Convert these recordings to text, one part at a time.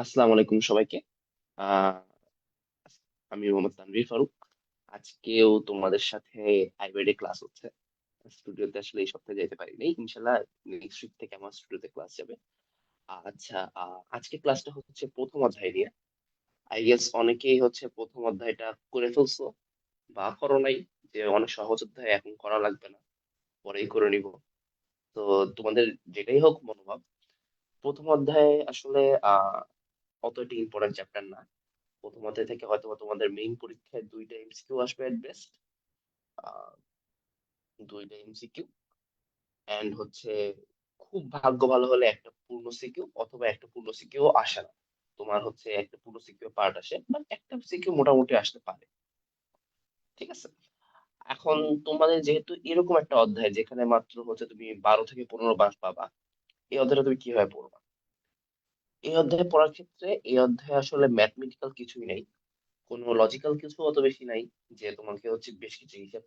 আসসালামু আলাইকুম সবাইকে। আহ আমি মোহাম্মদ তানভীর ফারুক। আজকেও তোমাদের সাথে আইব্যাডে ক্লাস হচ্ছে। স্টুডিওতে আসলে এই সপ্তাহে যেতে পারিনি, ইনশাল্লাহ নেক্সট উইক থেকে আমার স্টুডিওতে ক্লাস যাবে। আচ্ছা, আজকে ক্লাসটা হচ্ছে প্রথম অধ্যায় নিয়ে। আই গেস অনেকেই হচ্ছে প্রথম অধ্যায়টা করে ফেলছো বা করো নাই, যে অনেক সহজ অধ্যায় এখন করা লাগবে না, পরেই করে নিব। তো তোমাদের যেটাই হোক মনোভাব, প্রথম অধ্যায়ে আসলে অত একটি ইম্পর্টেন্ট চ্যাপ্টার না। প্রথম অধ্যায় থেকে হয়তো তোমাদের মেইন পরীক্ষায় দুইটা এমসিকিউ আসবে এট বেস্ট, দুইটা এমসিকিউ, এন্ড হচ্ছে খুব ভাগ্য ভালো হলে একটা পূর্ণ সিকিউ, অথবা একটা পূর্ণ সিকিউ আসে না। তোমার হচ্ছে একটা পূর্ণ সিকিউ পার্ট আসে, বাট একটা সিকিউ মোটামুটি আসতে পারে। ঠিক আছে। এখন তোমাদের যেহেতু এরকম একটা অধ্যায় যেখানে মাত্র হচ্ছে তুমি 12 থেকে 15 মার্ক পাবা, এই অধ্যায়টা তুমি কিভাবে পড়বা? এই অধ্যায়ে পড়ার ক্ষেত্রে এই অধ্যায়ে আসলে ম্যাথমেটিক্যাল কিছুই নেই, কোনো লজিক্যাল কিছু অত বেশি নাই, যে তোমাকে হচ্ছে বেশ কিছু হিসাব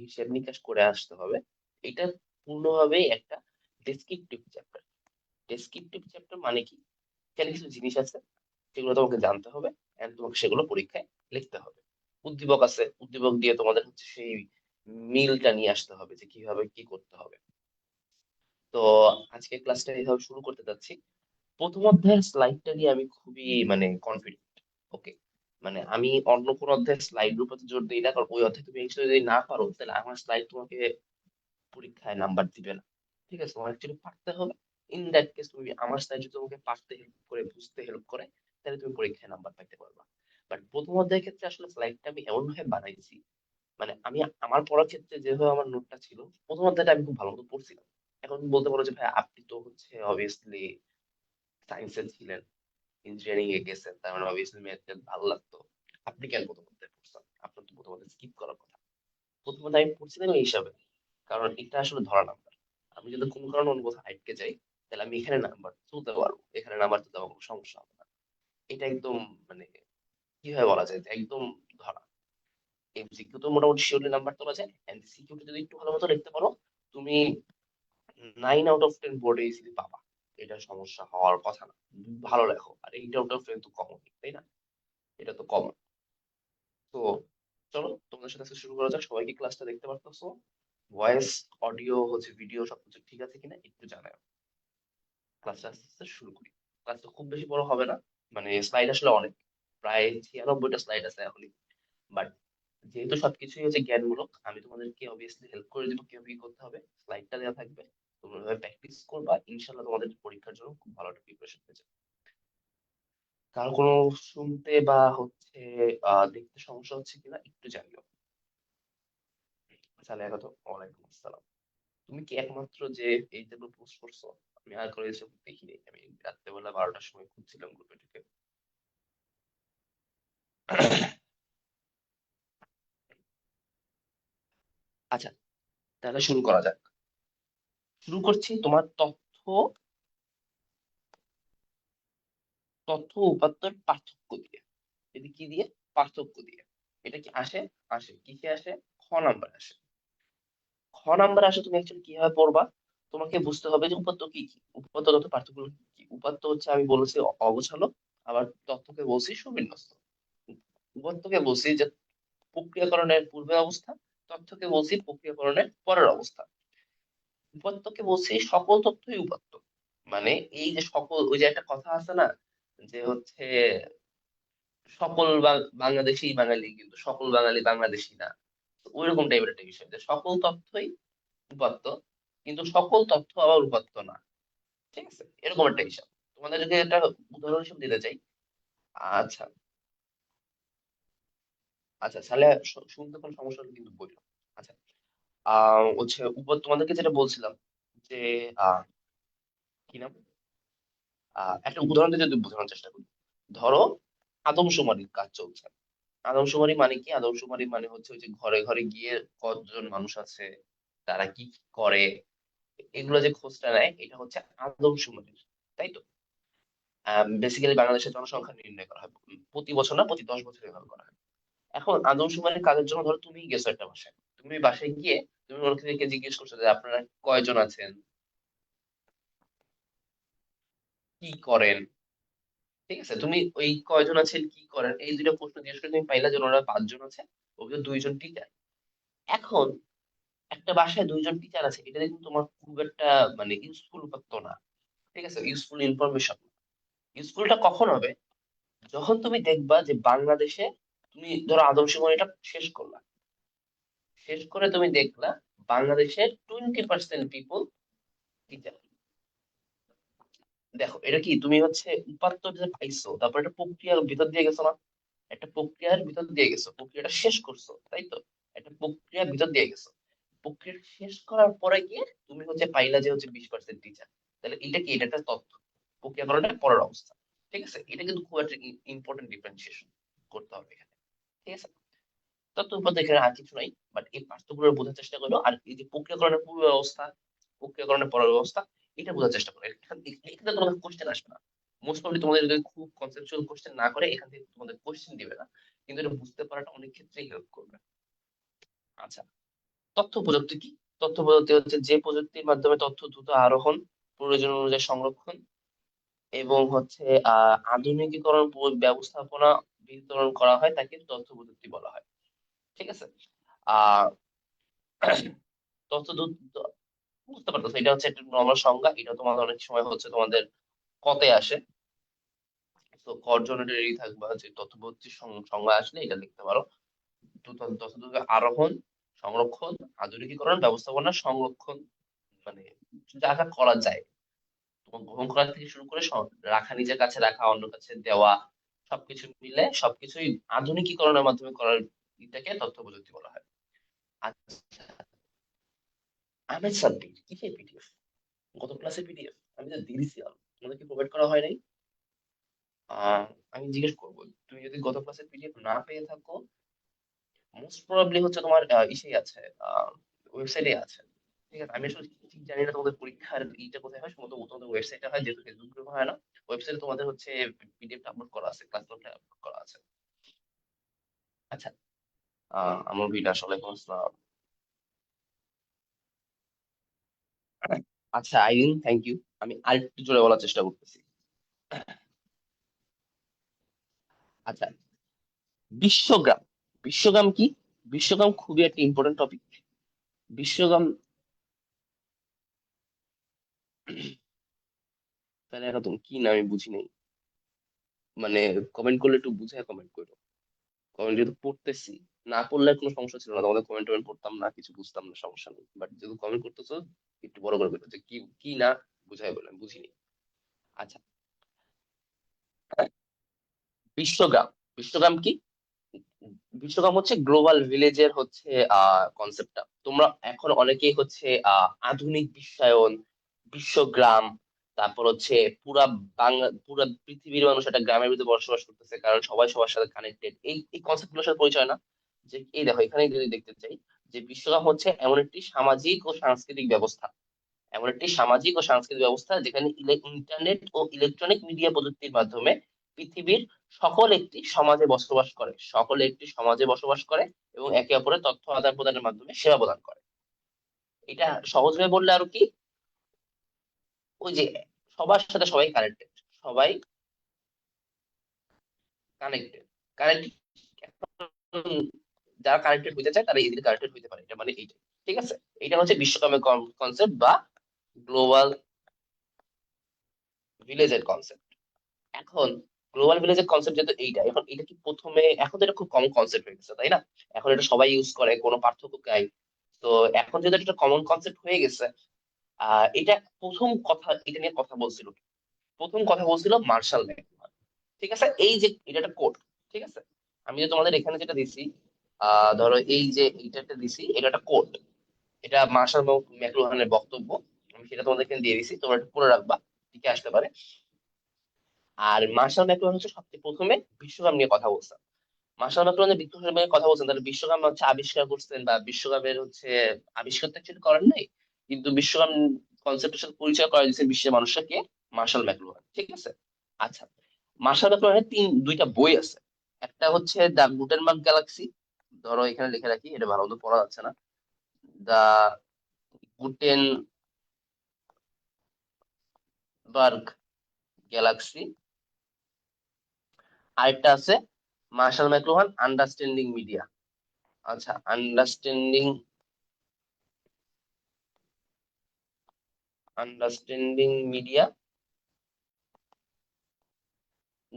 হিসাব নিকাশ করে আসতে হবে। এটা পূর্ণভাবেই একটা ডেসক্রিপটিভ চ্যাপ্টার। ডেসক্রিপটিভ চ্যাপ্টার মানে কি? এখানে কিছু জিনিস আছে, সেগুলো তোমাকে জানতে হবে, এন্ড তোমাকে সেগুলো পরীক্ষায় লিখতে হবে। উদ্দীপক আছে, উদ্দীপক দিয়ে তোমাদের হচ্ছে সেই মিলটা নিয়ে আসতে হবে যে কিভাবে কি করতে হবে। তো আজকে ক্লাসটা এইভাবে শুরু করতে যাচ্ছি। প্রথম অধ্যায়ের স্লাইডটা নিয়ে আমি খুবই কনফিডেন্ট। ওকে, আমি অন্য কোনো অধ্যায়ের স্লাইড উপর জোর দিই না, কারণ ওই অধ্যায় তুমি actually যদি না পারো তাহলে আমার স্লাইড তোমাকে পরীক্ষায় নাম্বার দিবে না। ঠিক আছে, তোমার অ্যাকচুয়ালি পারতে হবে। ইন দ্যাট কেস তুমি আমার স্লাইড যদি তোমাকে পারতে হেল্প করে, বুঝতে হেল্প করে, তাহলে তুমি পরীক্ষায় নাম্বার পাইতে পারবা। বাট প্রথম অধ্যায়ের ক্ষেত্রে আসলে স্লাইডটা আমি এমন ভাবে বানাইছি, আমি আমার পড়ার ক্ষেত্রে যেভাবে আমার নোটটা ছিল, প্রথম অধ্যায়টা আমি খুব ভালো মতো পড়ছিলাম। এখন বলতে পারো যে ভাই আপনি তো হচ্ছে অবভিয়াসলি সায়েন্সের ছিলেন, ইঞ্জিনিয়ারিং এ গেছেন, তার মানে অবভিয়াসলি ম্যাথ ভালো লাগতো। আপনি কেন প্রথম অধ্যায় পড়ছেন? আপনার তো প্রথম অধ্যায় স্কিপ করার কথা। প্রথম অধ্যায় আমি পড়ছিলাম এই হিসাবে, কারণ এটা আসলে ধরা নাম্বার। আমি যদি কোনো কারণে অন্য কোথাও আটকে যাই, তাহলে আমি এখানে নাম্বার তুলতে পারবো, এখানে নাম্বার তুলতে আমার কোনো সমস্যা হবে না। এটা একদম মানে কিভাবে বলা যায় যে একদম ধরা। এমসিকিউ তো মোটামুটি শিওরলি নাম্বার তোলা যায়, এন্ড সিকিউটা যদি একটু ভালো মতো লিখতে পারো, তুমি 9 আউট অফ 10 বোর্ডে ইজিলি পাবা। এটা সমস্যা হওয়ার কথা না। ভালো লেখো, আর 8 আউট অফ 10 তো কমন, তাই না? এটা তো কমন। তো চলো তোমাদের সাথে আজকে শুরু করা যাক। সবাই কি ক্লাসটা দেখতে পারতেছো? ভয়েস, অডিও হচ্ছে, ভিডিও সবকিছু ঠিক আছে কিনা একটু জানাও। ক্লাসটা আস্তে আস্তে শুরু করি। ক্লাসটা খুব বেশি বড় হবে না, স্লাইড আসলে অনেক, প্রায় 96টা স্লাইড আছে এখনই। বাট যেহেতু সবকিছুই হচ্ছে জ্ঞানমূলক, আমি তোমাদেরকে অবভিয়াসলি হেল্প করে দিব কিভাবে কি করতে হবে। স্লাইডটা দেওয়া থাকবে, তোমরা প্র্যাকটিস করবা, ইনশাল্লাহ তোমাদের পরীক্ষার জন্য খুব ভালো একটা প্রিপারেশন হয়ে যাবে। কার কোনো শুনতে বা হচ্ছে দেখতে সমস্যা হচ্ছে কিনা একটু জানিও। সালেহা তো, ওয়ালাইকুম আসসালাম। তুমি কি একমাত্র যে এই টাইপের পোস্ট করছো? আমি আর করে এসব দেখিনি, আমি রাত্রেবেলা 12টার সময় খুঁজছিলাম গ্রুপে ঢুকে। আচ্ছা, তাহলে শুরু করা যাক। শুরু করছি তোমার তথ্য উপাত্তের পার্থক্য দিয়ে। এটা কি দিয়ে? পার্থক্য দিয়ে। এটা কি আসে? আসে কিসে আসে? খ নাম্বার আসে। খ নাম্বার আসে, তুমি অ্যাকচুয়ালি কিভাবে পড়বা? তোমাকে বুঝতে হবে যে উপাত্ত কি কি, উপাত্ত তথ্য পার্থক্য কি। উপাত্ত হচ্ছে আমি বলেছি অগোছালো, আবার তথ্যকে বলছি সুবিন্যস্ত। উপাত্তকে বলছি যে প্রক্রিয়াকরণের পূর্বের অবস্থা, তথ্যকে বলছি প্রক্রিয়াকরণের পরের অবস্থা। উপাত্তকে বলছি সকল তথ্যই উপাত্ত। মানে এই যে সকল, ওই যে একটা কথা আছে না, যে হচ্ছে সকল বাংলাদেশী বাঙালি কিন্তু সকল বাঙালি বাংলাদেশী না। তো ওইরকম টাইপের একটা বিষয়, যে সকল তথ্যই উপাত্ত, কিন্তু সকল তথ্য আবার উপাত্ত না। ঠিক আছে, এরকম একটা হিসাব। তোমাদেরকে একটা উদাহরণ হিসেবে দিতে চাই। আচ্ছা, আচ্ছা তাহলে শুনতে কোনো সমস্যা হলে কিন্তু বললো। আচ্ছা, হচ্ছে তোমাদেরকে যেটা বলছিলাম, যে আহ কি নাম, একটা উদাহরণ দিয়ে যদি বোঝানোর চেষ্টা করি। ধরো আদমশুমারির কাজ চলছে। আদমশুমারি মানে কি? আদমশুমারি মানে হচ্ছে ওই যে ঘরে ঘরে গিয়ে কতজন মানুষ আছে, তারা কি কি করে, এগুলো যে খোঁজটা নেয়, এটা হচ্ছে আদমশুমারি, তাই তো? বেসিক্যালি বাংলাদেশের জনসংখ্যা নির্ণয় করা হয় প্রতি বছর না, প্রতি 10 বছরে এভাবে করা হয়। এখন আদমশুমারির কাজের জন্য ধরো তুমি গেছো একটা বাসায়, তুমি বাসায় গিয়ে তুমি ওখানে জিজ্ঞেস করছো যে আপনারা কয়জন আছেন, কি করেন, ঠিক আছে, তুমি ওই কয়জন আছেন কি করেন এই দুটো প্রশ্ন জিজ্ঞেস করে তুমি পাইলা যে ওনারা 5 জন আছে, ওগুলো 2 জন টিচার। এখন একটা বাসায় 2 জন টিচার আছে, এটা কিন্তু তোমার খুব একটা মানে ইউজফুল উপাত্ত না। ঠিক আছে, ইউজফুল ইনফরমেশন। ইউজফুলটা কখন হবে? যখন তুমি দেখবা যে বাংলাদেশে, তুমি ধরো আদমশুমারিটা শেষ করলা, শেষ করে তুমি দেখলা বাংলাদেশের 20% পিপল টিচার। দেখো এটা কি তুমি হচ্ছে উপাত্ত যে পাইছো, তারপর একটা প্রক্রিয়ার ভিতর দিয়ে গেছো না, একটা প্রক্রিয়ার ভিতর দিয়ে গেছো, প্রক্রিয়াটা শেষ করছো, তাই তো? একটা প্রক্রিয়ার ভিতর দিয়ে গেছো, প্রক্রিয়া শেষ করার পরে গিয়ে তুমি হচ্ছে পাইলা যে হচ্ছে 20% টিচার। তাহলে এটা কি? এটা একটা তথ্য। প্রক্রিয়াকরণের পরের অবস্থা। ঠিক আছে, এটা কিন্তু খুব একটা ইম্পর্টেন্ট ডিফারেন্সিয়েশন করতে হবে এখানে। ঠিক আছে, তথ্য উপাত্ত এখানে আর কিছু নাই, বাট এই পার্থক্যগুলো বোঝার চেষ্টা করো। আর এই যে প্রক্রিয়াকরণের পূর্ব অবস্থা, প্রক্রিয়াকরণের পরের অবস্থা, এটা বোঝার চেষ্টা করো। এখানে কোনো কোশ্চেন আসবে না। মোস্ট প্রবলি তোমাদের যদি খুব কনসেপচুয়াল কোশ্চেন না করে, এখান থেকে তোমাদের কোশ্চেন দিবে না, কিন্তু এটা বুঝতে পারাটা অনেক ক্ষেত্রেই হেল্প করবে। আচ্ছা, তথ্য প্রযুক্তি কি? তথ্য প্রযুক্তি হচ্ছে যে প্রযুক্তির মাধ্যমে তথ্য দ্রুত আরোহণ, প্রয়োজন অনুযায়ী সংরক্ষণ এবং হচ্ছে আধুনিকীকরণ ব্যবস্থাপনা বিতরণ করা হয়, তাকে তথ্য প্রযুক্তি বলা হয়। ঠিক আছে, আহ তথ্য বুঝতে পারতেছো, এটা হচ্ছে একটা নর্মাল সংজ্ঞা। এটা তোমাদের অনেক সময় হচ্ছে তোমাদের কতে আসে। তো কর জন্য রেডি থাকবা যে তথ্যপদ্ধতির সংজ্ঞা আসলে এটা লিখতে পারো। তথ্য আরোহণ, সংরক্ষণ, আধুনিকীকরণ, ব্যবস্থাপনা, সংরক্ষণ, মানে যা যা করা যায়, তোমার গ্রহণ করা থেকে শুরু করে রাখা, নিজের কাছে রাখা, অন্য কাছে দেওয়া, সবকিছু মিলে সবকিছুই আধুনিকীকরণের মাধ্যমে করার, এটাকে তথ্য প্রযুক্তি বলা হয়। আচ্ছা, আহমেদ সাব্বির কিসের পিডিএফ? গত ক্লাসে পিডিএফ আমি তো দিয়েছিলাম, তোমাদেরকে প্রোভাইড করা হয় নাই। আহ আমি জিজ্ঞেস করবো, তুমি যদি গত ক্লাসের পিডিএফ না পেয়ে থাকো, মোস্ট প্রবাবলি হচ্ছে তোমার ইসেই আছে, ওয়েবসাইটে আছে। ঠিক আছে, আমি আসলে ঠিক জানি না তোমাদের পরীক্ষার ইটা কোথায় হয়, সম্ভবত তোমাদের ওয়েবসাইটে হয়, যেহেতু ফেসবুক গ্রুপে হয় না। ওয়েবসাইটে তোমাদের হচ্ছে পিডিএফটা আপলোড করা আছে, ক্লাস নোটটা আপলোড করা আছে। আচ্ছা, আমার ভিডিও আসলে এখন আচ্ছা আইরিন, থ্যাংক ইউ। আমি আরেকটু জোরে বলার চেষ্টা করতেছি। আচ্ছা, বিশ্বগ্রাম। বিশ্বগ্রাম কি? বিশ্বগ্রাম খুবই একটা ইম্পর্টেন্ট টপিক। বিশ্বগ্রাম, তাহলে এখন তুমি কি না আমি বুঝি নাই, মানে কমেন্ট করলে একটু বুঝে কমেন্ট করো। কমেন্ট যেহেতু পড়তেছি, না পড়লে কোনো সমস্যা ছিল না, তোমাদের কমেন্ট টমেন্ট পড়তাম না, কিছু বুঝতাম না, সমস্যা নেই। বাট যেহেতু কমেন্ট করতেছো, একটু বড় করে বলতো যে কি কি না বুঝাই বললাম, বুঝিনি। আচ্ছা, বিশ্বগ্রাম। বিশ্বগ্রাম কি? বিশ্বগ্রাম হচ্ছে গ্লোবাল ভিলেজের হচ্ছে কনসেপ্টটা। তোমরা এখন অনেকেই হচ্ছে আধুনিক বিশ্বায়ন, বিশ্বগ্রাম, তারপর হচ্ছে পুরা পুরা পৃথিবীর মানুষ একটা গ্রামের ভিতরে বসবাস করতেছে, কারণ সবাই সবার সাথে কানেক্টেড। এই কনসেপ্ট গুলোর সাথে পরিচয় না? যে এই দেখো, এখানে যদি দেখতে চাই যে বিশ্বগ্রাম হচ্ছে এমন একটি সামাজিক ও সাংস্কৃতিক ব্যবস্থা, এমন একটি সামাজিক ও সাংস্কৃতিক ব্যবস্থা যেখানে ইন্টারনেট ও ইলেকট্রনিক মিডিয়া প্রযুক্তির মাধ্যমে পৃথিবীর সকল একটি সমাজে বসবাস করে, সকলে একটি সমাজে বসবাস করে এবং একে অপরের তথ্য আদান প্রদানের মাধ্যমে সেবা প্রদান করে। এটা সহজভাবে বললে আরো কি, ওই যে সবার সাথে সবাই কানেক্টেড, সবাই কানেক্টেড, কানেক্টেড। যারা কানেক্টেড হইতে চায় তারা ইজিলি কানেক্টেড হইতে পারে, এটা মানে এইটাই। ঠিক আছে, এটা হচ্ছে বিশ্বকর্মের কনসেপ্ট বা গ্লোবাল ভিলেজের কনসেপ্ট। এখন গ্লোবাল ভিলেজের কনসেপ্ট যেহেতু এইটা, এখন এটা কি প্রথমে, এখন তো এটা খুব কমন কনসেপ্ট হয়ে গেছে, তাই না? এখন এটা সবাই ইউজ করে, কোনো পার্থক্য নাই। তো এখন যেহেতু এটা কমন কনসেপ্ট হয়ে গেছে, এটা প্রথম কথা, এটা নিয়ে কথা বলছিল, প্রথম কথা বলছিল মার্শাল ম্যাকলুহান। ঠিক আছে, এই যে এটা একটা কোড। ঠিক আছে, আমি যে তোমাদের এখানে যেটা দিছি, ধরো এই যে এইটা একটা দিছি, এটা একটা কোড। এটা মার্শাল ম্যাকলুহানের বক্তব্য, আমি সেটা তোমাদের এখানে দিয়ে দিছি, তোমরা একটু পড়ে রাখবা, ঠিক আসতে পারে। আর মার্শাল ম্যাকলুহান হচ্ছে সবচেয়ে প্রথমে বিশ্বকাপ নিয়ে কথা বলছেন। মার্শাল ম্যাকলুহান যে বিশ্বকাপ নিয়ে কথা বলছেন, তাহলে বিশ্বকাপ হচ্ছে আবিষ্কার করছেন, বা বিশ্বকাপের হচ্ছে আবিষ্কার তো actually করেন নাই, কিন্তু বিশ্বকাপ কনসেপ্টের সাথে পরিচয় করা দিয়েছে বিশ্বের মানুষকে মার্শাল ম্যাকলুহান। ঠিক আছে, আচ্ছা, মার্শাল ম্যাকলুহানের দুইটা বই আছে। একটা হচ্ছে দ্য গুটেনবার্গ গ্যালাক্সি, ধরো এখানে লিখে রাখি, এটা ভালো মতো পড়া যাচ্ছে না। দ্য গুটেনবার্গ গ্যালাক্সি, আরেকটা আছে মার্শাল ম্যাকলুহান আন্ডারস্ট্যান্ডিং মিডিয়া। আচ্ছা, understanding media,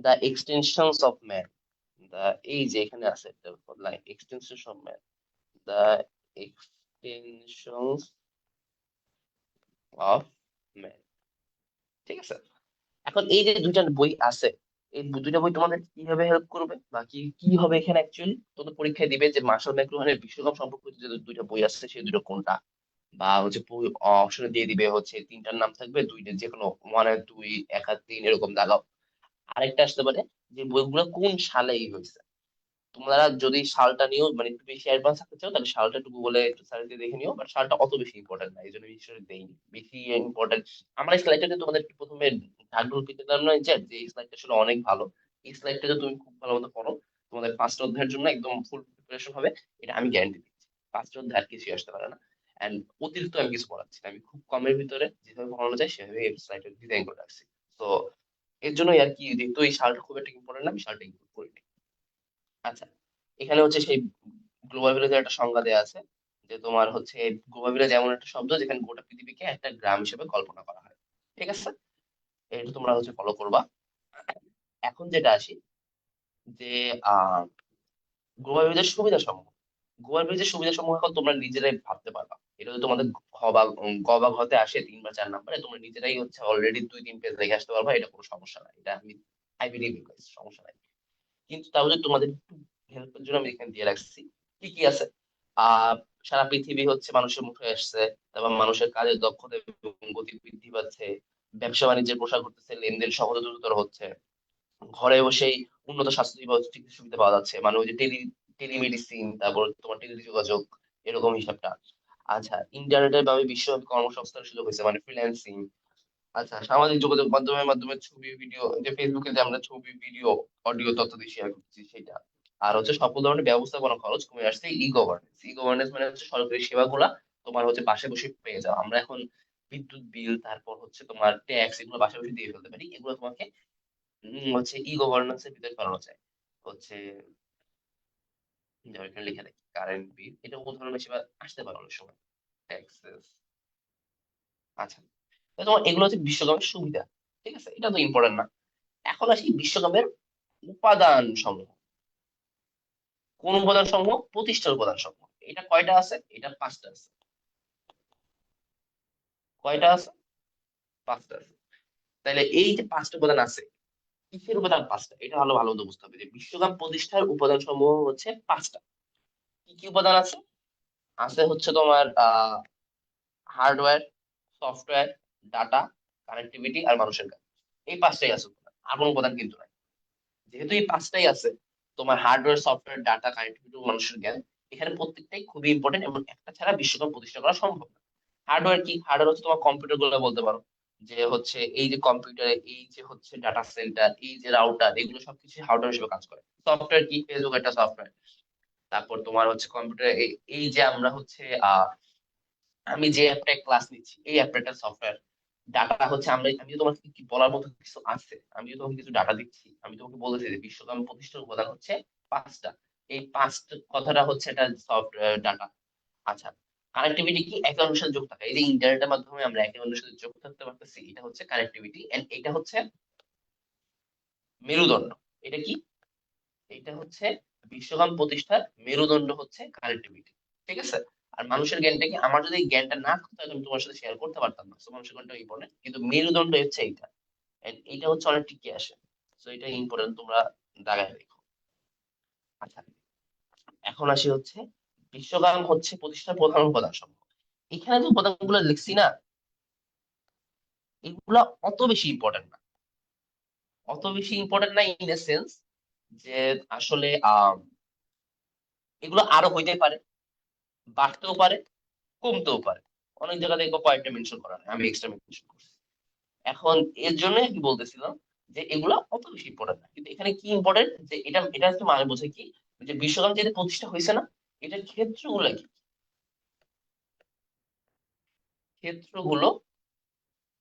the extensions of man, the, এই যে এখানে আছে একটা line, extension of man, the extensions of man. ঠিক আছে। এখন এই যে দুইটা বই আছে, এই দুইটা বই তোমাদের কিভাবে হেল্প করবে বা কি কি হবে এখানে অ্যাকচুয়ালি তোমাদের পরীক্ষায় দিবে যে মার্শাল ম্যাকলুহানের বিশ্বকাপ সম্পর্কিত যে দুইটা বই আছে সেই দুটো কোনটা, বা হচ্ছে অপশনে দিয়ে দিবে হচ্ছে তিনটার নাম থাকবে, দুইটা যে কোনো ওয়ান আর দুই, এক আর তিন এরকম দাগাও। আরেকটা আসতে পারে যে বইগুলো কোন সালে এই হয়েছে। তোমরা যদি সালটা নিও মানে একটু বেশি অ্যাডভান্স থাকতে চাও তাহলে সালটা একটু গুগলে একটু সার্চ দিয়ে দেখে নিও, বাট সালটা অত বেশি ইম্পর্টেন্ট না, এই জন্য বিষয় দেইনি বেশি ইম্পর্টেন্ট। আমার এই স্লাইডটা তোমাদের একটু প্রথমে ঢাকঢোল পিটে দিলাম না, যে যে এই স্লাইডটা আসলে অনেক ভালো। এই স্লাইডটা যদি তুমি খুব ভালো মতো পড়ো, তোমাদের ফার্স্ট অধ্যায়ের জন্য একদম ফুল প্রিপারেশন হবে, এটা আমি গ্যারান্টি দিচ্ছি। ফার্স্ট অধ্যায় আর কিছু আসতে পারে না। এন্ড অতিরিক্ত আমি কিছু পড়াচ্ছি না, আমি খুব কমের ভিতরে যেভাবে পড়ানো যায় সেভাবে এই স্লাইডটা ডিজাইন করে রাখছি। তো এর জন্যই আর কি, যেহেতু এই সালটা খুব একটা ইম্পর্টেন্ট না, আমি সালটা ইনক্লুড করিনি। আচ্ছা, এখানে হচ্ছে সেই গ্লোবাল ভিলেজের একটা সংজ্ঞা দেওয়া আছে, যে তোমার হচ্ছে গ্লোবাল ভিলেজ এমন একটা শব্দ যেখানে গোটা পৃথিবীকে একটা গ্রাম হিসেবে কল্পনা করা হয়। ঠিক আছে, এটা তোমরা হচ্ছে ফলো করবা। এখন যেটা আসি, যে আহ গ্লোবাল ভিলেজের সুবিধা সমূহ, গ্লোবাল ভিলেজের সুবিধা সমূহ এখন তোমরা নিজেরাই ভাবতে পারবা। এটা যদি তোমাদের গ বা ঘতে আসে 3 বা 4 নম্বরে, তোমরা নিজেরাই হচ্ছে অলরেডি 2-3 পেজ লিখে আসতে পারবা, এটা কোনো সমস্যা নাই, এটা আমি আই বিলিভ ইউ গাইস, সমস্যা নাই। কিন্তু তাও যদি তোমাদের একটু হেল্পের জন্য আমি এখানে দিয়ে রাখছি কি কি আছে। আহ সারা পৃথিবী হচ্ছে মানুষের মুখে আসছে, তারপর মানুষের কাজের দক্ষতা এবং গতি বৃদ্ধি পাচ্ছে, ব্যবসা বাণিজ্যের প্রসার ঘটতেছে, লেনদেন সহজ ও দ্রুততর হচ্ছে, ঘরে বসেই উন্নত স্বাস্থ্য সেবা ও চিকিৎসা সুবিধা পাওয়া যাচ্ছে, মানে ওই যে টেলিমেডিসিন, তারপর তোমার টেলি যোগাযোগ, এরকম হিসাবটা। আচ্ছা, ইন্টারনেটের মাধ্যমে বিশ্বব্যাপী কর্মসংস্থানের সুযোগ হয়েছে, মানে ফ্রিল্যান্সিং। আচ্ছা, সামাজিক যোগাযোগ মাধ্যমের মাধ্যমে ছবি ভিডিও, যে ফেসবুকে যে আমরা ছবি ভিডিও অডিও তথ্য দিয়ে শেয়ার করছি সেটা। আর হচ্ছে সকল ধরনের ব্যবস্থাপনা খরচ কমে আসছে, ই গভর্নেন্স মানে হচ্ছে সরকারি সেবাগুলা তোমার হচ্ছে বাসে বসে পেয়ে যাও। আমরা এখন বিদ্যুৎ বিল, তারপর হচ্ছে তোমার ট্যাক্স, এগুলো বাসা বসে দিয়ে ফেলতে পারি, এগুলো তোমাকে হচ্ছে ই গভর্নেন্স এর ভিতরে করানো যায়। হচ্ছে যেমন এখানে লিখে রাখি কারেন্ট বিল, এটা উদাহরণ হিসেবে আসতে পারে অনেক সময়, ট্যাক্সেস। আচ্ছা, তো তোমার এগুলো হচ্ছে বিশ্বকাপের সুবিধা। ঠিক আছে, এটা তো ইম্পর্টেন্ট না। এখন আসি বিশ্বকাপের উপাদান সমূহ। কোন উপাদান সমূহ? প্রতিষ্ঠার উপাদান সমূহ। এটা কয়টা আছে? এটা 5টা আছে। কয়টা আছে? 5টা আছে। তাহলে এই যে 5টা উপাদান আছে, কিসের উপাদান 5টা, এটা হলো ভালো মতো বুঝতে হবে যে বিশ্বকাপ প্রতিষ্ঠার উপাদান সমূহ হচ্ছে 5টা। কি কি উপাদান আছে? আছে হচ্ছে তোমার হার্ডওয়্যার, সফটওয়্যার, ডাটা, কানেক্টিভিটি আর মানুষের কাজ। এই 5টাই আছে উপাদান, আর কোনো উপাদান কিন্তু নাই। যেহেতু এই 5টাই আছে, তোমার হার্ডওয়্যার, সফটওয়্যার, ডাটা, কানেক্টিভিটি ও মানুষের জ্ঞান, এখানে প্রত্যেকটাই খুবই ইম্পর্টেন্ট এবং একটা ছাড়া বিশ্বকাপ প্রতিষ্ঠা করা সম্ভব না। হার্ডওয়্যার কি? হার্ডওয়্যার হচ্ছে তোমার কম্পিউটার গুলো বলতে পারো, যে হচ্ছে এই যে কম্পিউটারে এই যে হচ্ছে ডাটা সেন্টার, এই যে রাউটার, এগুলো সবকিছু হার্ডওয়্যার হিসেবে কাজ করে। সফটওয়্যার কি? ফেসবুক একটা সফটওয়্যার। তারপর তোমার হচ্ছে কম্পিউটারে এই যে আমরা হচ্ছে আমি যে অ্যাপটায় ক্লাস নিচ্ছি, এই অ্যাপটা একটা সফটওয়্যার। ডাটা হচ্ছে আমি যে তোমাকে কি বলার মতো কিছু আছে, আমি যে তোমাকে কিছু ডাটা দিচ্ছি, আমি তোমাকে বলেছি যে বিশ্বকাপ প্রতিষ্ঠার উপাদান হচ্ছে 5টা। এই 5টা কথাটা হচ্ছে একটা সফটওয়্যার ডাটা। আচ্ছা, কানেক্টিভিটি কি? একে অন্যের সাথে যোগ থাকা, এই যে ইন্টারনেটের মাধ্যমে আমরা একে অন্যের সাথে যোগ থাকতে পারতেছি, এটা হচ্ছে কানেক্টিভিটি। এন্ড এটা হচ্ছে মেরুদণ্ড। এটা কি? এটা হচ্ছে বিশ্বকাপ প্রতিষ্ঠার মেরুদণ্ড হচ্ছে কানেক্টিভিটি। ঠিক আছে। আর মানুষের জ্ঞানটা কি? আমার যদি এই জ্ঞানটা না থাকতো তাহলে আমি তোমার সাথে শেয়ার করতে পারতাম না, তো মানুষের জ্ঞানটা ইম্পর্টেন্ট, কিন্তু মেরুদণ্ড হচ্ছে এইটা। And এইটা হচ্ছে অনেক টিকে আসে, তো এটা ইম্পর্টেন্ট, তোমরা দাগায় রেখো। আচ্ছা, এখন আসি হচ্ছে বিশ্বকাপ হচ্ছে প্রতিষ্ঠার প্রধান উপাদান সমূহ। এখানে যে উপাদানগুলো লিখছি না, এগুলা অত বেশি ইম্পর্টেন্ট না। অত বেশি ইম্পর্টেন্ট না ইন এ সেন্স যে আসলে এগুলো আরো হইতে পারে, বাড়তেও পারে, কমতেও পারে। অনেক জায়গায় দেখবো কয়েকটা মেনশন করা হয়, আমি এক্সট্রা মেনশন করছি। এখন এর জন্য কি বলতেছিলাম, যে এগুলা অত বেশি ইম্পর্টেন্ট না, কিন্তু এখানে কি ইম্পর্টেন্ট, যে এটা হচ্ছে মানে বোঝে কি, যে বিশ্বকাপ যেটা প্রতিষ্ঠা হয়েছে না, এটার ক্ষেত্রগুলো কি? ক্ষেত্রগুলো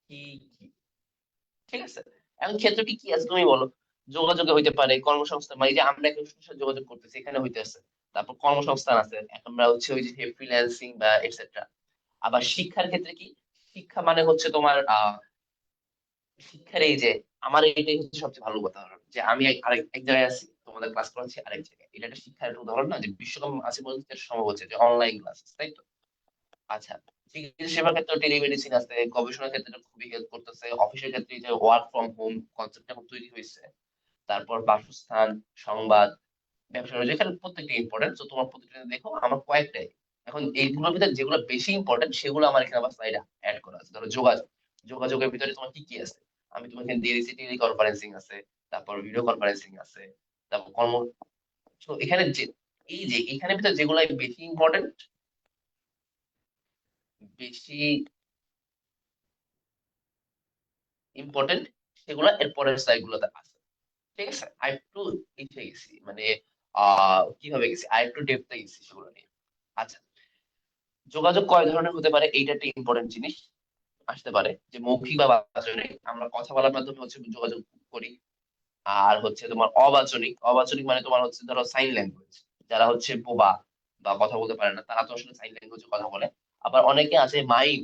কি কি? ঠিক আছে। এখন ক্ষেত্রটি কি আছে তুমি বলো। যোগাযোগে হইতে পারে, কর্মসংস্থান, মানে এই যে আমরা একে অন্যের সাথে যোগাযোগ করতেছি এখানে হইতেছে। তারপর কর্মসংস্থান আছে, এখন আমরা হচ্ছে ওই যে ফ্রিল্যান্সিং বা এটসেট্রা। আবার শিক্ষার ক্ষেত্রে কি, শিক্ষা মানে হচ্ছে তোমার শিক্ষার এই যে, আমার এটাই হচ্ছে সবচেয়ে ভালো উদাহরণ যে আমি আরেক এক জায়গায় আছি, তোমাদের ক্লাস করাচ্ছি আরেক জায়গায়, এটা একটা শিক্ষার একটা উদাহরণ না, যে বিশ্বকম আছে বলতে যেটা সম্ভব হচ্ছে যে অনলাইন ক্লাস, তাই তো? আচ্ছা, চিকিৎসা সেবার ক্ষেত্রে টেলিমেডিসিন আছে, গবেষণার ক্ষেত্রে এটা খুবই হেল্প করতেছে, অফিসের ক্ষেত্রে এই যে ওয়ার্ক ফ্রম হোম কনসেপ্টটা এখন তৈরি হয়েছে। তারপর বাসস্থান, সংবাদ, ব্যবসা বাণিজ্য, এখানে প্রত্যেকটা ইম্পর্টেন্ট, তো তোমার প্রত্যেকটা দেখো আমার কয়েকটাই। এখন এইগুলোর ভিতরে যেগুলো বেশি ইম্পর্টেন্ট সেগুলো আমার এখানে আবার স্লাইডে অ্যাড করা আছে। ধরো যোগাযোগ, যোগাযোগের ভিতরে তোমার কি কি আছে, আমি তোমাকে দিয়ে দিচ্ছি টেলি কনফারেন্সিং আছে, তারপর ভিডিও কনফারেন্সিং আছে, তারপর তো এখানে যে এই যে এখানে ভিতরে যেগুলো বেশি ইম্পর্টেন্ট, বেশি ইম্পর্টেন্ট সেগুলো এর পরের স্লাইড গুলোতে আছে। ঠিক আছে, আর একটু ইসে গেছি, মানে কিভাবে গেছি, আর একটু ডেপথে গেছি সেগুলো নিয়ে। আচ্ছা, যোগাযোগ কয় ধরনের হতে পারে, এইটা একটা ইম্পর্টেন্ট জিনিস আসতে পারে, যে মৌখিক বা বাচনিক, আমরা কথা বলার মাধ্যমে হচ্ছে যোগাযোগ করি। আর হচ্ছে তোমার অবাচনিক, অবাচনিক মানে তোমার হচ্ছে ধরো সাইন ল্যাঙ্গুয়েজ, যারা হচ্ছে বোবা বা কথা বলতে পারে না তারা তো আসলে সাইন ল্যাঙ্গুয়েজে কথা বলে। আবার অনেকে আছে মাইম,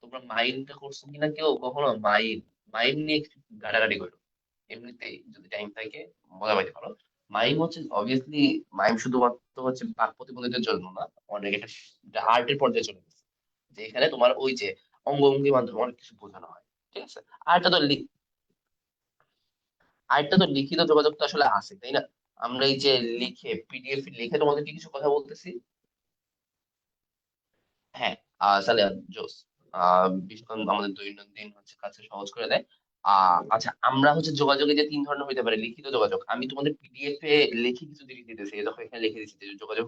তোমরা মাইমটা করছো কিনা কেউ কখনো, মাইম, মাইম নিয়ে একটু ঘাটাঘাটি করো, এমনিতেই যদি টাইম থাকে মজা পাইতে পারো। মাইম হচ্ছে অবভিয়াসলি, মাইম শুধুমাত্র হচ্ছে বাক প্রতিবন্ধীদের জন্য না, অনেক একটা আর্টের পর্যায়ে চলে গেছে, যে এখানে তোমার ওই যে অঙ্গভঙ্গির মাধ্যমে অনেক কিছু বোঝানো হয়। ঠিক আছে, আরেকটা তো আরেকটা তো লিখিত যোগাযোগ তো আসলে আছে, তাই না? আমরা এই যে লিখে পিডিএফ লিখে তোমাদেরকে কিছু কথা বলতেছি। হ্যাঁ, তাহলে জোস, ভীষণ আমাদের দৈনন্দিন হচ্ছে কাজকে সহজ করে দেয়। আচ্ছা, আমরা হচ্ছে যোগাযোগে যে তিন ধরনের হইতে পারে লিখিত যোগাযোগ, আমি তোমাদের পিডিএফ এ লিখে কিছু জিনিস দিতেছি, এই দেখো এখানে লিখে দিচ্ছি যে যোগাযোগ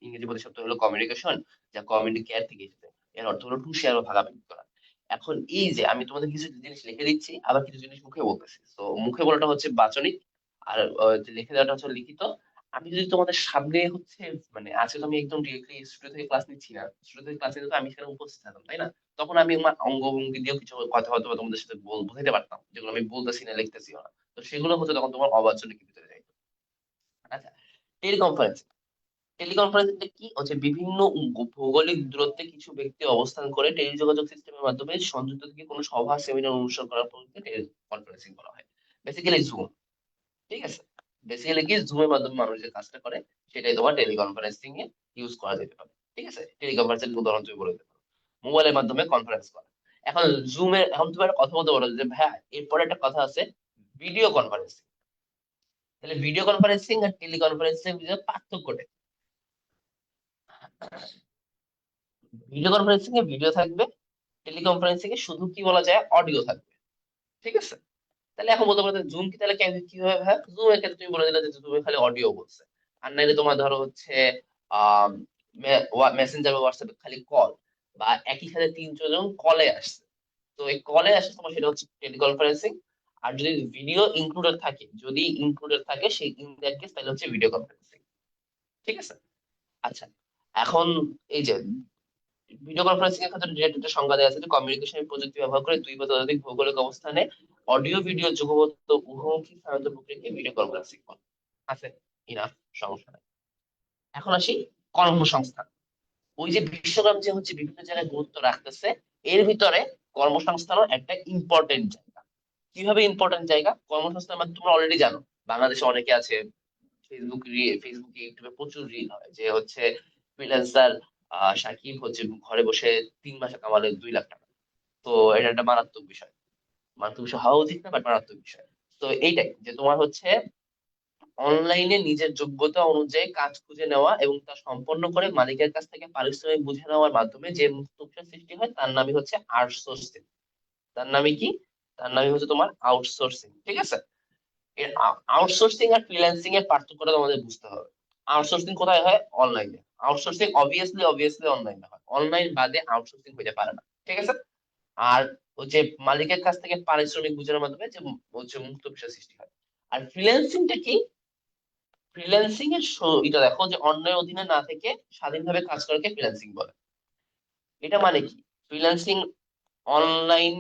ইংরেজি প্রতিশব্দ হলো কমিউনিকেশন, যা কমিউনিকেয়ার থেকে এসেছে, এর অর্থ হলো টু শেয়ার ও ভাগাভাগি করা। এখন এই যে আমি তোমাদের কিছু জিনিস লিখে দিচ্ছি, আবার কিছু জিনিস মুখে বলতেছি, তো মুখে বলাটা হচ্ছে বাচনিক, আর যে লিখে দেওয়াটা হচ্ছে লিখিত। আমি যদি তোমাদের সামনে হচ্ছে, মানে আজকে তো আমি একদম ডিরেক্টলি স্টুডিও থেকে ক্লাস নিচ্ছি না, স্টুডিও থেকে ক্লাস নিতে তো আমি সেখানে উপস্থিত থাকতাম, তাই না? তখন আমি আমার অঙ্গভঙ্গি দিয়েও কিছু কথা হয়তো বা তোমাদের সাথে বুঝাইতে পারতাম, যেগুলো আমি বলতেছি না লিখতেছিও না, তো সেগুলো হচ্ছে তখন তোমার অবাঞ্ছনিক ভিতরে যাইতো। আচ্ছা, টেলিকনফারেন্স, টেলিকনফারেন্সিংটা কি হচ্ছে, বিভিন্ন ভৌগোলিক দূরত্বে কিছু ব্যক্তি অবস্থান করে টেলিযোগাযোগ সিস্টেমের মাধ্যমে সংযুক্ত থেকে কোনো সভা সেমিনার অনুষ্ঠান করার পদ্ধতিকে টেলিকনফারেন্সিং বলা হয়। Basically zoom. ঠিক আছে, বেসিক্যালি কি জুমের মাধ্যমে মানুষ যে কাজটা করে সেটাই তোমার টেলিকনফারেন্সিং এ ইউজ করা যেতে পারে। ঠিক আছে, টেলিকনফারেন্সিং উদাহরণ তুমি বলে দিতে পারো, মোবাইলের মাধ্যমে কনফারেন্স করা। এখন জুমের, এখন তুমি একটা কথা বলতে পারো যে ভাই এরপরে একটা কথা আছে ভিডিও কনফারেন্সিং, তাহলে ভিডিও কনফারেন্সিং আর টেলিকনফারেন্সিং এর ভিতরে পার্থক্যটা কি? ভিডিও কনফারেন্সিং এ ভিডিও থাকবে, টেলিকনফারেন্সিং এ শুধু কি বলা যায় অডিও থাকবে। ঠিক আছে, তাহলে এখন বলতে পারো জুম কি, তাহলে কিভাবে হয়, জুম এর ক্ষেত্রে তুমি বলে দিলে যে জুমে খালি অডিও বলছে, আর নাইলে তোমার ধরো হচ্ছে আহ মেসেঞ্জার বা হোয়াটসঅ্যাপে খালি কল, বা একই সাথে তিন চারজন কলে আসছে, তো এই কলে আসে তোমার সেটা হচ্ছে টেলিকনফারেন্সিং। আর যদি ভিডিও ইনক্লুডেড থাকে, যদি ইনক্লুডেড থাকে সেই ইন দ্যাট কেস তাহলে হচ্ছে ভিডিও কনফারেন্সিং। ঠিক আছে, আচ্ছা, এখন এই যে ভিডিও কনফারেন্সিং এর ক্ষেত্রে ডিরেক্ট একটা সংজ্ঞা দেওয়া আছে যে কমিউনিকেশন প্রযুক্তি ব্যবহার করে দুই বা ততোধিক ভৌগোলিক অবস্থানে অডিও ভিডিও যুগপৎ উভমুখী স্থানান্তর প্রক্রিয়াকে ভিডিও কনফারেন্সিং বলে। আছে, ইনাফ, সমস্যা নাই। এখন আসি কর্মসংস্থান, ওই যে বিশ্বকাপ যে হচ্ছে বিভিন্ন জায়গায় গুরুত্ব রাখতেছে, এর ভিতরে কর্মসংস্থানও একটা ইম্পর্টেন্ট জায়গা। কিভাবে ইম্পর্টেন্ট জায়গা, কর্মসংস্থান মানে তোমরা অলরেডি জানো, বাংলাদেশে অনেকে আছে ফেসবুকে ইউটিউবে প্রচুর রিল হয় যে হচ্ছে ফ্রিল্যান্সার সাকিব হচ্ছে ঘরে বসে 3 মাসে কামালে 2 লাখ টাকা। তো এটা একটা মারাত্মক বিষয়, মারাত্মক বিষয় হওয়া উচিত না, বাট মারাত্মক বিষয়। তো এইটাই যে তোমার হচ্ছে অনলাইনে নিজের যোগ্যতা অনুযায়ী কাজ খুঁজে নেওয়া এবং তা সম্পন্ন করে মালিকের কাছ থেকে পারিশ্রমিক বুঝে নেওয়ার মাধ্যমে যে মুক্ত সৃষ্টি হয় তার নামই হচ্ছে আউটসোর্সিং। তার নামই কি, তার নামই হচ্ছে তোমার আউটসোর্সিং। ঠিক আছে, এর আউটসোর্সিং আর ফ্রিল্যান্সিং এর পার্থক্যটা তোমাদের বুঝতে হবে। আউটসোর্সিং কোথায় হয়, অনলাইনে। আউটসোর্সিং অবভিয়াসলি অনলাইনে হয়, অনলাইন বাদে আউটসোর্সিং হতে পারে না। ঠিক আছে, আর হচ্ছে মালিকের কাছ থেকে পারিশ্রমিক বুঝানোর মাধ্যমে যে হচ্ছে মুক্ত পেশা সৃষ্টি হয়। আর ফ্রিল্যান্সিংটা কি, ফ্রিল্যান্সিং এর এটা দেখো যে অন্যের অধীনে না থেকে স্বাধীনভাবে কাজ করাকে ফ্রিল্যান্সিং বলে। এটা মানে কি, ফ্রিল্যান্সিং অনলাইন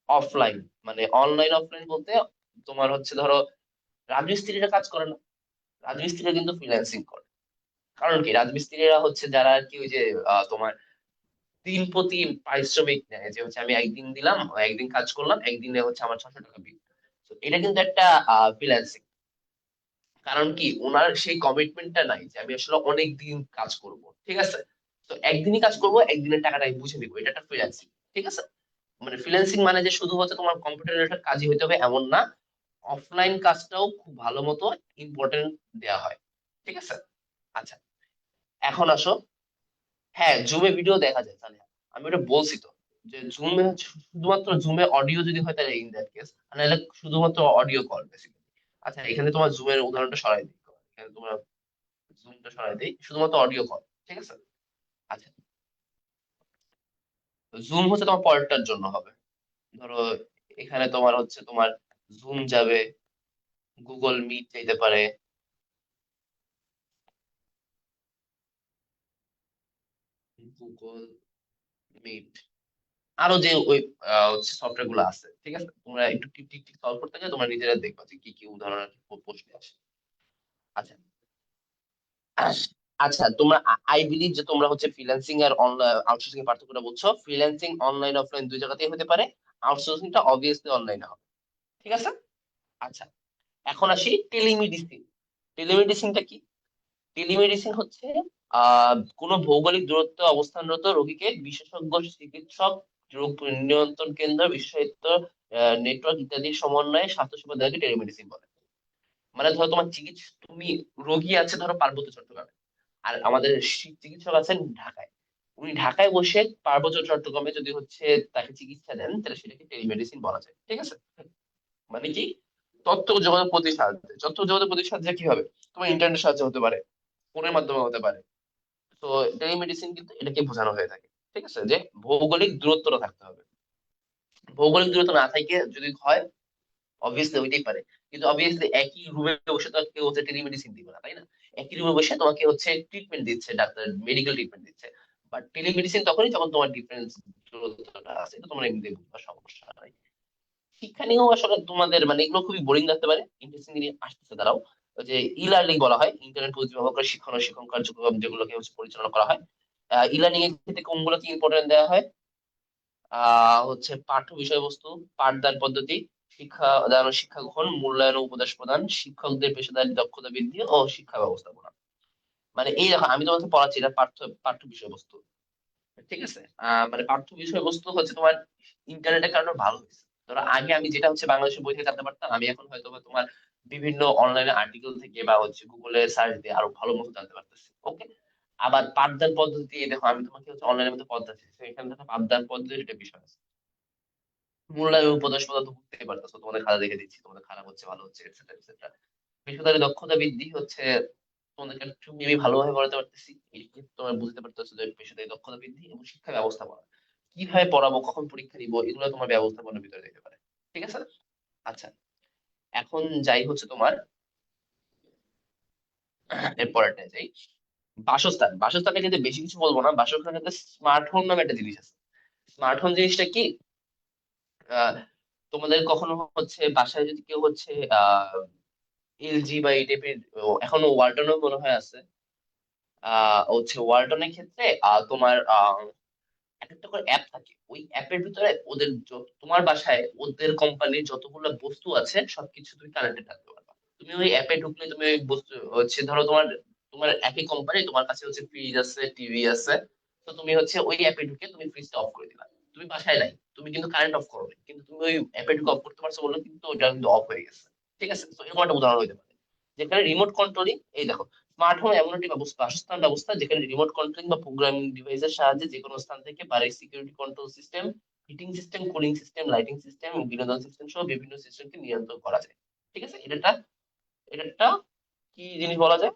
অফলাইন, মানে অনলাইন অফলাইন বলতে তোমার হচ্ছে ধরো রাজমিস্ত্রিরা কাজ করে না, রাজমিস্ত্রিরা কিন্তু ফ্রিল্যান্সিং করে। কারণ কি, রাজমিস্ত্রিরা হচ্ছে যারা আর কি ওই যে তোমার দিন প্রতি পারিশ্রমিক নেয়, যে হচ্ছে আমি একদিন দিলাম, একদিন কাজ করলাম, একদিনে হচ্ছে আমার 600 টাকা বিল। তো এটা কিন্তু একটা ফ্রিল্যান্সিং। কারণ কি, ওনার সেই কমিটমেন্টটা নাই যে আমি আসলে অনেক দিন কাজ করব, ঠিক আছে। তো একদিনই কাজ করব, একদিনের টাকাটা আমি বুঝে নিবো, এটা একটা ফ্রিল্যান্সিং। ঠিক আছে। মানে ফ্রিল্যান্সিং মানে যে শুধু হচ্ছে তোমার কম্পিউটার রিলেটেড কাজই হতে হবে এমন না, অফলাইন কাজটাও খুব ভালো মতো ইম্পর্টেন্ট দেওয়া হয়। ঠিক আছে। আচ্ছা, এখন আসো। হ্যাঁ, জুমে ভিডিও দেখা যায় তাহলে। আমি ওটা বলছি তো, যে জুমে শুধুমাত্র জুমে অডিও যদি হয় তাহলে ইন দ্যাট কেস, নাহলে শুধুমাত্র অডিও কল বেসিক্যালি। আচ্ছা, এখানে তোমার জুমের উদাহরণটা সরাই দিই, এখানে তোমার জুমটা সরাই দিই, শুধুমাত্র অডিও কল। ঠিক আছে। আচ্ছা, জুম হচ্ছে তোমার পরেরটার জন্য হবে। ধরো এখানে তোমার হচ্ছে তোমার জুম যাবে, গুগল মিট যেতে পারে। গুগল মিট, আরো যে ওই হচ্ছে সফটওয়্যার গুলো আছে, ঠিক আছে, তোমরা একটু টিক টিক টিক সলভ করতে গেলে তোমরা নিজেরা দেখবা যে কি কি উদাহরণ প্রশ্ন আসে। আচ্ছা। আচ্ছা, তোমরা আই বিলিভ যে তোমরা হচ্ছে ফ্রিল্যান্সিং আর অনলাইন আউটসোর্সিং এর পার্থক্যটা বুঝছো। ফ্রিল্যান্সিং অনলাইন অফলাইন দুই জায়গাতেই হতে পারে, আউটসোর্সিংটা অবভিয়াসলি অনলাইনে হবে। ঠিক আছে। আচ্ছা, এখন আসি টেলিমেডিসিন। টেলিমেডিসিনটা কি? টেলিমেডিসিন হচ্ছে কোনো ভৌগোলিক দূরত্বে অবস্থানরত রোগীকে বিশেষজ্ঞ চিকিৎসক, রোগ নিয়ন্ত্রণ কেন্দ্র, বিশেষায়িত নেটওয়ার্ক ইত্যাদির সমন্বয়ে স্বাস্থ্যসেবা দেওয়াকে টেলিমেডিসিন বলে। মানে ধরো তোমার চিকিৎসা, তুমি রোগী আছে ধরো পার্বত্য চট্টগ্রামে, আর আমাদের চিকিৎসক আছেন ঢাকায়। উনি ঢাকায় বসে পার্বত্য চট্টগ্রামে যদি হচ্ছে তাকে চিকিৎসা দেন, তাহলে সেটাকে টেলিমেডিসিন বলা যায়। ঠিক আছে। মানে কি, তথ্য যোগাযোগ প্রযুক্তির সাহায্যে, তথ্য যোগাযোগ প্রযুক্তির সাহায্যে কি হবে, তোমার ইন্টারনেট সাহায্য হতে পারে, ফোনের মাধ্যমে হতে পারে। তো টেলিমেডিসিন কিন্তু এটাকে বোঝানো হয়ে থাকে। ঠিক আছে, যে ভৌগোলিক দূরত্বটা থাকতে হবে। ভৌগোলিক দূরত্ব না থাকে যদি হয়, অবভিয়াসলি ওইটাই পারে। কিন্তু অবভিয়াসলি একই রুমে বসে তো আর কেউ হচ্ছে টেলিমেডিসিন দিবে না, তাই না? একই রুমে বসে তোমাকে হচ্ছে ট্রিটমেন্ট দিচ্ছে ডাক্তার, মেডিকেল ট্রিটমেন্ট দিচ্ছে। বাট টেলিমেডিসিন তখনই যখন তোমার ডিফারেন্স দূরত্বটা আছে, এটা তোমরা এমনিতে বুঝবা, সমস্যা নাই। শিক্ষা নিয়েও আসলে তোমাদের মানে এগুলো খুবই বোরিং লাগতে পারে, ইন্টারেস্টিং নিয়ে আসতেছে দাঁড়াও। ওই যে ই লার্নিং বলা হয়, ইন্টারনেট প্রযুক্তি ব্যবহার করে শিক্ষণ ও শিক্ষণ কার্যক্রম যেগুলোকে হচ্ছে পরিচালনা করা হয়। ই লার্নিং এর ক্ষেত্রে কোনগুলোকে ইম্পর্টেন্ট দেওয়া হয়? হচ্ছে পাঠ্য বিষয়বস্তু, পাঠদান পদ্ধতি, শিক্ষা দান ও শিক্ষা গ্রহণ, মূল্যায়ন ও উপদেশ প্রদান, শিক্ষকদের পেশাদারী দক্ষতা বৃদ্ধি ও শিক্ষা ব্যবস্থাপনা। মানে এই দেখো, আমি তোমাকে পড়াচ্ছি, এটা পাঠ্য পাঠ্য বিষয়বস্তু। ঠিক আছে। মানে পাঠ্য বিষয়বস্তু হচ্ছে তোমার ইন্টারনেটের কারণে ভালো হয়েছে। ধরো আগে আমি যেটা হচ্ছে বাংলাদেশের বই থেকে জানতে পারতাম, আমি এখন হয়তো বা তোমার বিভিন্ন অনলাইনে আর্টিকেল থেকে বা হচ্ছে গুগলে সার্চ দিয়ে আরো ভালো মতো জানতে পারতেছি। ওকে। আবার পাঠদান পদ্ধতি, দেখো আমি তোমাকে হচ্ছে অনলাইনের মধ্যে পদ্ধতি, এখানে দেখো পাঠদান পদ্ধতির একটা বিষয় আছে। মূল্যায়ন উপদেশ প্রদান তো বুঝতেই পারতেছো, তোমাদের খাতা দেখে দিচ্ছি, তোমাদের খারাপ হচ্ছে ভালো হচ্ছে এটসেট্রা এটসেট্রা। পেশাদারি দক্ষতা বৃদ্ধি হচ্ছে, তোমাদেরকে একটু মেবি ভালোভাবে বলাতে পারতেছি, এই যে তোমরা বুঝতে পারতেছো যে পেশাদারি দক্ষতা বৃদ্ধি এবং শিক্ষা ব্যবস্থাপনা, কিভাবে পড়াবো, কখন পরীক্ষা দিব, এগুলো তোমার ব্যবস্থাপনার ভিতরে দিতে পারে। ঠিক আছে। আচ্ছা, এখন যাই হচ্ছে তোমার এরপরটা যাই, বাসস্থান। বাসস্থানে কিন্তু বেশি কিছু বলবো না, বাসস্থানের স্মার্ট হোম নামে একটা জিনিস আছে। স্মার্ট হোম জিনিসটা কি? আহ, তোমাদের কখনো হচ্ছে বাসায় যদি কেউ হচ্ছে এলজি বা এই টাইপের, এখনো ওয়ালটনও মনে হয় আছে, হচ্ছে ওয়ালটনের ক্ষেত্রে তোমার এক একটা করে অ্যাপ থাকে, ওই অ্যাপের ভিতরে ওদের তোমার বাসায় ওদের কোম্পানির যতগুলো বস্তু আছে সবকিছু তুমি কানেক্টেড রাখতে পারবা। তুমি ওই অ্যাপে ঢুকলে তুমি ওই বস্তু হচ্ছে ধরো তোমার তোমার একই কোম্পানি, তোমার কাছে হচ্ছে ফ্রিজ আছে, টিভি আছে। তো তুমি হচ্ছে ওই অ্যাপে ঢুকে তুমি ফ্রিজটা অফ করে দিলা, তুমি বাসায় নাই, তুমি কিন্তু কারেন্ট অফ করো নাই, কিন্তু তুমি ওই অ্যাপে ঢুকে অফ করতে পারছো বলে কিন্তু ওটা কিন্তু অফ হয়ে গেছে। ঠিক আছে, তো এরকম একটা উদাহরণ হইতে পারে, যেখানে রিমোট কন্ট্রোলিং। এই দেখো, স্মার্ট হোম এমন একটি ব্যবস্থা, বাসস্থান ব্যবস্থা যেখানে রিমোট কন্ট্রোলিং বা প্রোগ্রামিং ডিভাইসের সাহায্যে যে কোনো স্থান থেকে বাড়ির security control system, heating system, cooling system, lighting system, বিনোদন সিস্টেম সহ বিভিন্ন সিস্টেমকে নিয়ন্ত্রণ করা যায়। ঠিক আছে। এটা একটা কি জিনিস বলা যায়,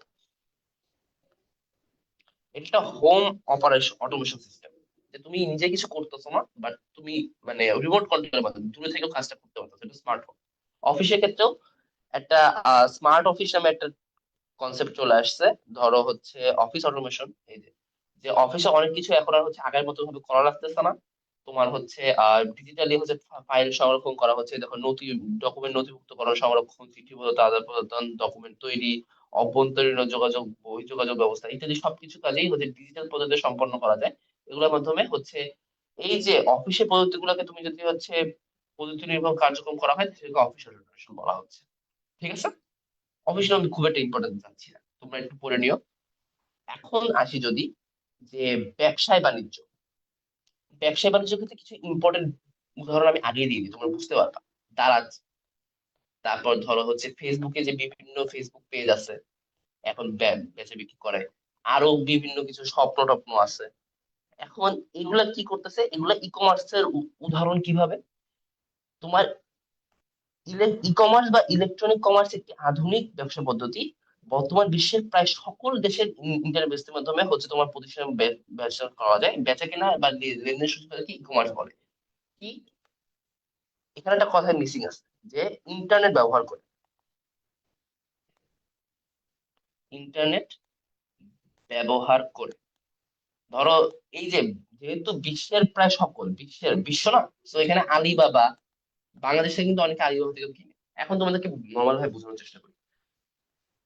এটা একটা হোম অপারেশন অটোমেশন সিস্টেম, যে তুমি নিজে কিছু করতেছো না, বাট তুমি মানে রিমোট কন্ট্রোলের মাধ্যমে দূরে থেকেও কাজটা করতে পারতো, এটা স্মার্ট হোম। অফিসের ক্ষেত্রেও একটা স্মার্ট অফিস নামে একটা কনসেপ্ট চলে আসছে। ধরো হচ্ছে অফিস অটোমেশন, এই যে যে অফিসে অনেক কিছু এখন আর হচ্ছে আগের মতো ভাবে করা লাগতেছে না। তোমার হচ্ছে ডিজিটালি হচ্ছে ফাইল সংরক্ষণ করা হচ্ছে, দেখো ডকুমেন্ট নথিভুক্তকরণ, সংরক্ষণ, চিঠিবদ্ধ আদান প্রদান, ডকুমেন্ট তৈরি, অভ্যন্তরীণ যোগাযোগ, বহিঃযোগাযোগ ব্যবস্থা ইত্যাদি সবকিছু কাজেই হচ্ছে ডিজিটাল পদ্ধতিতে সম্পন্ন করা যায়। এগুলোর মাধ্যমে হচ্ছে এই যে অফিসে প্রযুক্তিগুলোকে তুমি যদি হচ্ছে প্রযুক্তি নির্ভর কার্যক্রম করা হয় সেটাকে অফিস অটোমেশন বলা হচ্ছে। ঠিক আছে, অফিসে আমি খুব একটা ইম্পর্টেন্স যাচ্ছি না, তোমরা একটু পড়ে নিও। এখন আসি যদি যে ব্যবসায় বাণিজ্য, ব্যবসায় বাণিজ্যের ক্ষেত্রে কিছু ইম্পর্টেন্ট উদাহরণ আমি আগে দিয়ে দিই, তোমরা বুঝতে পারবা। দারাজ, তারপর ধরো হচ্ছে ফেসবুকে যে বিভিন্ন ফেসবুক পেজ আছে এখন বেচা বিক্রি করে, আরো বিভিন্ন কিছু স্বপ্ন টপ্ন আছে। এখন এগুলা কি করতেছে, এগুলা ই কমার্সের উদাহরণ কিভাবে, তোমার ই কমার্স বা ইলেকট্রনিক কমার্স একটি আধুনিক ব্যবসা পদ্ধতি। বর্তমান বিশ্বের প্রায় সকল দেশের ইন্টারনেটের মাধ্যমে হচ্ছে তোমার প্রতিষ্ঠান ব্যবসা করা যায়, বেচা কেনা বা লেনদেন সুযোগ কি ই কমার্স বলে। কি, এখানে একটা কথা মিসিং আছে, যে ইন্টারনেট ব্যবহার করে, ইন্টারনেট ব্যবহার করে, ধরো এই যে যেহেতু বিশ্বের প্রায় সকল বিশ্ব না, তো এখানে আলিবাবা, বাংলাদেশে কিন্তু অনেকে আলিবাবা থেকে কিনে। এখন তোমাদেরকে নর্মাল ভাবে বোঝানোর চেষ্টা করি,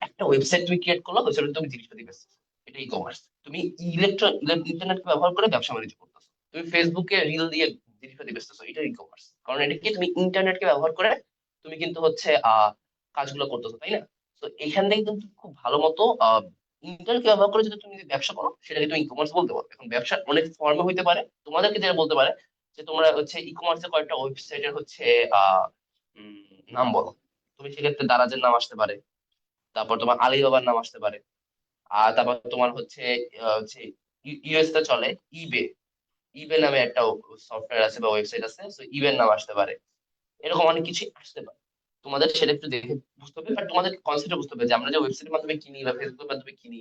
একটা ওয়েবসাইট তুমি ক্রিয়েট করলো, ওয়েবসাইটে তুমি জিনিসপাতি বেচতেছো, এটা ই কমার্স। তুমি ইন্টারনেটকে ব্যবহার করে ব্যবসা বাণিজ্য করতেছো, তুমি ফেসবুকে রিল দিয়ে জিনিসপাতি বেচতেছো, এটা ই কমার্স। কারণ এটা কি, তুমি ইন্টারনেটকে ব্যবহার করে তুমি কিন্তু হচ্ছে কাজগুলো করতেছো, তাই না? তো এখান থেকে কিন্তু খুব ভালো মতো ইন্টারনেটকে ব্যবহার করে যদি তুমি ব্যবসা করো সেটাকে তুমি ই কমার্স বলতে পারো। এখন ব্যবসা অনেক ফর্মে হইতে পারে, তোমাদেরকে যেটা বলতে পারে যে তোমরা হচ্ছে ই কমার্সের কয়েকটা ওয়েবসাইটের হচ্ছে আহ নাম বলো, তুমি সেক্ষেত্রে দারাজের নাম আসতে পারে, তারপর তোমার আলিবাবার নাম আসতে পারে, আর তারপর তোমার হচ্ছে হচ্ছে ইউএস তে চলে ইবে, ইবে নামে একটা সফটওয়্যার আছে বা ওয়েবসাইট আছে, তো ইবের নাম আসতে পারে। এরকম অনেক কিছু আসতে পারে, তোমাদের সেটা একটু দেখে বুঝতে হবে। বাট তোমাদের কনসেপ্ট বুঝতে হবে যে আমরা যে ওয়েবসাইটের মাধ্যমে কিনি বা ফেসবুকের মাধ্যমে কিনি,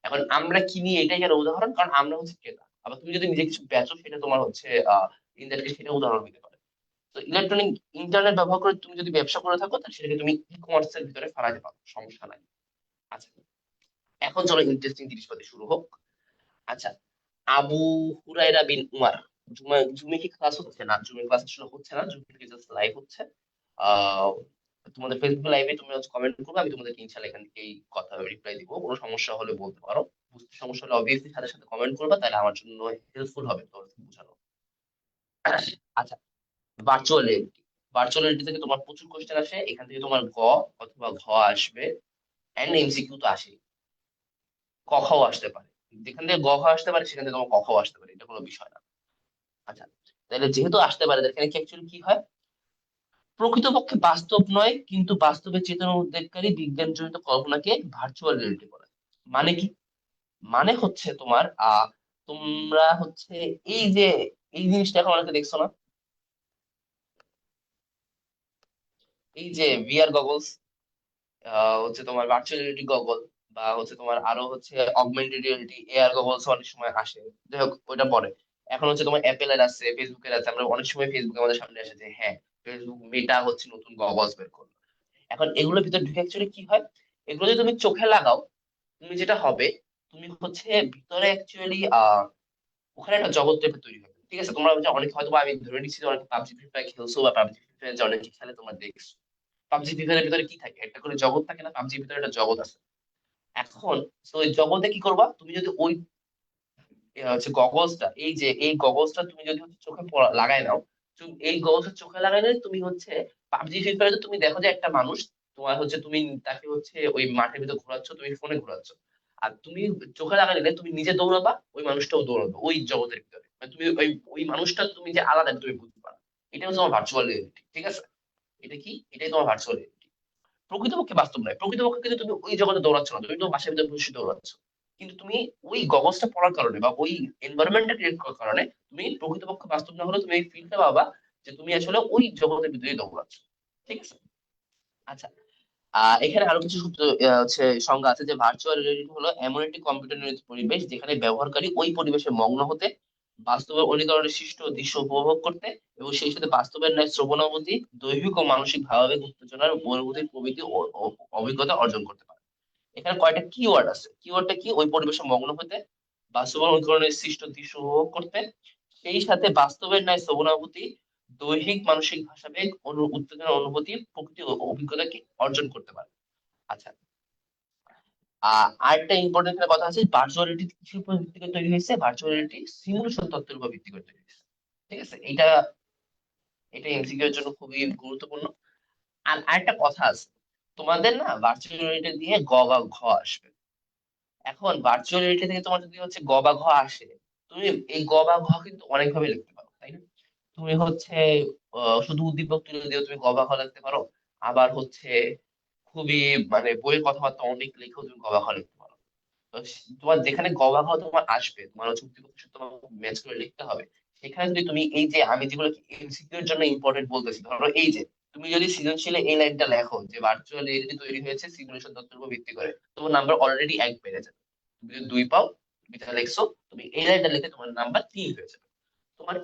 এখন আমরা কিনি এটাই আর উদাহরণ, কারণ আমরা হচ্ছে ক্রেতা। আবার তুমি যদি নিজে কিছু বেচো সেটা তোমার হচ্ছে ইন দ্যাট কেস সেটা উদাহরণ হতে পারে। তো ইলেকট্রনিক ইন্টারনেট ব্যবহার করে তুমি যদি ব্যবসা করে থাকো তাহলে সেটাকে তুমি ই কমার্সের ভিতরে ফেলাতে পারো, সমস্যা নাই। আচ্ছা, এখন চলো ইন্টারেস্টিং জিনিসপাতি শুরু হোক। আচ্ছা, আবু হুরায়রা বিন উমার, জুমে কি ক্লাস হচ্ছে না, জুমে ক্লাস আসলে হচ্ছে না, জুমে কি জাস্ট লাইভ হচ্ছে। আহ তোমাদের ফেসবুক লাইভে তুমি হচ্ছে কমেন্ট করবে, আমি তোমাদেরকে ইনশাল্লাহ এখান থেকে এই কথা রিপ্লাই দিব, কোনো সমস্যা হলে বলতে পারো। বুঝতে সমস্যা হলে অবভিয়াসলি সাথে সাথে কমেন্ট করবে, তাহলে আমার জন্য হেল্পফুল হবে তোমাদের বোঝানো। আচ্ছা, ভার্চুয়াল রিয়েলিটি, ভার্চুয়াল রিয়েলিটি থেকে তোমার প্রচুর কোশ্চেন আসে, এখান থেকে তোমার অথবা আসবে, এন্ড এমসিকিউ তো আসে, ক খও আসতে পারে। যেখান থেকে গ খ আসতে পারে সেখান থেকে তোমার ক খও আসতে পারে, এটা কোনো বিষয় না। আচ্ছা, তাহলে যেহেতু আসতে পারে, এখানে কি অ্যাকচুয়ালি কি হয়, প্রকৃতপক্ষে বাস্তব নয় কিন্তু বাস্তবে চেতনা উদ্রেককারী বিজ্ঞানজনিত কল্পনাকে ভার্চুয়াল রিয়েলিটি বলে। মানে কি, মানে হচ্ছে তোমার তোমরা হচ্ছে এই যে এই জিনিসটা এখন অনেকে দেখছো না, এই যে ভিআর গগলস, হচ্ছে তোমার ভার্চুয়াল রিয়েলিটি গগল, বা হচ্ছে তোমার আরো হচ্ছে অগমেন্টেড রিয়েলিটি এআর গগলস অনেক সময় আসে। যাই হোক ওইটা পরে, এখন হচ্ছে তোমার অ্যাপেলের আছে, ফেসবুকের আছে, আমরা অনেক সময় ফেসবুক আমাদের সামনে আসে যে হ্যাঁ ফেসবুক মেটা হচ্ছে নতুন গগলস বের করলো। এখন এগুলোর ভিতরে ঢুকে অ্যাকচুয়ালি কি হয়, এগুলো যদি তুমি চোখে লাগাও, তুমি যেটা হবে, তুমি হচ্ছে ভিতরে অ্যাকচুয়ালি ওখানে একটা জগৎ টাইপের তৈরি হবে। ঠিক আছে, তোমরা যে অনেক হয়তো বা আমি ধরে নিচ্ছি যে অনেকে পাবজি ফ্রি ফায়ার খেলছো বা পাবজি ফ্রি ফায়ার যে অনেকে খেলে তোমরা দেখছো, পাবজি ফ্রি ফায়ারের ভিতরে কি থাকে, একটা করে জগৎ থাকে না, পাবজির ভিতরে একটা জগৎ আছে। এখন তো ওই জগতে কি করবা, তুমি যদি ওই হচ্ছে গগলসটা, এই যে এই গগলসটা তুমি যদি হচ্ছে চোখে লাগাই নাও, তুমি এই গগলসটা চোখে লাগাই নিলে তুমি হচ্ছে পাবজি ফ্রি ফায়ারে তুমি দেখো যে একটা মানুষ, তোমার হচ্ছে তুমি তাকে হচ্ছে ওই মাঠের ভিতর ঘোরাচ্ছ, তুমি ফোনে ঘোরাচ্ছ, আর তুমি চোখে লাগা নিলে তুমি নিজে দৌড়াবা, ওই মানুষটাও দৌড়াবে ওই জগতের ভিতরে, মানে তুমি ওই ওই মানুষটা তুমি যে আলাদা তুমি বুঝতে পারো। এটা হচ্ছে তোমার ভার্চুয়াল রিয়েলিটি। ঠিক আছে, এটা কি, এটাই তোমার ভার্চুয়াল রিয়েলিটি। প্রকৃতপক্ষে বাস্তব নয়, প্রকৃতপক্ষে কিন্তু তুমি ওই জগতে দৌড়াচ্ছ না, তুমি তো বাসার ভিতরে বসে দৌড়াচ্ছ, কিন্তু তুমি ওই গগলসটা পড়ার কারণে বা ওই এনভায়রনমেন্টটা ক্রিয়েট করার কারণে তুমি প্রকৃতপক্ষে বাস্তব না হলেও তুমি এই ফিলটা পাবা যে তুমি আসলে ওই জগতের ভিতরেই দৌড়াচ্ছ। ঠিক আছে। আচ্ছা, এখানে আরো কিছু সূত্র হচ্ছে সংজ্ঞা আছে, যে ভার্চুয়াল রিয়েলিটি হলো এমন একটি কম্পিউটার নির্মিত পরিবেশ যেখানে ব্যবহারকারী ওই পরিবেশে মগ্ন হতে, বাস্তবের অনুকরণের সৃষ্ট দৃশ্য উপভোগ করতে এবং সেই সাথে বাস্তবের ন্যায় শ্রবণাবধি, দৈহিক ও মানসিক ভাবাবেগ, উত্তেজনার অনুভূতির প্রভৃতি অভিজ্ঞতা অর্জন করতে পারে। এখানে কয়টা কিওয়ার্ড আছে, কিওয়ার্ডটা কি, ওই পরিবেশে মগ্ন হতে, বাস্তবের অনুকরণের সৃষ্ট দৃশ্য উপভোগ করতে, সেই সাথে বাস্তবের ন্যায় শ্রবণানুভূতি, দৈহিক মানসিক ভাষাবেগ, উত্তেজনা অনুভূতি, প্রকৃতি অভিজ্ঞতাকে অর্জন করতে পারে। আচ্ছা, আরেকটা ইম্পর্টেন্ট কথা আছে, ভার্চুয়ালিটি কিসের উপর ভিত্তি করে তৈরি হয়েছে? ভার্চুয়ালিটি সিমুলেশন তত্ত্বের উপর ভিত্তি করে তৈরি হয়েছে। ঠিক আছে, এটা এটা এমসিকিউ এর জন্য খুবই গুরুত্বপূর্ণ। আর আরেকটা কথা আছে, তোমাদের না ভার্চুয়াল রিয়েলিটি দিয়ে গ বা ঘ আসবে। এখন ভার্চুয়াল রিয়েলিটি থেকে তোমার যদি হচ্ছে গ বা ঘ আসে, তুমি এই গ বা ঘ কিন্তু অনেক ভাবে লিখতে পারো, তাই না? তুমি হচ্ছে শুধু উদ্দীপক তুলে দিয়েও তুমি গ বা ঘ লিখতে পারো। আবার হচ্ছে খুবই মানে বইয়ের কথাবার্তা অনেক লিখেও তুমি গ বা ঘ লিখতে পারো। তো তোমার যেখানে গ বা ঘ তোমার আসবে, তোমার হচ্ছে উদ্দীপকের সাথে তোমার ম্যাচ করে লিখতে হবে। সেখানে যদি তুমি এই যে আমি যেগুলো এমসিকিউ এর জন্য ইম্পর্টেন্ট বলতেছি, ধরো এই যে তুমি যদি সৃজনশীলে এই লাইনটা লেখো যে ভার্চুয়াল রিয়েলিটি তৈরি হয়েছে সিমুলেশন তত্ত্বের উপর ভিত্তি করে, তোমার নাম্বার অলরেডি 1 বেড়ে যাবে। তুমি যদি 2 পাও, তুমি তাহলে লিখছো, তুমি এই লাইনটা লিখে তোমার নাম্বার 3 হয়ে যাবে। তোমার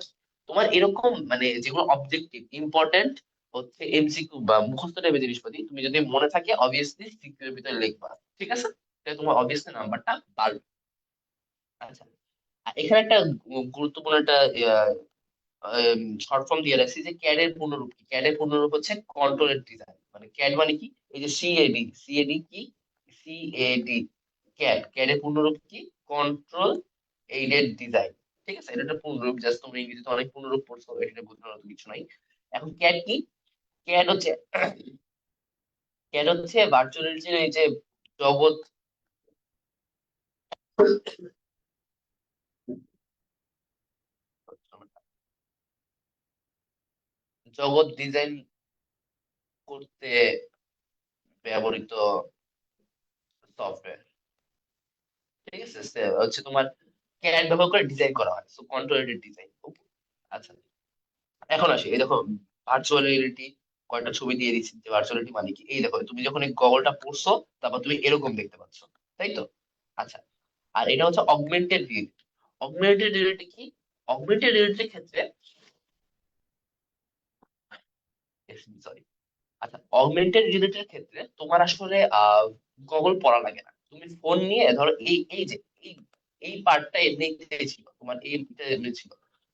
তোমার এরকম মানে যেগুলো অবজেক্টিভ ইম্পর্টেন্ট হচ্ছে এমসিকিউ বা মুখস্থ টাইপের জিনিসপাতি, তুমি যদি মনে থাকে অবভিয়াসলি সিকিউ এর ভিতরে লিখবা। ঠিক আছে, তাহলে তোমার অবভিয়াসলি নাম্বারটা বাড়বে। আচ্ছা, আর এখানে একটা গুরুত্বপূর্ণ একটা শর্ট ফর্ম দিয়ে রাখছি যে ক্যাড এর পূর্ণরূপ কি। ক্যাড এর পূর্ণরূপ হচ্ছে কন্ট্রোলের ডিজাইন। মানে ক্যাড মানে কি? এই যে সিএডি, সিএডি কি? সিএডি, ক্যাড, ক্যাড এর পূর্ণরূপ কি? Control aided design. ঠিক আছে, এটা একটা পূর্ণরূপ, জাস্ট তুমি ইংরেজিতে অনেক পূর্ণরূপ পড়ছো, এটা বোঝানোর মতো কিছু নাই। এখন ক্যাড কি? ক্যাড হচ্ছে ভার্চুয়াল রিয়েলিটির এই যে জগৎ, জগৎ ডিজাইন করতে ব্যবহৃত সফটওয়্যার। ঠিক আছে, হচ্ছে তোমার ক্যাড ব্যবহার করে ডিজাইন করা হয়, সো কন্ট্রোলেটেড ডিজাইন। ওকে। আচ্ছা, এখন আসি, এই দেখো ভার্চুয়াল রিয়েলিটি কয়েকটা ছবি দিয়ে দিচ্ছি যে ভার্চুয়ালিটি মানে কি। এই দেখো তুমি যখন এই গগলটা পড়ছো, তারপর তুমি এরকম দেখতে পাচ্ছ, তাই তো? আচ্ছা, আর এটা হচ্ছে অগমেন্টেড রিয়েলিটি। অগমেন্টেড রিয়েলিটি কি? অগমেন্টেড রিয়েলিটির ক্ষেত্রে, সরি, আচ্ছা, অগমেন্টেড রিয়েলিটির ক্ষেত্রে তোমার আসলে গগল পড়া লাগে না। তুমি ফোন নিয়ে ধরো এই এই যে এই এই পার্টটা এমনিতেই ছিল, তোমার এইটা এমনি ছিল।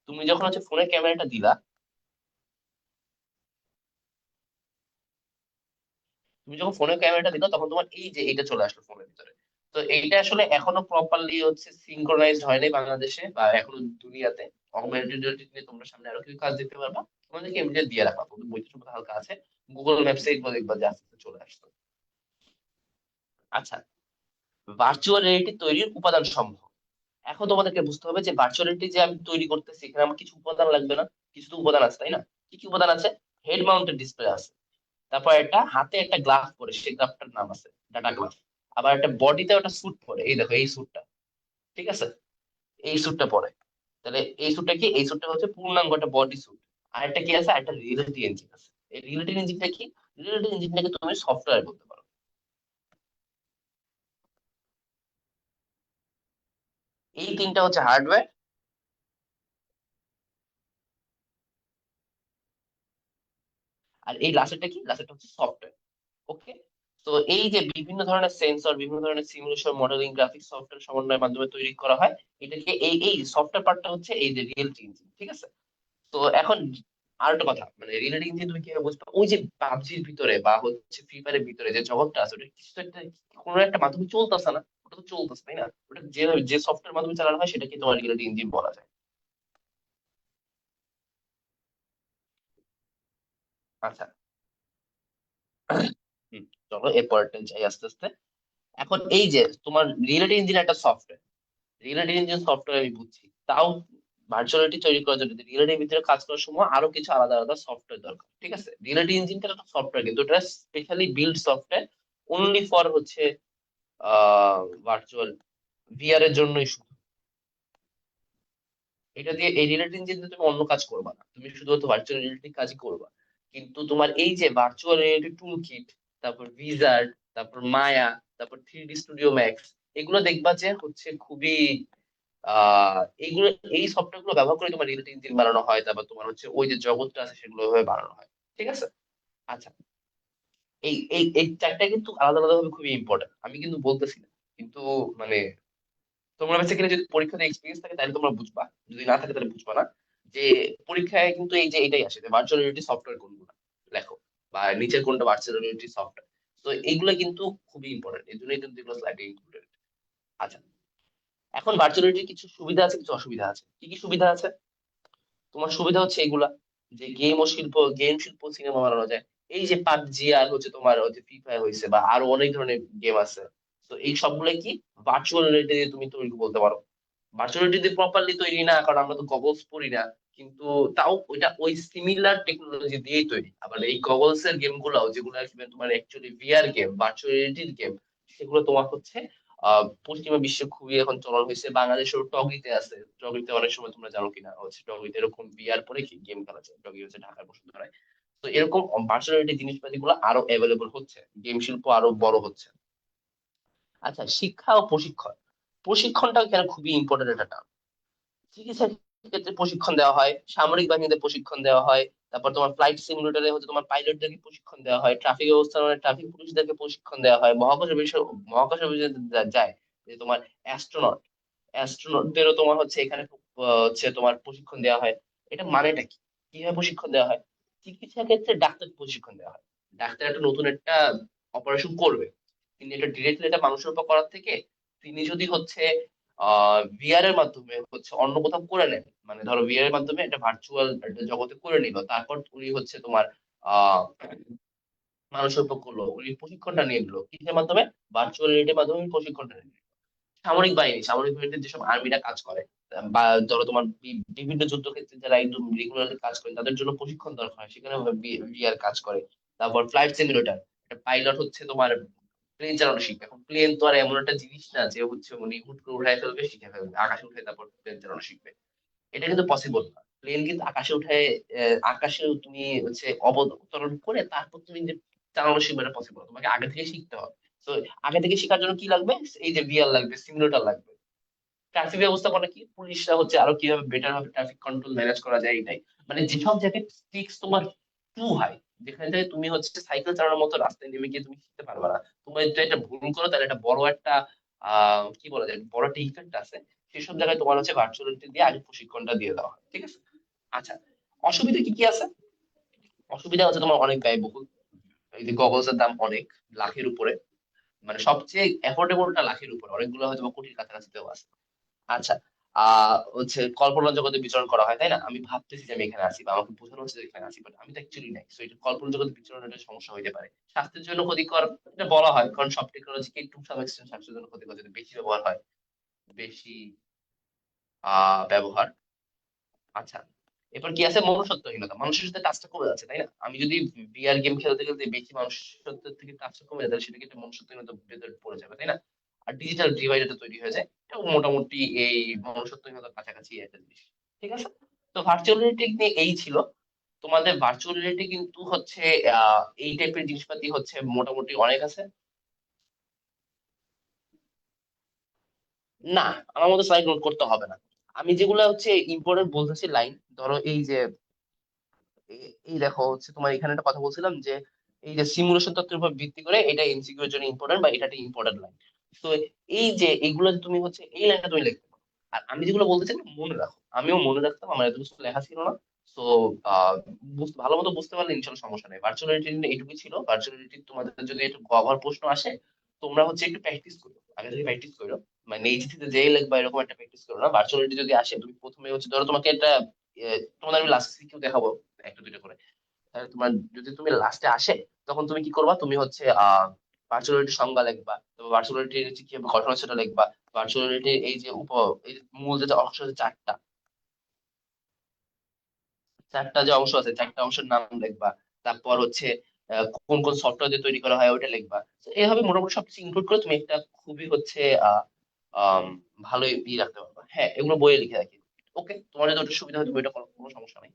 তুমি যখন হচ্ছে ফোনের ক্যামেরাটা দিলা, তুমি যখন ফোনের ক্যামেরাটা দিলা তখন তোমার এই যে এটা চলে আসলো ফোনের ভিতরে। তো এইটা আসলে এখনো প্রপারলি হচ্ছে সিঙ্ক্রোনাইজড হয়নি বাংলাদেশে বা এখনো দুনিয়াতে। অগমেন্টেড রিয়েলিটি নিয়ে তোমরা সামনে আরো কিছু কাজ দেখতে পারবা, তোমাদেরকে এমনি দিয়ে রাখা, তোমাদের বইতে সম্পর্কে হালকা আছে, গুগল ম্যাপসে এগুলো দেখবা যে আস্তে আস্তে চলে আসতো। আচ্ছা, ভার্চুয়াল রিয়েলিটি তৈরির উপাদান সমূহ। এখন তোমাদেরকে বুঝতে হবে যে ভার্চুয়াল রিয়েলিটি যে আমি তৈরি করতেছি, এখানে আমার কিছু উপাদান লাগবে না? কিছু তো উপাদান আছে, তাই না? কি কি উপাদান আছে? হেড মাউন্টেড ডিসপ্লে আছে, তারপর একটা হাতে একটা গ্লাস পরে, সেই গ্লাসটার নাম আছে ডাটা গ্লাস। আবার একটা বডিতে একটা স্যুট পরে, এই দেখো এই স্যুটটা। ঠিক আছে, এই স্যুটটা পরে। তাহলে এই স্যুটটা কি? এই স্যুটটা হচ্ছে পূর্ণাঙ্গ একটা বডি স্যুট। আর একটা কি আছে? একটা রিয়েলিটি ইঞ্জিন আছে। এই রিয়েলিটি ইঞ্জিনটা কি? রিয়েলিটি ইঞ্জিনটাকে তুমি সফটওয়্যার বলতে পারো। এই তিনটা হচ্ছে হার্ডওয়্যার। আর এই লাস্টেরটা কি? লাস্টেরটা হচ্ছে সফটওয়্যার। ওকে। তো এই যে বিভিন্ন ধরনের সেন্সর, বিভিন্ন ধরনের সিমুলেশন, মডেলিং, গ্রাফিক্স সফটওয়্যার সমন্বয়ের মাধ্যমে তৈরি করা হয়। এটাকে এই এই সফটওয়্যার পার্টটা হচ্ছে এই যে রিয়েলিটি ইঞ্জিন। ঠিক আছে, তো এখন আর একটা কথা, মানে রিয়েলিটি ইঞ্জিন তুমি কিভাবে বুঝবে? ওই যে পাবজির ভিতরে বা হচ্ছে ফ্রি ফায়ারের ভিতরে যে জগৎটা আছে, ওটা কিছু একটা, কোনো একটা মাধ্যমে চলতেছে না? ওটা তো চলতেছে, তাই না? ওটা যে যে সফটওয়্যার মাধ্যমে চালানো হয় সেটাকে তোমার রিয়েলিটি ইঞ্জিন বলা যায়। আচ্ছা, হুম, চলো এরপরটা যাই আস্তে আস্তে। এখন এই যে তোমার রিয়েলিটি ইঞ্জিন একটা সফটওয়্যার, রিয়েলিটি ইঞ্জিন সফটওয়্যার আমি বুঝছি, তাও ভার্চুয়ালিটি তৈরি করার জন্য রিয়েলিটির ভিতরে কাজ করার সময় আরো কিছু আলাদা আলাদা সফটওয়্যার দরকার। ঠিক আছে, রিয়েলিটি ইঞ্জিনটা একটা সফটওয়্যার, কিন্তু এটা specially build software, only for হচ্ছে ভার্চুয়াল ভিআর এর জন্যই শুধু। এটা দিয়ে এই রিয়েলিটি ইঞ্জিন দিয়ে তুমি অন্য কাজ করবা না, তুমি শুধুমাত্র ভার্চুয়াল রিয়েলিটি কাজই করবা। কিন্তু তোমার এই যে ভার্চুয়াল রিয়েলিটি টুল কিট, তারপর ভিজার্ড, তারপর মায়া, তারপর 3D স্টুডিও ম্যাক্স, এগুলো দেখবা যে হচ্ছে খুবই এইগুলো, এই সফটওয়্যার গুলো ব্যবহার করে তোমার রিয়েলিটি ইঞ্জিন বানানো হয়, তারপর তোমার হচ্ছে ওই যে জগৎটা আছে সেগুলো ভাবে বানানো হয়। ঠিক আছে। আচ্ছা, এই এই এই চারটা কিন্তু আলাদা আলাদা ভাবে খুবই ইম্পর্টেন্ট, আমি কিন্তু বলতেছি না, কিন্তু মানে তোমরা বেসিক্যালি যদি পরীক্ষাতে এক্সপিরিয়েন্স থাকে তাহলে তোমরা বুঝবা যদি না থাকে তাহলে বুঝবা না যে পরীক্ষায় কিন্তু এই যে এটাই আসে যে ভার্চুয়াল রিয়েলিটি সফটওয়্যার কোনগুলো লেখো, বা নিচের কোনটা ভার্চুয়াল রিয়েলিটি সফটওয়্যার। তো এইগুলো কিন্তু খুবই ইম্পর্টেন্ট, এই জন্যই কিন্তু এগুলো স্লাইডে ইনক্লুডেড। আচ্ছা, এখন ভার্চুয়াল রিয়েলিটির কিছু সুবিধা আছে, কিছু অসুবিধা আছে। কি কি সুবিধা আছে? তোমার সুবিধা হচ্ছে এগুলা, যে গেম শিল্প সিনেমা বানানো যায়। এই যে পাবজি আর হচ্ছে তোমার হচ্ছে ফ্রি ফায়ার হয়েছে, বা আরো অনেক ধরনের গেম আছে। তো এই সবগুলো কি ভার্চুয়াল রিয়েলিটি দিয়ে তুমি তৈরি বলতে পারো। ভার্চুয়াল রিয়েলিটি প্রপারলি তৈরি না, কারণ আমরা তো গগলস পরি না, কিন্তু তাও ওইটা ওই সিমিলার টেকনোলজি দিয়েই তৈরি। আবার এই গগলস এর গেম গুলাও, যেগুলো আসলে তোমার অ্যাকচুয়ালি ভিআর গেম, ভার্চুয়াল রিয়েলিটির গেম, সেগুলো তোমার হচ্ছে পশ্চিমা বিশ্বে খুবই এখন চলন হয়েছে। বাংলাদেশেও টগিতে আছে। টগিতে অনেক সময় তোমরা জানো কিনা, হচ্ছে টগিতে এরকম ভিআর পরে কি গেম খেলা যায়। টগি হচ্ছে ঢাকার বসুন্ধরায়। তো এরকম ভার্চুয়াল রিয়েলিটি জিনিসপাতি গুলো আরো অ্যাভেলেবল হচ্ছে, গেম শিল্প আরো বড় হচ্ছে। আচ্ছা, শিক্ষা ও প্রশিক্ষণ। প্রশিক্ষণটা কেন খুবই ইম্পর্টেন্ট একটা টার্ম। চিকিৎসা ক্ষেত্রে প্রশিক্ষণ দেওয়া হয়, সামরিক বাহিনীতে প্রশিক্ষণ দেওয়া হয়, তারপর তোমার ফ্লাইট সিমুলেটরে হচ্ছে তোমার পাইলটদেরকে প্রশিক্ষণ দেওয়া হয়, ট্রাফিক ব্যবস্থাপনায় ট্রাফিক পুলিশদেরকে প্রশিক্ষণ দেওয়া হয়, মহাকাশে বিষয়ে যায় যে তোমার অ্যাস্ট্রোনট, অ্যাস্ট্রোনটদেরও তোমার হচ্ছে এখানে হচ্ছে তোমার প্রশিক্ষণ দেওয়া হয়। এটা মানেটা কি? কিভাবে প্রশিক্ষণ দেওয়া হয়? চিকিৎসা ক্ষেত্রে ডাক্তার প্রশিক্ষণ দেওয়া হয়। ডাক্তার একটা নতুন একটা অপারেশন করবে, তিনি এটা ডিরেক্টলি এটা মানুষের উপর করার থেকে তিনি যদি হচ্ছে ভিআর এর মাধ্যমে হচ্ছে অন্য কোথাও করে নেন, মানে ধরো ভিআর এর মাধ্যমে একটা ভার্চুয়াল জগতে করে নিল, তারপর উনি হচ্ছে তোমার আহ মানুষের উপর করলো, উনি প্রশিক্ষণটা নিয়ে নিল কিসের মাধ্যমে? ভার্চুয়াল রিয়েলিটির মাধ্যমে উনি প্রশিক্ষণটা নিয়ে নিল। সামরিক বাহিনীতে যেসব আর্মিরা কাজ করে, বা ধরো তোমার বিভিন্ন যুদ্ধক্ষেত্রে যারা একদম রেগুলারলি কাজ করে, তাদের জন্য প্রশিক্ষণ দরকার হয়, সেখানে ভিআর কাজ করে। তারপর ফ্লাইট সিমুলেটর, পাইলট হচ্ছে তোমার প্লেন চালানো শিখবে। এখন প্লেন তো আর এমন একটা জিনিস না যে হচ্ছে উনি হুট করে উঠায় ফেলবে, শিখে ফেলবে, আকাশে উঠে তারপর প্লেন চালানো শিখবে। এটা কিন্তু পসিবল না। প্লেন কিন্তু আকাশে উঠে, আকাশে তুমি হচ্ছে অবতরণ করে তারপর তুমি যে চালানো শিখবে, এটা পসিবল। তোমাকে আগে থেকে শিখতে হবে। তো আগে থেকে শেখার জন্য কি লাগবে? এই যে ভিআর লাগবে, সিমুলেটর লাগবে। ট্রাফিক ব্যবস্থাপনা কি, পুলিশরা হচ্ছে আরো কিভাবে বেটার ভাবে ট্রাফিক কন্ট্রোল ম্যানেজ করা যায়, এটাই। মানে যেসব জায়গায় স্টিক্স তোমার টু হাই, যেখানে থেকে তুমি হচ্ছে সাইকেল চালানোর মতো রাস্তায় নেমে গিয়ে তুমি শিখতে পারবে না, তুমি যদি এটা ভুল করো তাহলে এটা বড় একটা কি বলা যায়, বড় একটা ইফেক্ট আছে। সেসব জায়গায় তোমার হচ্ছে ভার্চুয়ালিটি দিয়ে আগে প্রশিক্ষণটা দিয়ে দেওয়া হয়, ঠিক আছে? আচ্ছা, অসুবিধা কি কি আছে? অসুবিধা হচ্ছে তোমার অনেক ব্যয়বহুল। এই যে গগলস এর দাম অনেক, লাখের উপরে। মানে সবচেয়ে অ্যাফোর্ডেবলটা লাখের উপরে, অনেকগুলো হয়তো বা কোটির কাছাকাছিতেও আছে। আচ্ছা, হচ্ছে কল্পনা জগতে বিচরণ করা হয়, তাই না? আমি ভাবতেছি যে আমি এখানে আছি, বা আমাকে বোঝানো হচ্ছে যে এখানে আছি, বাট আমি তো অ্যাকচুয়ালি নাই। সো এটা কল্পনা জগতে বিচরণের একটা সমস্যা হইতে পারে। স্বাস্থ্যের জন্য ক্ষতিকর, এটা বলা হয়, কারণ সব টেকনোলজিকে টু সাম এক্সটেন্ট স্বাস্থ্যের জন্য ক্ষতিকর যদি বেশি ব্যবহার হয়, বেশি ব্যবহার। আচ্ছা, এরপর কি আছে? মনুষ্যত্বহীনতা, মানুষের সাথে টাচটা কমে যাচ্ছে, তাই না? আমি যদি ভিআর গেম খেলতে খেলতে বেশি মানুষত্বের থেকে টাচটা কমে যায়, তাহলে সেটা কিন্তু মনুষ্যত্বহীনতার ভেতরে পড়ে যাবে, তাই না? আর ডিজিটাল ডিভাইড এটা তৈরি হয়ে যায়, এটা মোটামুটি এই মনুষ্যত্বহীনতার কাছাকাছি একটা জিনিস। ঠিক আছে? তো ভার্চুয়াল রিয়েলিটি নিয়ে এই ছিল। তোমাদের ভার্চুয়াল রিয়েলিটি কিন্তু হচ্ছে এই টাইপের জিনিসপাতি হচ্ছে মোটামুটি অনেক আছে। না, আমার মতো স্লাইড নোট করতে হবে না। আমি যেগুলো হচ্ছে ইম্পর্টেন্ট বলতেছি লাইন, ধরো এই যে এই দেখো হচ্ছে তোমার এখানে একটা কথা বলছিলাম যে এই যে সিমুলেশন তত্ত্বের উপর ভিত্তি করে এটা এমসিকিউ এর জন্য ইম্পর্টেন্ট, বা এটা একটা ইম্পর্টেন্ট লাইন। তো এই যে এইগুলো যে তুমি হচ্ছে এই লাইনটা তুমি লিখতে পারো। আর আমি যেগুলো বলতে চাই মনে রাখো, আমিও মনে রাখতাম, আমার এত কিছু লেখা ছিল না। তো ভালো মতো বুঝতে পারলে ইনশাল্লাহ সমস্যা নেই। ভার্চুয়াল রিয়েলিটি এইটুকুই ছিল। ভার্চুয়াল রিয়েলিটি তোমাদের যদি একটু কভার প্রশ্ন আসে, তোমরা হচ্ছে একটু প্র্যাকটিস করো, আগে থেকে প্র্যাকটিস করো। মানে এই চিঠিতে যেই লিখবা এরকম একটা প্র্যাকটিস করো না। ভার্চুয়াল রিয়েলিটি যদি আসে, তুমি প্রথমে হচ্ছে ধরো তোমাকে একটা তোমাদের আমি লাস্ট সিকিউ দেখাবো একটা দুইটা করে। তোমার যদি তুমি লাস্টে আসে, তখন তুমি কি করবা? তুমি হচ্ছে ভার্চুয়ালিটির সংজ্ঞা লিখবা, তো ভার্চুয়ালিটির কিভাবে গঠন হয় সেটা লিখবা। ভার্চুয়ালিটির এই যে এই যে মূল যে অংশ আছে চারটা, চারটা যে অংশ আছে, চারটা অংশের নাম লিখবা। তারপর হচ্ছে কোন কোন সফটওয়্যার দিয়ে তৈরি করা হয় ওইটা লিখবা। তো এইভাবে মোটামুটি সবকিছু ইনক্লুড করে তুমি একটা খুবই হচ্ছে আহ আম, ভালো রাখতে পারবা। হ্যাঁ, এগুলো বইয়ে লিখে রাখি। ওকে, তোমার যদি ওটা সুবিধা হয় তুমি এটা করো, কোনো সমস্যা নেই।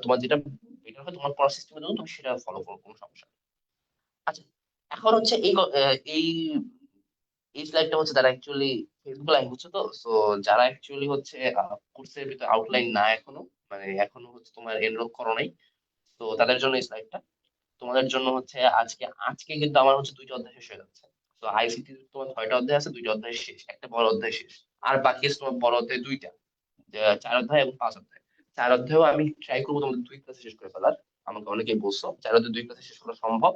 তোমার যেটা বেটার হয় তোমার পড়ার সিস্টেমের জন্য, তুমি সেটা ফলো করো, কোনো সমস্যা নেই। আচ্ছা, এখন হচ্ছে এই এই স্লাইডটা হচ্ছে তারা অ্যাকচুয়ালি ফেসবুক লাইভ হচ্ছে, তো সো যারা অ্যাকচুয়ালি হচ্ছে কোর্সের ভিতরে আউটলাইন না এখনো, মানে এখনো হচ্ছে তোমার এনরোল করো নাই, তো তাদের জন্য এই স্লাইডটা। তোমাদের জন্য হচ্ছে আজকে আজকে কিন্তু আমার হচ্ছে দুইটা অধ্যায় শেষ হয়ে যাচ্ছে। তো আইসিটি তোমার 6টা অধ্যায় আছে, দুইটা অধ্যায় শেষ, একটা বড় অধ্যায় শেষ। আর বাকি আছে তোমার বড় অধ্যায় দুইটা। যে 4 অধ্যায় এবং 5 অধ্যায়। 4 অধ্যায়ও আমি ট্রাই করবো তোমাদের 2 ক্লাসে শেষ করে ফেলার। আমাকে অনেকেই বলছো 4 অধ্যায় 2 ক্লাসে শেষ করা সম্ভব।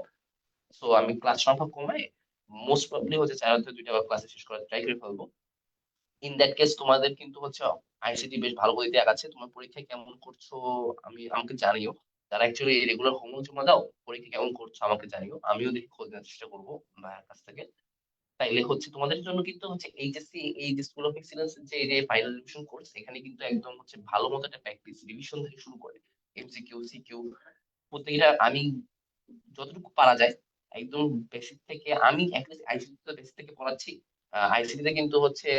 সো আমি ক্লাস সংখ্যা কমায় মোস্ট প্রবাবলি হচ্ছে 4 অধ্যায় 2টা ক্লাসে শেষ করার ট্রাই করে ফেলবো। ইন দ্যাট কেস তোমাদের কিন্তু হচ্ছে আইসিটি বেশ ভালো গতিতে আগাচ্ছে। তোমার পরীক্ষায় কেমন করছো আমাকে জানিও। যারা অ্যাকচুয়ালি রেগুলার হোমওয়ার্ক জমা দাও, পরীক্ষা কেমন করছো আমাকে জানিও, আমিও দেখি খোঁজ নেওয়ার চেষ্টা করবো ভাইয়ের কাছ থেকে। তাইলে হচ্ছে তোমাদের জন্য কিন্তু হচ্ছে এইচএসসি, এই যে স্কুল অফ এক্সিলেন্স যে এই যে ফাইনাল রিভিশন কোর্স, এখানে কিন্তু একদম হচ্ছে ভালো মতো একটা প্র্যাকটিস রিভিশন থেকে শুরু করে এমসিকিউ সিকিউ প্রত্যেকটা আমি যতটুকু পারা যায় একদম বেসিক থেকে, আমি অ্যাটলিস্ট আইসিটি তো বেসিক থেকে পড়াচ্ছি। আইসিটি তে কিন্তু হচ্ছে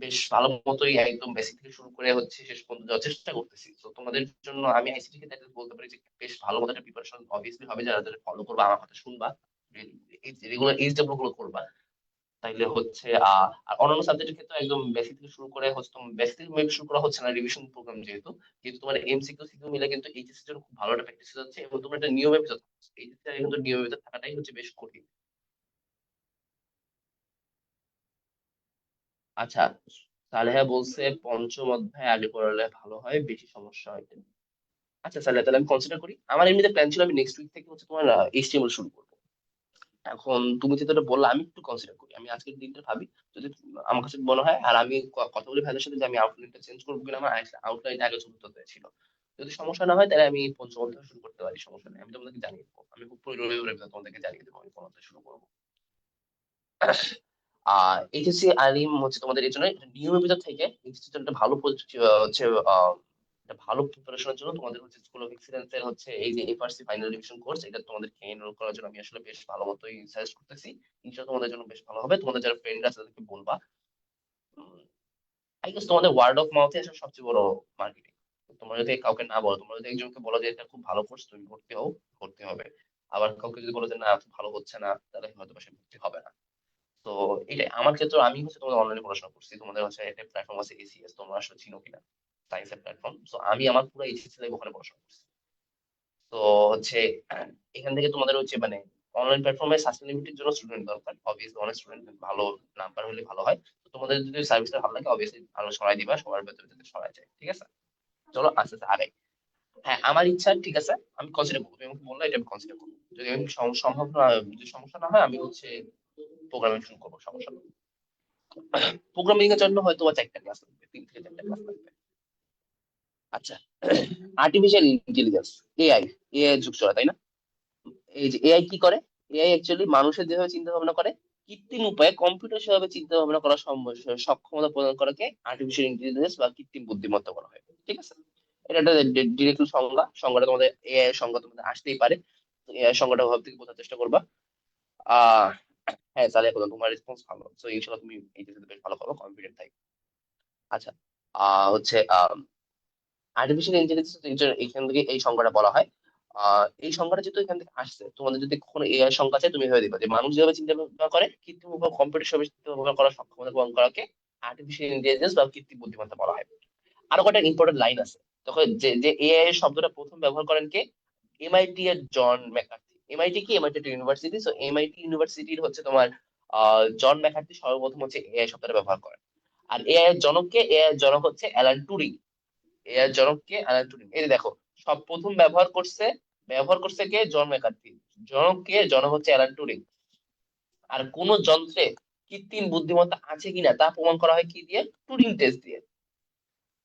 বেশ ভালো মতোই একদম বেসিক থেকে শুরু করে হচ্ছে শেষ পর্যন্ত যাওয়ার চেষ্টা করতেছি। তো তোমাদের জন্য আমি আইসিটি কে বলতে পারি যে বেশ ভালো মতো একটা প্রিপারেশন অবভিয়াসলি হবে, যারা যারা ফলো করবা আমার কথা শুনবা, রেগুলার এইচডব্লিউ গুলো করবা। তাইলে হচ্ছে আর অন্যান্য সাবজেক্টের ক্ষেত্রে একদম বেসিক থেকে শুরু করে হচ্ছে তোমার বেসিক থেকে maybe শুরু করা হচ্ছে না রিভিশন প্রোগ্রাম যেহেতু, কিন্তু তোমার এমসিকিউ সিকিউ মিলে কিন্তু এইচএসসি এর জন্য খুব ভালো একটা প্র্যাকটিস হয়ে যাচ্ছে এবং তোমার একটা নিয়মের ভিতর থাকছে। এইচএসসি এর কিন্তু নিয়মের ভিতর থাকাটাই হচ্ছে বেশ কঠিন। আচ্ছা, সালেহা বলছে 5ম অধ্যায় আগে পড়ালে ভালো হয়, বেশি সমস্যা হয় কিনা। আচ্ছা সালেহা, তাহলে আমি কনসিডার করি। আমার এমনিতে প্ল্যান ছিল আমি নেক্সট উইক থেকে হচ্ছে তোমার এইচটিএমএল শুরু করবো। এখন তুমি যেটা বললে আমি একটু কনসিডার করি, আমি আজকের দিনটা ভাবি। যদি আমার কাছে মনে হয়, আর আমি কথা বলি ভাইদের সাথে যে আমি আউটলাইনটা চেঞ্জ করবো কিনা, আমার আউটলাইনটা আগে চতুর্থ অধ্যায় ছিল। যদি সমস্যা না হয় তাহলে আমি 5ম অধ্যায় শুরু করতে পারি, সমস্যা নেই, আমি তোমাদেরকে জানিয়ে দেবো। আমি খুব রবিবারের ভিতরে তোমাদেরকে জানিয়ে দেবো আমি কোন অধ্যায় শুরু করবো। এইচএসসি আলিম হচ্ছে তোমাদের এই জন্য নিয়মের ভিতর থেকে এইচএসসি একটা ভালো হচ্ছে আহ, একটা ভালো প্রিপারেশনের জন্য তোমাদের হচ্ছে স্কুল অফ এক্সিলেন্স এর হচ্ছে এই যে এফআরসি ফাইনাল রিভিশন কোর্স, এটা তোমাদেরকে এনরোল করার জন্য আমি আসলে বেশ ভালো মতোই সাজেস্ট করতেছি। ইনশাআল্লাহ তোমাদের জন্য বেশ ভালো হবে। তোমাদের যারা ফ্রেন্ড আছে তাদেরকে বলবা। আই গেস তোমাদের ওয়ার্ড অফ মাউথে আসলে সবচেয়ে বড় মার্কেটিং। তোমরা যদি কাউকে না বলো, তোমরা যদি একজনকে বলো যে এটা খুব ভালো কোর্স, তুমি ভর্তি হও, ভর্তি হবে। আবার কাউকে যদি বলো যে না খুব ভালো হচ্ছে না, তাহলে হয়তো বা সে ভর্তি হবে না। তো এটাই আমার ক্ষেত্রে, আমি হচ্ছে তোমাদের অনলাইনে পড়াশোনা করছি, তোমাদের হচ্ছে একটা প্ল্যাটফর্ম আছে এসিএস, তোমরা আসলে চিনো কিনা, সায়েন্সের প্ল্যাটফর্ম। তো আমি আমার পুরো এইচএসসি লাইফ ওখানে পড়াশোনা করছি। তো হচ্ছে এখান থেকে তোমাদের হচ্ছে মানে অনলাইন প্ল্যাটফর্মে সাস্টেনেবিলিটির জন্য স্টুডেন্ট দরকার, অবভিয়াসলি অনেক স্টুডেন্ট ভালো নাম্বার হলে ভালো হয়। তো তোমাদের যদি সার্ভিসটা ভালো লাগে অবভিয়াসলি আরো ছড়াই দিবা, সবার ভেতরে যাতে ছড়াই যায়, ঠিক আছে? চলো আস্তে আস্তে আগাই। হ্যাঁ আমার ইচ্ছা, ঠিক আছে, আমি কনসিডার করবো, তুমি আমাকে বললে এটা আমি কনসিডার করবো। যদি আমি সম্ভব না, যদি সমস্যা না হয় আমি হচ্ছে প্রোগ্রামিং শুরু করবো, সমস্যা নেই। প্রোগ্রামিং এর জন্য হয়তো 4টা ক্লাস লাগবে, 3 থেকে 4টা ক্লাস লাগবে। আচ্ছা, আর্টিফিশিয়াল ইন্টেলিজেন্স, এআই, এআই যুগ চলা, তাই না? এই যে এআই কি করে, এআই অ্যাকচুয়ালি মানুষের যেভাবে চিন্তা ভাবনা করে কৃত্রিম উপায়ে কম্পিউটার সেভাবে চিন্তা ভাবনা করার সক্ষমতা প্রদান করাকে আর্টিফিশিয়াল ইন্টেলিজেন্স বা কৃত্রিম বুদ্ধিমত্তা বলা হয়, ঠিক আছে? এটা একটা ডিরেক্ট সংজ্ঞা তোমাদের এআই এর সংজ্ঞা তোমাদের আসতেই পারে। এআই সংজ্ঞাটা ভাব থেকে বোঝার চেষ্টা করবা। আহ হ্যাঁ তাহলে এখন তোমার রেসপন্স ভালো, তো ইনশাল্লাহ তুমি এইটাতে বেশ ভালো পাবো, কনফিডেন্ট থাকবে। আচ্ছা, হচ্ছে আর্টিফিশিয়াল ইন্টেলিজেন্স এখান থেকে এই সংজ্ঞাটা বলা হয়। এই সংজ্ঞাটা যেহেতু এখান থেকে আসছে, তোমাদের যদি কখনো এআই সংজ্ঞা চাই তুমি ভেবে দিবা যে মানুষ যেভাবে চিন্তা ভাবনা করে কৃত্রিম বা কম্পিউটার সেভাবে চিন্তা ভাবনা করার সক্ষমতা প্রদান করাকে আর্টিফিশিয়াল ইন্টেলিজেন্স বা কৃত্রিম বুদ্ধিমত্তা বলা হয়। আরো কয়েকটা ইম্পর্টেন্ট লাইন আছে। তখন যে যে এআই এর শব্দটা প্রথম ব্যবহার করেন কে? এমআইটি এর জন ম্যাকার্থি। এমআইটি কি? এমআইটি একটা ইউনিভার্সিটি। সো এমআইটি ইউনিভার্সিটির হচ্ছে তোমার জন ম্যাকার্থি সর্বপ্রথম হচ্ছে এআই শব্দটা ব্যবহার করেন। আর এআই এর জনক কে? এআই এর জনক হচ্ছে অ্যালান টুরিং। এআই জনককে অ্যালান টুরিং। এই যে দেখো, সব প্রথম ব্যবহার করছে কে? John McCarthy. জনককে? জনক হচ্ছে অ্যালান টুরিং। আর কোন যন্ত্রে কৃত্রিম বুদ্ধিমত্তা আছে কিনা তা প্রমাণ করা হয় কি দিয়ে? টুরিং টেস্ট দিয়ে।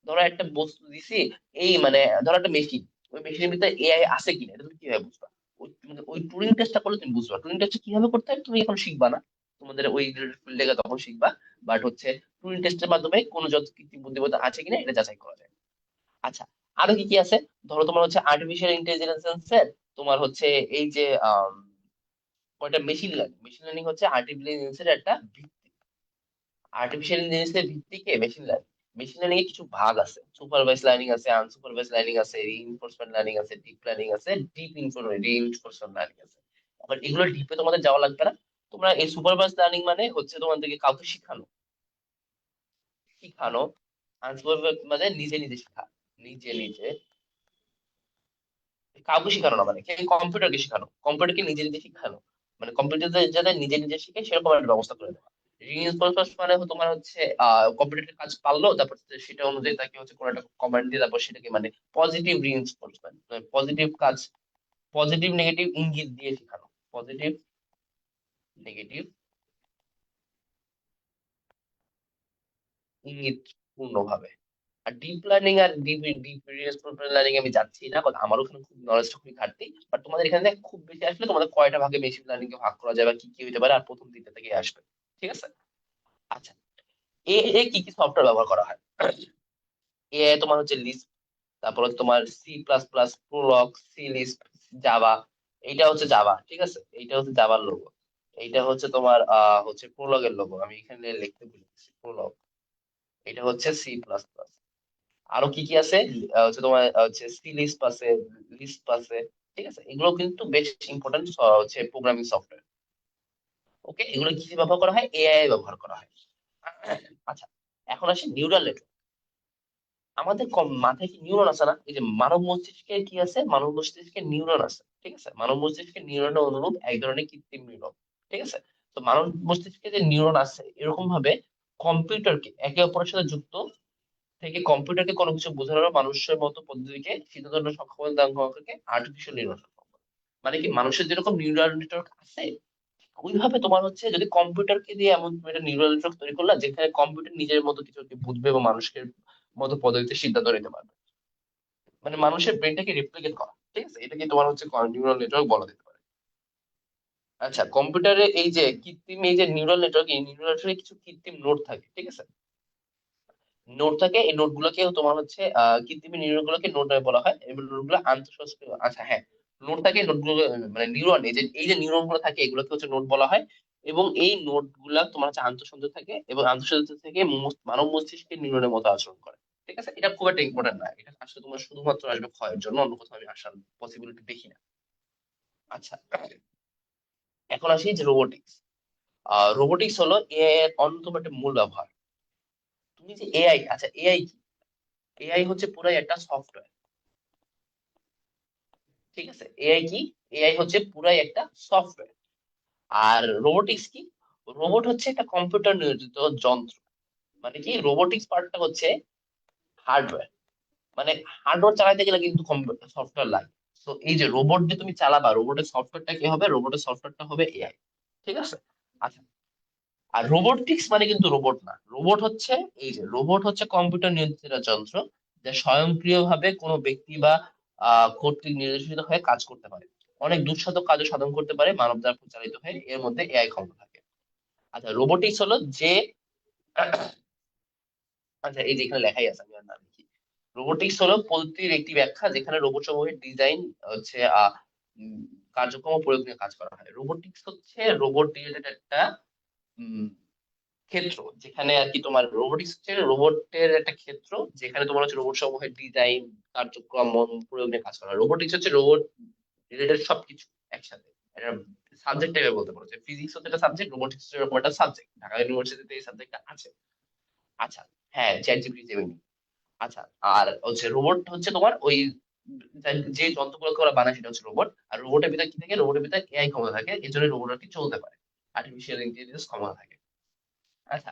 ধরো একটা বস্তু দিছি, এই মানে ধরো একটা মেশিন, ওই মেশিনের ভিতরে এআই আছে কিনা এটা তুমি কিভাবে বুঝবা? ওই টুরিং টেস্টটা করলে তুমি বুঝবা। টুরিং টেস্ট কিভাবে করতে হয় তুমি এখন শিখবা না, তোমাদের ওই ফিল্ডে তখন শিখবা। বাট হচ্ছে টুরিং টেস্টের মাধ্যমে কোন যন্ত্র কৃত্রিম বুদ্ধিমত্তা আছে কিনা এটা যাচাই করা যায়। আচ্ছা, আরো কি কি আছে? ধরো তোমার হচ্ছে আর্টিফিশিয়াল ইন্টেলিজেন্স এর তোমার হচ্ছে এই যে কয়টা মেশিন লার্নিং হচ্ছে আর্টিফিশিয়াল ইন্টেলিজেন্সের একটা ভিত্তি। আর্টিফিশিয়াল ইন্টেলিজেন্সের ভিত্তি কে? Machine learning. মেশিন লার্নিং এর কিছু ভাগ আছে, সুপারভাইজ লার্নিং আছে, আনসুপারভাইজ লার্নিং আছে, রিইনফোর্সমেন্ট লার্নিং আছে, ডিপ লার্নিং আছে, রিইনফোর্সমেন্ট লার্নিং আছে। আবার এগুলো ডিপে তোমাদের যাওয়া লাগবে না। তোমরা এই সুপারভাইজ লার্নিং মানে হচ্ছে তোমাদেরকে কাউকে শিখানো, শিখানো। আনসুপারভাইজ মানে নিজে নিজে শেখা, নিজে নিজে কাউকে শেখানো না, মানে কম্পিউটারকে শেখানো, কম্পিউটারকে নিজে নিজে শেখানো, মানে কম্পিউটার যাতে নিজে নিজে শিখে সেরকম একটা ব্যবস্থা করে দেওয়া। রিইনফোর্সমেন্ট মানে তোমার হচ্ছে কম্পিউটারের কাজ পারলো, তারপর সেটা অনুযায়ী তাকে হচ্ছে কোনো একটা কমান্ড দিয়ে তারপর সেটাকে মানে পজিটিভ রিইনফোর্সমেন্ট, পজিটিভ কাজ, পজিটিভ নেগেটিভ ইঙ্গিত দিয়ে শেখানো, পজিটিভ নেগেটিভ ইঙ্গিত পূর্ণ ভাবে। আর ডিপ লার্নিং আর ডিপ ডিপ লার্নিং আমি যাচ্ছি না, কারণ আমার ওখানে খুব নলেজটা খুবই ঘাটতি। বাট তোমাদের এখানে খুব বেশি আসলে তোমাদের কয়টা ভাগে মেশিন লার্নিং কে ভাগ করা যাবে, কি কি হতে পারে, আর প্রথম দিকটা থেকে আসবে। ঠিক আছে। আচ্ছা, এ এ কি কি সফটওয়্যার ব্যবহার করা হয়? এআই তোমার হচ্ছে লিস্প, তারপর হচ্ছে তোমার C++, Prolog, C Lisp, Java. এইটা হচ্ছে জাভা, ঠিক আছে, এইটা হচ্ছে জাভার লোগো। এইটা হচ্ছে তোমার হচ্ছে প্রোলগের লোগো, আমি এখানে লিখতে ভুলেছি, প্রোলগ। এটা হচ্ছে C++। আরো কি কি আছে? হচ্ছে তোমার হচ্ছে সি লিস্প আছে, লিস্প আছে। ঠিক আছে, এগুলো কিন্তু বেশ ইম্পর্টেন্ট হচ্ছে প্রোগ্রামিং সফটওয়্যার। ওকে, এগুলো কি ব্যবহার করা হয়? এআই ব্যবহার করা হয়। আচ্ছা, এখন আসি নিউরাল নেটওয়ার্ক। আমাদের মাথায় কি নিউরন আছে না? এই যে মানব মস্তিষ্কে কি আছে, মানব মস্তিষ্কে নিউরন আছে। ঠিক আছে, মানব মস্তিষ্কে নিউরনের অনুরূপ এক ধরনের কৃত্রিম নিউরন। ঠিক আছে, তো মানব মস্তিষ্কে যে নিউরন আছে, এরকম ভাবে কম্পিউটারকে একে অপরের সাথে যুক্ত থেকে কম্পিউটারকে কোনো কিছু বোঝানোর মানুষের মতো পদ্ধতিকে সিদ্ধান্ত নেওয়ার সক্ষমতা দান করাকে আর্টিফিশিয়াল নিউরাল। মানে কি, মানুষের যেরকম নিউরাল নেটওয়ার্ক আছে, ওইভাবে তোমার হচ্ছে যদি কম্পিউটারকে দিয়ে এমন তুমি একটা নিউরাল নেটওয়ার্ক তৈরি করলা যেখানে কম্পিউটার নিজের মতো কিছু কি বুঝবে বা মানুষের মতো পদ্ধতিতে সিদ্ধান্ত নিতে পারবে, মানে মানুষের ব্রেনটাকে রেপ্লিকেট করা। ঠিক আছে, এটাকে তোমার হচ্ছে নিউরাল নেটওয়ার্ক বলা যেতে পারে। আচ্ছা, কম্পিউটারে এই যে কৃত্রিম এই যে নিউরাল নেটওয়ার্ক, এই নিউরাল নেটওয়ার্কে কিছু কৃত্রিম নোড থাকে। ঠিক আছে, নোড থাকে, এই নোড গুলোকেও তোমার হচ্ছে কৃত্রিম নিউরন গুলোকে নোড বলা হয়, এবং নোড গুলো আন্তঃসংযোগ। আচ্ছা হ্যাঁ, নোড থাকে, নোড গুলো মানে নিউরন, এই যে নিউরন গুলো থাকে এগুলোকে হচ্ছে নোড বলা হয়। এবং এই নোড গুলা তোমার হচ্ছে আন্তঃসংযোগ থাকে, এবং আন্তঃসংযোগ থেকে মানব মস্তিষ্কের নিউরনের মতো আচরণ করে। ঠিক আছে, এটা খুব একটা ইম্পর্টেন্ট না, এটা আসলে তোমার শুধুমাত্র আসবে ক্ষয়ের জন্য, অন্য কোথাও আমি আসার পসিবিলিটি দেখি না। আচ্ছা, এখন আসি যে রোবোটিক্স। রোবোটিক্স হলো এআই এর অন্যতম একটা মূল ব্যবহার। তুমি যে এআই, আচ্ছা এআই কি? এআই হচ্ছে পুরাই একটা সফটওয়্যার। ঠিক আছে, এআই কি? এআই হচ্ছে পুরাই একটা সফটওয়্যার। আর রোবোটিক্স কি? রোবট হচ্ছে একটা কম্পিউটার নিয়োজিত যন্ত্র। মানে কি, রোবোটিক্স পার্টটা হচ্ছে হার্ডওয়্যার। মানে হার্ডওয়্যার চালাতে গেলে কিন্তু সফটওয়্যার লাগে। তো এই যে রোবট যে তুমি চালাবা, রোবটের সফটওয়্যারটা কি হবে? রোবটের সফটওয়্যারটা হবে এআই। ঠিক আছে। আচ্ছা, আর রোবোটিক্স মানে কিন্তু রোবট না, রোবট হচ্ছে এই যে রোবট হচ্ছে কম্পিউটার নিয়ন্ত্রিত যন্ত্র, যা স্বয়ংক্রিয়ভাবে কোনো ব্যক্তি বা কর্তৃক নির্দেশিত হয়ে কাজ করতে পারে। অনেক দুঃসাধ্য কাজও সাধন করতে পারে মানব দ্বারা পরিচালিত হয়ে, এর মধ্যে এআই ক্ষমতা থাকে। আচ্ছা, রোবোটিক্স হলো যে আচ্ছা, এই যে এখানে লেখাই আছে, আমি আর না লিখি। রোবোটিক্স হলো পদ্ধতির একটি ব্যাখ্যা যেখানে রোবট সমূহের ডিজাইন হচ্ছে উম, কার্যক্রম ও প্রয়োগ নিয়ে কাজ করা হয়। রোবোটিক্স হচ্ছে রোবট রিলেটেড একটা উম, ক্ষেত্র, যেখানে আর কি তোমার রোবোটিক্স হচ্ছে রোবটের একটা ক্ষেত্র, যেখানে তোমার হচ্ছে রোবট সমূহের ডিজাইন, কার্যক্রম, প্রয়োগ নিয়ে কাজ করা হয়। রোবোটিক্স হচ্ছে রোবট রিলেটেড সবকিছু একসাথে। এটা সাবজেক্ট টাইপের বলতে পারো, যে ফিজিক্স হচ্ছে একটা সাবজেক্ট, রোবোটিক্স হচ্ছে এরকম একটা সাবজেক্ট, ঢাকা ইউনিভার্সিটিতে এই সাবজেক্টটা আছে। আচ্ছা, হ্যাঁ, চ্যাট জিপিটি, জেমিনি। আচ্ছা, আর হচ্ছে রোবট হচ্ছে তোমার ওই যে যন্ত্রগুলোকে ওরা বানায় সেটা হচ্ছে রোবট। আর রোবটের ভিতরে কি থাকে? রোবটের ভিতরে এআই ক্ষমতা থাকে, এই জন্য রোবট আর কি চলতে পারে, আর্টিফিশিয়াল ইন্টেলিজেন্স ক্ষমতা থাকে। আচ্ছা,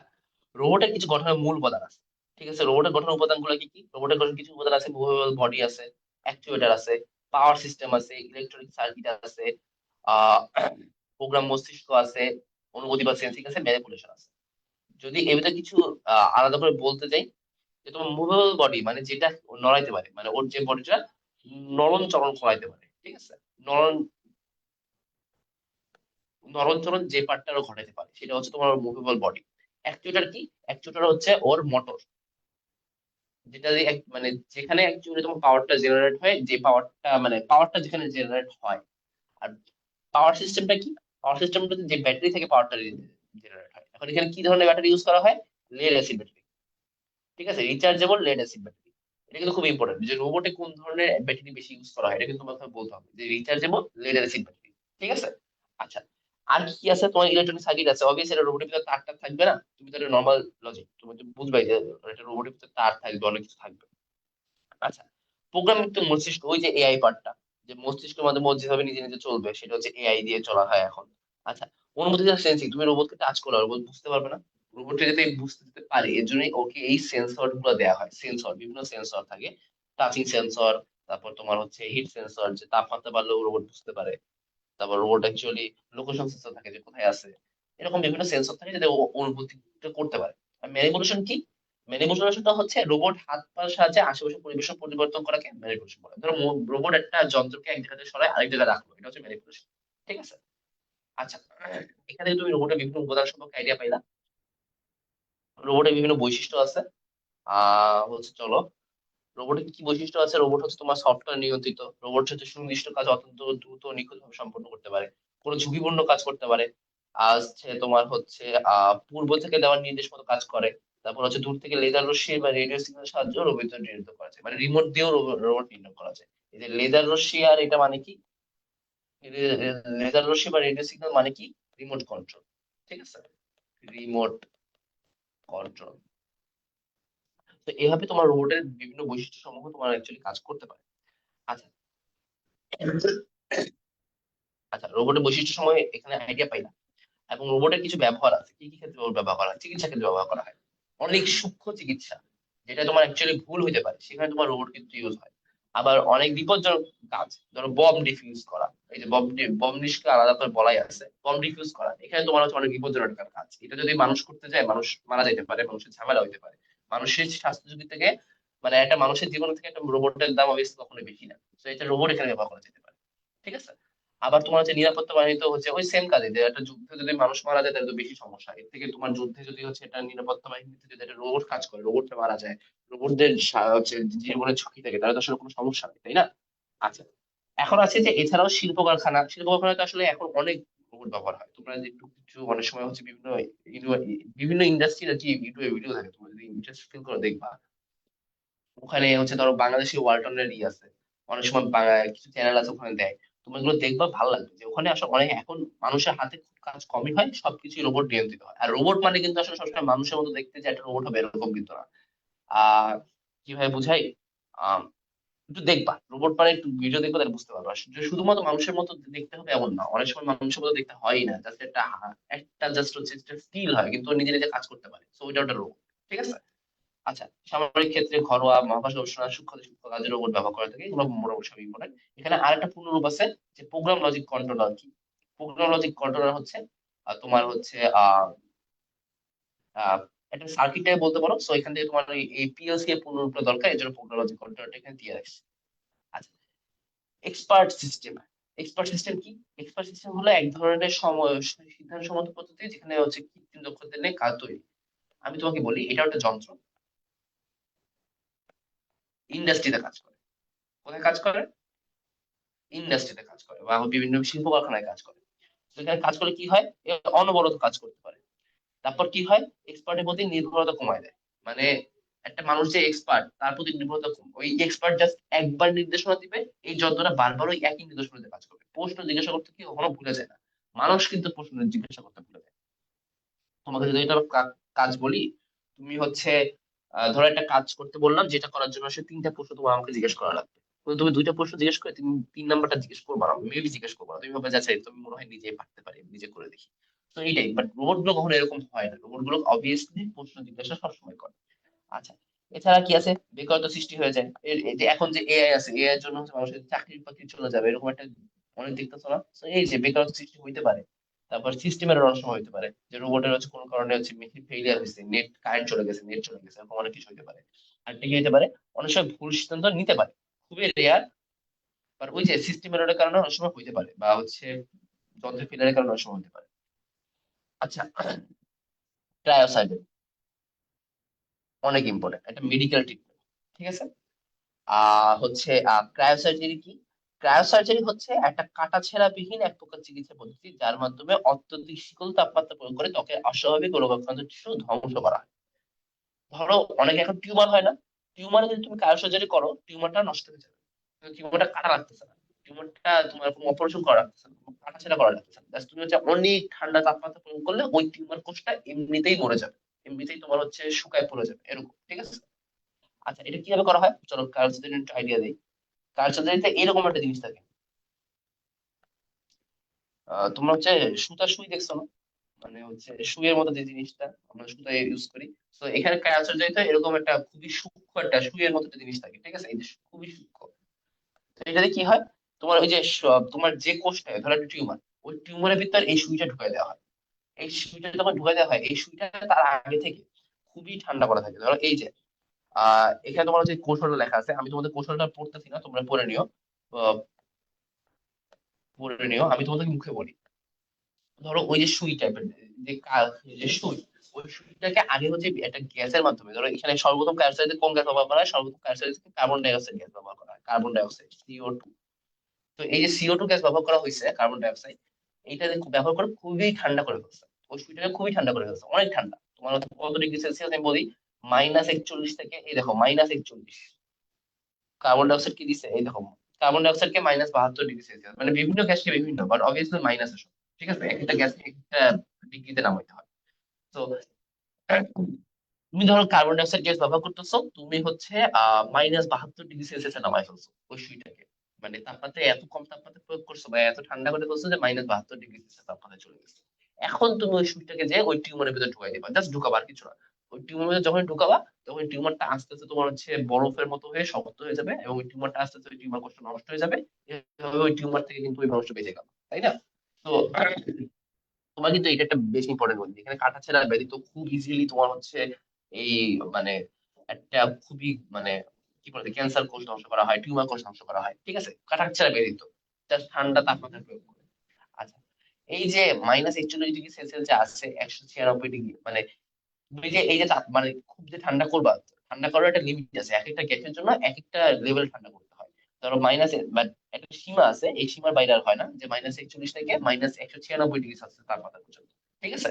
রোবটের কিছু গঠনের মূল উপাদান আছে। ঠিক আছে, রোবটের গঠনের উপাদান গুলো কি কি? রোবটের গঠন কিছু উপাদান আছে, মুভেবল বডি আছে, অ্যাকচুয়েটর আছে, পাওয়ার সিস্টেম আছে, ইলেকট্রনিক সার্কিট আছে, আহ প্রোগ্রাম মস্তিষ্ক আছে, অনুভূতি বা সেন্সিং আছে, ম্যানিপুলেশন আছে। যদি এর ভিতরে কিছু আলাদা করে বলতে যাই, যে তোমার মুভেবল বডি মানে যেটা নড়াইতে পারে, মানে ওর যে বডিটা নরম চরণ করাইতে পারে। ঠিক আছে, নরম নরম চরণ যে পার্টটা ঘটাইতে পারে সেটা হচ্ছে তোমার মুভেবল বডি। অ্যাকচুয়েটর কি? অ্যাকচুয়েটর হচ্ছে ওর মোটর, যেটা দিয়ে মানে যেখানে অ্যাকচুয়ালি তোমার পাওয়ারটা জেনারেট হয়, যে পাওয়ারটা মানে পাওয়ারটা যেখানে জেনারেট হয়। আর পাওয়ার সিস্টেমটা কি? পাওয়ার সিস্টেমটাতে যে ব্যাটারি থেকে পাওয়ারটা জেনারেট হয়। এখন এখানে কি ধরনের ব্যাটারি ইউজ করা হয়? Lead acid battery. ঠিক আছে, রিচার্জেবল লেড অ্যাসিড ব্যাটারি। এটা কিন্তু খুব ইম্পর্টেন্ট, যে রোবটে কোন ধরনের ব্যাটারি বেশি ইউজ করা হয়, এটা কিন্তু তোমাকে বলতে হবে, যে রিচার্জেবল লেড অ্যাসিড ব্যাটারি। ঠিক আছে। আচ্ছা, আর কি আছে? তোমার ইলেকট্রনিক সার্কিট আছে, অবভিয়াসলি এটা রোবটের ভিতরে তারটা থাকবে না, তুমি তো এটা নর্মাল লজিক, তুমি তো বুঝবাই যে এটা রোবটের ভিতরে তার থাকবে, অনেক কিছু থাকবে। আচ্ছা, প্রোগ্রামিং তো মস্তিষ্ক, ওই যে এআই পার্টটা, যে মস্তিষ্কের মাধ্যমে ও যেভাবে নিজে নিজে চলবে সেটা হচ্ছে এআই দিয়ে চলা হয় এখন। আচ্ছা, অনুভূতিটা সেন্সিং, তুমি রোবটকে টাচ করো, রোবট বুঝতে পারবে না। রোবটকে যাতে বুঝতে পারে এর জন্য ওকে এই সেন্সর গুলো দেওয়া হয়। সেন্সর, বিভিন্ন সেন্সর থাকে, টাচিং সেন্সর, তারপর তোমার হচ্ছে হিট সেন্সর, যে তাপমাত্রা বাড়লেও রোবট বুঝতে পারে। তারপর রোবট অ্যাকচুয়ালি লোকেশন সেন্সর থাকে, যে কোথায় আছে। এরকম বিভিন্ন সেন্সর থাকে যাতে ও অনুভূতিটা করতে পারে। আর ম্যানিপুলেশন কি? ম্যানিপুলেশনটা হচ্ছে রোবট হাত পার সাহায্যে আশেপাশে পরিবেশ পরিবর্তন করাকে ম্যানিপুলেশন বলে। ধরো রোবট একটা যন্ত্রকে এক জায়গা থেকে সরায় আরেক জায়গায় রাখলো, এটা হচ্ছে ম্যানিপুলেশন। ঠিক আছে? আচ্ছা, এখানে তুমি রোবটের বিভিন্ন উপাদান সম্পর্কে আইডিয়া পাইলা। রোবটের বিভিন্ন বৈশিষ্ট্য আছে। হচ্ছে চলো, রোবটের কি বৈশিষ্ট্য আছে? রোবট হচ্ছে তোমার সফটওয়্যার নিয়ন্ত্রিত। রোবট হচ্ছে সুনির্দিষ্ট কাজ অত্যন্ত দ্রুত ও নিখুঁতভাবে সম্পন্ন করতে পারে, কোনো ঝুঁকিপূর্ণ কাজ করতে পারে। আর হচ্ছে তোমার হচ্ছে পূর্ব থেকে দেওয়ার নির্দেশ মতো কাজ করে। তারপর হচ্ছে দূর থেকে লেজার রশ্মি বা রেডিও সিগন্যাল সাহায্যে রোবট নিয়ন্ত্রণ করা যায়, মানে রিমোট দিয়েও রোবট নিয়ন্ত্রণ করা যায়। এই যে লেজার রশ্মি, আর এটা মানে কি? লেজার রশ্মি বা রেডিও সিগন্যাল মানে কি? Remote control. ঠিক আছে? Remote control. তো এভাবে তোমার রোবটের বিভিন্ন বৈশিষ্ট্য সমূহ তোমার অ্যাকচুয়ালি কাজ করতে পারে। আচ্ছা, আচ্ছা, রোবটের বৈশিষ্ট্য সময় এখানে আইডিয়া পাইলাম। এবং রোবটের কিছু ব্যবহার আছে, কি কি ক্ষেত্রে রোবট ব্যবহার করা হয়? চিকিৎসা ক্ষেত্রে ব্যবহার করা হয়। অনেক সূক্ষ্ম চিকিৎসা, যেটা তোমার অ্যাকচুয়ালি ভুল হইতে পারে, সেখানে তোমার রোবট কিন্তু ইউজ হয়। আবার অনেক বিপজ্জনক কাজ, ধরো বম ডিফিউজ করা, এই যে বম নিষ্কে আলাদা করে বলাই আছে, বম ডিফিউজ করা এখানে তোমার হচ্ছে অনেক বিপজ্জনক একটা কাজ। এটা যদি মানুষ করতে যায়, মানুষ মারা যেতে পারে, মানুষের ঝামেলা হইতে পারে। মানুষের স্বাস্থ্য ঝুঁকি থেকে, মানে একটা মানুষের জীবন থেকে একটা রোবটের দাম অবশ্যই কখনোই বেশি না। তো এটা রোবট এখানে ব্যবহার করা যেতে পারে। ঠিক আছে? আবার তোমার হচ্ছে নিরাপত্তা বাহিনী, তো হচ্ছে ওই সেম কাজে, যে একটা যুদ্ধে যদি মানুষ মারা যায় তাহলে তো বেশি সমস্যা। এর থেকে তোমার যুদ্ধে যদি হচ্ছে এটা নিরাপত্তা বাহিনীতে যদি একটা রোবট কাজ করে, রোবটটা মারা যায়, রোবটদের হচ্ছে জীবনের ঝুঁকি থাকে, তাহলে তো আসলে কোনো সমস্যা নেই, তাই না? আচ্ছা, এখন আছে যে এছাড়াও শিল্প কারখানা, শিল্প কারখানাতে আসলে এখন অনেক রোবট ব্যবহার হয়। তোমরা যে একটু কিছু অনেক সময় হচ্ছে বিভিন্ন ইন্ডাস্ট্রির আর কি ইউটিউবে ভিডিও থাকে, তোমরা যদি ইন্টারেস্ট ফিল করে দেখবা। ওখানে হচ্ছে ধরো বাংলাদেশি ওয়ালটনের আছে, অনেক সময় কিছু চ্যানেল আছে ওখানে দেয়। তুমি এগুলো দেখবা, ভালো লাগবে যে ওখানে আসলে অনেক এখন মানুষের হাতে খুব কাজ কমই হয়, সবকিছু রোবট নিয়ন্ত্রিত হয়। আর রোবট মানে কিন্তু আসলে সবসময় মানুষের মতো দেখতে যে একটা রোবট হবে এরকম কিন্তু না। আহ কিভাবে বুঝাই? আহ একটু দেখবা, রোবট মানে একটু ভিডিও দেখবে, তাহলে বুঝতে পারবা যে শুধুমাত্র মানুষের মতো দেখতে হবে এমন না, অনেক সময় মানুষের মতো দেখতে হয় না, জাস্ট একটা জাস্ট হচ্ছে ফিল হয়, কিন্তু ও নিজে নিজে কাজ করতে পারে, তো ওইটা ওটা রোবট। ঠিক আছে? আচ্ছা, সামরিক ক্ষেত্রে ঘরোয়া মহাকাশ গবেষণা সূক্ষ্ম সূক্ষ্ম কাজে রোবট ব্যবহার করে থাকে, এগুলো মোটামুটি সব ইম্পর্টেন্ট। এখানে আরেকটা পূর্ণরূপ আছে, যে প্রোগ্রাম লজিক কন্ট্রোলার কি? প্রোগ্রাম লজিক কন্ট্রোলার হচ্ছে তোমার হচ্ছে আহ, একটা সার্কিট টাইপ বলতে পারো। সো এখান থেকে তোমার এই পিএলসি এর পূর্ণরূপটা দরকার, এই জন্য প্রোগ্রাম লজিক কন্ট্রোলারটা এখানে দিয়ে রাখছি। আচ্ছা, এক্সপার্ট সিস্টেম। এক্সপার্ট সিস্টেম কি? এক্সপার্ট সিস্টেম হলো এক ধরনের সময় সিদ্ধান্ত সম্মত পদ্ধতি, যেখানে হচ্ছে কৃত্রিম দক্ষতা নিয়ে কাজ তৈরি। আমি তোমাকে বলি, এটা একটা যন্ত্র, ইন্ডাস্ট্রিতে কাজ করে। কোথায় কাজ করে? ইন্ডাস্ট্রিতে কাজ করে, বা বিভিন্ন শিল্প কারখানায় কাজ করে। তো এখানে কাজ করলে কি হয়? এ অনবরত কাজ করতে পারে। তারপর কি হয়? এক্সপার্টের প্রতি নির্ভরতা কমায় দেয়। মানে একটা মানুষ যে এক্সপার্ট, তার প্রতি নির্ভরতা কম। ওই এক্সপার্ট জাস্ট একবার নির্দেশনা দিবে, এই যন্ত্রটা বারবার ওই একই নির্দেশনা দিয়ে কাজ করবে। প্রশ্ন জিজ্ঞাসা করতে কি কখনো ভুলে যায় না। মানুষ কিন্তু প্রশ্ন জিজ্ঞাসা করতে ভুলে যায়। তোমাকে যদি এটা কাজ বলি, তুমি হচ্ছে ধরো একটা কাজ করতে বললাম, যেটা করার জন্য সে তিনটা প্রশ্ন তোমার আমাকে জিজ্ঞেস করা লাগবে। কিন্তু তুমি দুইটা প্রশ্ন জিজ্ঞেস করে তুমি তিন নাম্বারটা জিজ্ঞেস করবো না, মেবি জিজ্ঞেস করবো না, তুমি ভাবে যাচ্ছে তুমি মনে হয় নিজে পারতে পারি, নিজে করে দেখি। তো এইটাই, বাট রোবট গুলো কখনো এরকম হয় না, রোবট গুলো অবভিয়াসলি প্রশ্ন জিজ্ঞাসা সবসময় করে। আচ্ছা, এছাড়া কি আছে? বেকারত্ব সৃষ্টি হয়ে যায়। এই যে এখন যে এআই আছে, এআই এর জন্য হচ্ছে মানুষের চাকরি বাকরি চলে যাবে, এরকম একটা অনেক দেখতেছো না? তো এই যে বেকারত্ব সৃষ্টি হইতে পারে। তারপর সিস্টেমের অনেক সময় হতে পারে, যে রোবটের হচ্ছে কোনো কারণে হচ্ছে মেশিন ফেলিয়ার হয়েছে, নেট কারেন্ট চলে গেছে, নেট চলে গেছে, এরকম অনেক কিছু হতে পারে। আর কি হতে পারে? অনেক সময় ভুল সিদ্ধান্ত নিতে পারে, খুবই রেয়ার। বাট ওই যে সিস্টেম এররের কারণে অনেক সময় হইতে পারে, বা হচ্ছে যন্ত্রের ফেলিয়ারের কারণে অনেক সময় হতে পারে। আচ্ছা, ক্রায়োসার্জারি অনেক ইম্পর্টেন্ট, একটা মেডিকেল ট্রিটমেন্ট। ঠিক আছে? হচ্ছে ক্রায়োসার্জারি কি? ক্রায়োসার্জারি হচ্ছে একটা কাটাছেঁড়া বিহীন এক প্রকার চিকিৎসা পদ্ধতি, যার মাধ্যমে অত্যধিক শীতল তাপমাত্রা প্রয়োগ করে ত্বকের অস্বাভাবিক ও রোগাক্রান্ত টিস্যু ধ্বংস করা হয়। ধরো অনেকে এখন টিউমার হয় না, টিউমারে যদি তুমি ক্রায়োসার্জারি করো, টিউমারটা নষ্ট হয়ে যাবে, কিন্তু টিউমারটা কাটা লাগতেছে না, টিউমারটা তোমার কোনো অপারেশন করা লাগতেছে না, কাটাছেঁড়া করা লাগতেছে না। Just তুমি হচ্ছে অনেক ঠান্ডা তাপমাত্রা প্রয়োগ করলে ওই টিউমার কোষটা এমনিতেই মরে যাবে, এমনিতেই তোমার হচ্ছে শুকায় পড়ে যাবে, এরকম। ঠিক আছে? আচ্ছা, এটা কিভাবে করা হয় চলো ক্রায়োসার্জারি একটু আইডিয়া দিই। কার্যালয়তে এরকম একটা জিনিস থাকে। তোমরা হচ্ছে সুতা সুই দেখছো না? মানে হচ্ছে সুইয়ের মতো যে জিনিসটা আমরা সুতা ইউজ করি, তো এখানে ক্রায়োসের জড়িত এরকম একটা খুবই সূক্ষ্ম একটা সুইয়ের মতো একটা জিনিস থাকে, ঠিক আছে? এই যে খুবই সূক্ষ্ম। তো এটাতে কি হয়, তোমার ওই যে তোমার যে কোষটা ধরো একটা টিউমার, ওই টিউমারের ভিতর এই সুইটা ঢুকাই দেওয়া হয়। এই সুইটা যখন ঢুকাই দেওয়া হয়, এই সুইটা তার আগে থেকে খুবই ঠান্ডা করা থাকে। ধরো এই যে এখানে তোমার হচ্ছে কৌশলটা লেখা আছে, আমি তোমাদের কৌশলটা পড়তেছি না, তোমরা পড়ে নিও। আহ, পড়ে নিও, আমি তোমাদের মুখে বলি। ধরো ওই যে সুই টাইপের যে যে সুই, ওই সুইটাকে আগে হচ্ছে একটা গ্যাসের মাধ্যমে, ধরো এখানে সর্বপ্রথম কার্বন কোন গ্যাস ব্যবহার করা হয়, সর্বপ্রথম কার্বন ডাই অক্সাইড গ্যাস ব্যবহার করা হয়, কার্বন ডাই অক্সাইড CO2। তো এই যে CO2 গ্যাস ব্যবহার করা হয়েছে, কার্বন ডাই অক্সাইড, এইটা ব্যবহার করে খুবই ঠান্ডা করে ফেলছে। ওই সুইটাকে খুবই ঠান্ডা করে ফেলছে, অনেক ঠান্ডা। তোমার হচ্ছে কত ডিগ্রি সেলসিয়াস আমি বলি, -41 থেকে এই দেখো -41। কার্বন ডাই অক্সাইড কি দিছে, এই দেখো কার্বন ডাই অক্সাইড কে -72 ডিগ্রি সেলসিয়াস, মানে বিভিন্ন গ্যাসকে বিভিন্ন, বাট অবভিয়াসলি মাইনাস আছে। ঠিক আছে, একটা গ্যাস একটা ডিগ্রিতে নামাইতে হয়। তো তুমি ধরো কার্বন ডাই অক্সাইড গ্যাস ব্যবহার করতেছো, তুমি হচ্ছে -72 ডিগ্রি সেলসিয়াসে নামাই ফেলছো ওই সুইটাকে। মানে তাপমাত্রা এত কম তাপমাত্রা প্রয়োগ করছো বা এত ঠান্ডা করে ফেলছো যে -72 ডিগ্রি সেলসিয়াস তাপমাত্রা চলে গেছে। এখন তুমি ওই সুইটাকে যে ওই টিউমারের ভিতরে ঢুকাই দিবা, জাস্ট ঢুকাবা আর কিছু না। ওই টিউমারের যখন ঢুকাবা, তখন টিউমারটা আস্তে আস্তে তোমার হচ্ছে বরফের মতো হয়ে শক্ত হয়ে যাবে, এবং ওই টিউমারটা আস্তে আস্তে ওই টিউমার কোষটা নষ্ট হয়ে যাবে। এভাবে ওই টিউমার থেকে কিন্তু ওই মানুষটা বেঁচে গেল, তাই না? তো তোমার কিন্তু এটা একটা বেশি ইম্পর্টেন্ট বলি, এখানে কাটাছেঁড়া ব্যতীত খুব ইজিলি তোমার হচ্ছে এই মানে একটা খুবই মানে কি বলতে, ক্যান্সার কোষ ধ্বংস করা হয়, টিউমার কোষ ধ্বংস করা হয়, ঠিক আছে, কাটাছেঁড়া ব্যতীত, জাস্ট ঠান্ডা তাপমাত্রা প্রয়োগ করে। আচ্ছা, এই যে -41 ডিগ্রি সেলসিয়াস যে আছে, 196 ডিগ্রি, মানে তুমি যে এই যে মানে খুব যে ঠান্ডা করবা, ঠান্ডা করার একটা লিমিট আছে, এক একটা গ্যাসের জন্য এক একটা লেভেল ঠান্ডা করতে হয়। ধরো মাইনাস, একটা সীমা আছে, এই সীমার বাইরে আর হয় না, যে -41 থেকে -196 ডিগ্রি সেলসিয়াস তাপমাত্রা পর্যন্ত, ঠিক আছে?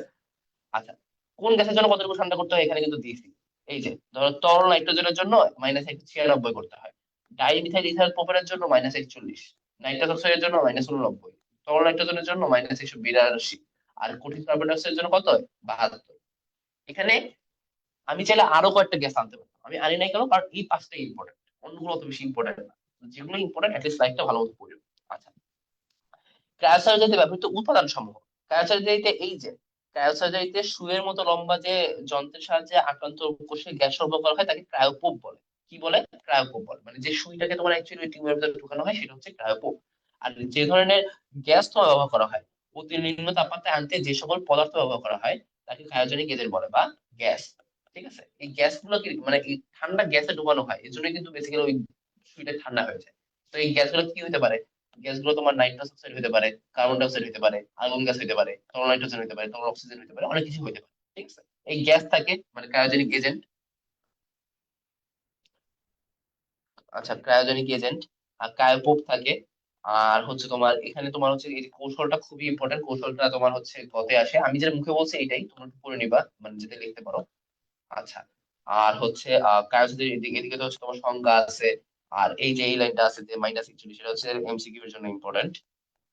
আচ্ছা, কোন গ্যাসের জন্য কতটুকু ঠান্ডা করতে হয় এখানে কিন্তু দিয়েছি। এই যে ধরো তরল নাইট্রোজেনের জন্য -196 করতে হয়, ডাইমিথাইল ইথাইল প্রোপেনের জন্য -41, নাইট্রাস অক্সাইডের জন্য -89, তরল নাইট্রোজেনের জন্য -182, আর কঠিন কার্বন ডাই অক্সাইডের জন্য কত হয়, 72। এখানে আমি চাইলে আরো কয়েকটা গ্যাস আনতে পারতাম, আমি আনি নাই কেন, কারণ এই পাঁচটা ইম্পর্টেন্ট, অন্যগুলো অত বেশি ইম্পর্টেন্ট না। যেগুলো ইম্পর্টেন্ট অ্যাটলিস্ট লাইটটা ভালো মতো পড়বে। আচ্ছা, ক্রায়োসার্জারিতে ব্যবহৃত উপাদান সমূহ। ক্রায়োসার্জারিতে এই যে ক্রায়োসার্জারিতে সুইয়ের মতো লম্বা যে যন্ত্রের সাহায্যে আক্রান্ত কোষে গ্যাস সরবরাহ করা হয় তাকে ক্রায়োপোপ বলে। কি বলে? ক্রায়োপোপ বলে। মানে যে সুইটাকে তোমার অ্যাকচুয়ালি টিউবের ভিতরে ঢুকানো হয় সেটা হচ্ছে ক্রায়োপোপ। আর যে ধরনের গ্যাস তোমার ব্যবহার করা হয়, অতি নিম্ন তাপমাত্রায় আনতে যে সকল পদার্থ ব্যবহার করা হয় তাকে ক্রায়োজেনিক এজেন্ট বলে বা গ্যাস। ঠিক আছে, এই গ্যাসগুলো কি মানে এই ঠান্ডা গ্যাসে ডুবানো হয়, এর জন্য কিন্তু বেসিক্যালি ওই সুইটা ঠান্ডা হয়ে যায়। তো এই গ্যাসগুলো কি হতে পারে? গ্যাসগুলো তোমার নাইট্রাস অক্সাইড হতে পারে, কার্বন ডাই অক্সাইড হতে পারে, আর্গন গ্যাস হতে পারে, তরল নাইট্রোজেন হতে পারে, তরল অক্সিজেন হতে পারে, অনেক কিছু হতে পারে। ঠিক আছে, এই গ্যাস থাকে মানে ক্রায়োজেনিক এজেন্ট। আচ্ছা, ক্রায়োজেনিক এজেন্ট আর ক্রায়োপোপ থাকে। আর হচ্ছে তোমার এখানে তোমার হচ্ছে এই কৌশলটা খুবই ইম্পর্টেন্ট, কৌশলটা তোমার হচ্ছে গতে আসে, আমি যেটা মুখে বলছি এটাই তোমরা একটু পড়ে নিবা, মানে যেটা লিখতে পারো। আচ্ছা, আর হচ্ছে কায়োসিসের এদিকে এদিকে তো হচ্ছে তোমার সংজ্ঞা আছে। আর এই যে এই লাইনটা আছে যে -41, সেটা হচ্ছে MCকিউ এর জন্য ইম্পর্টেন্ট।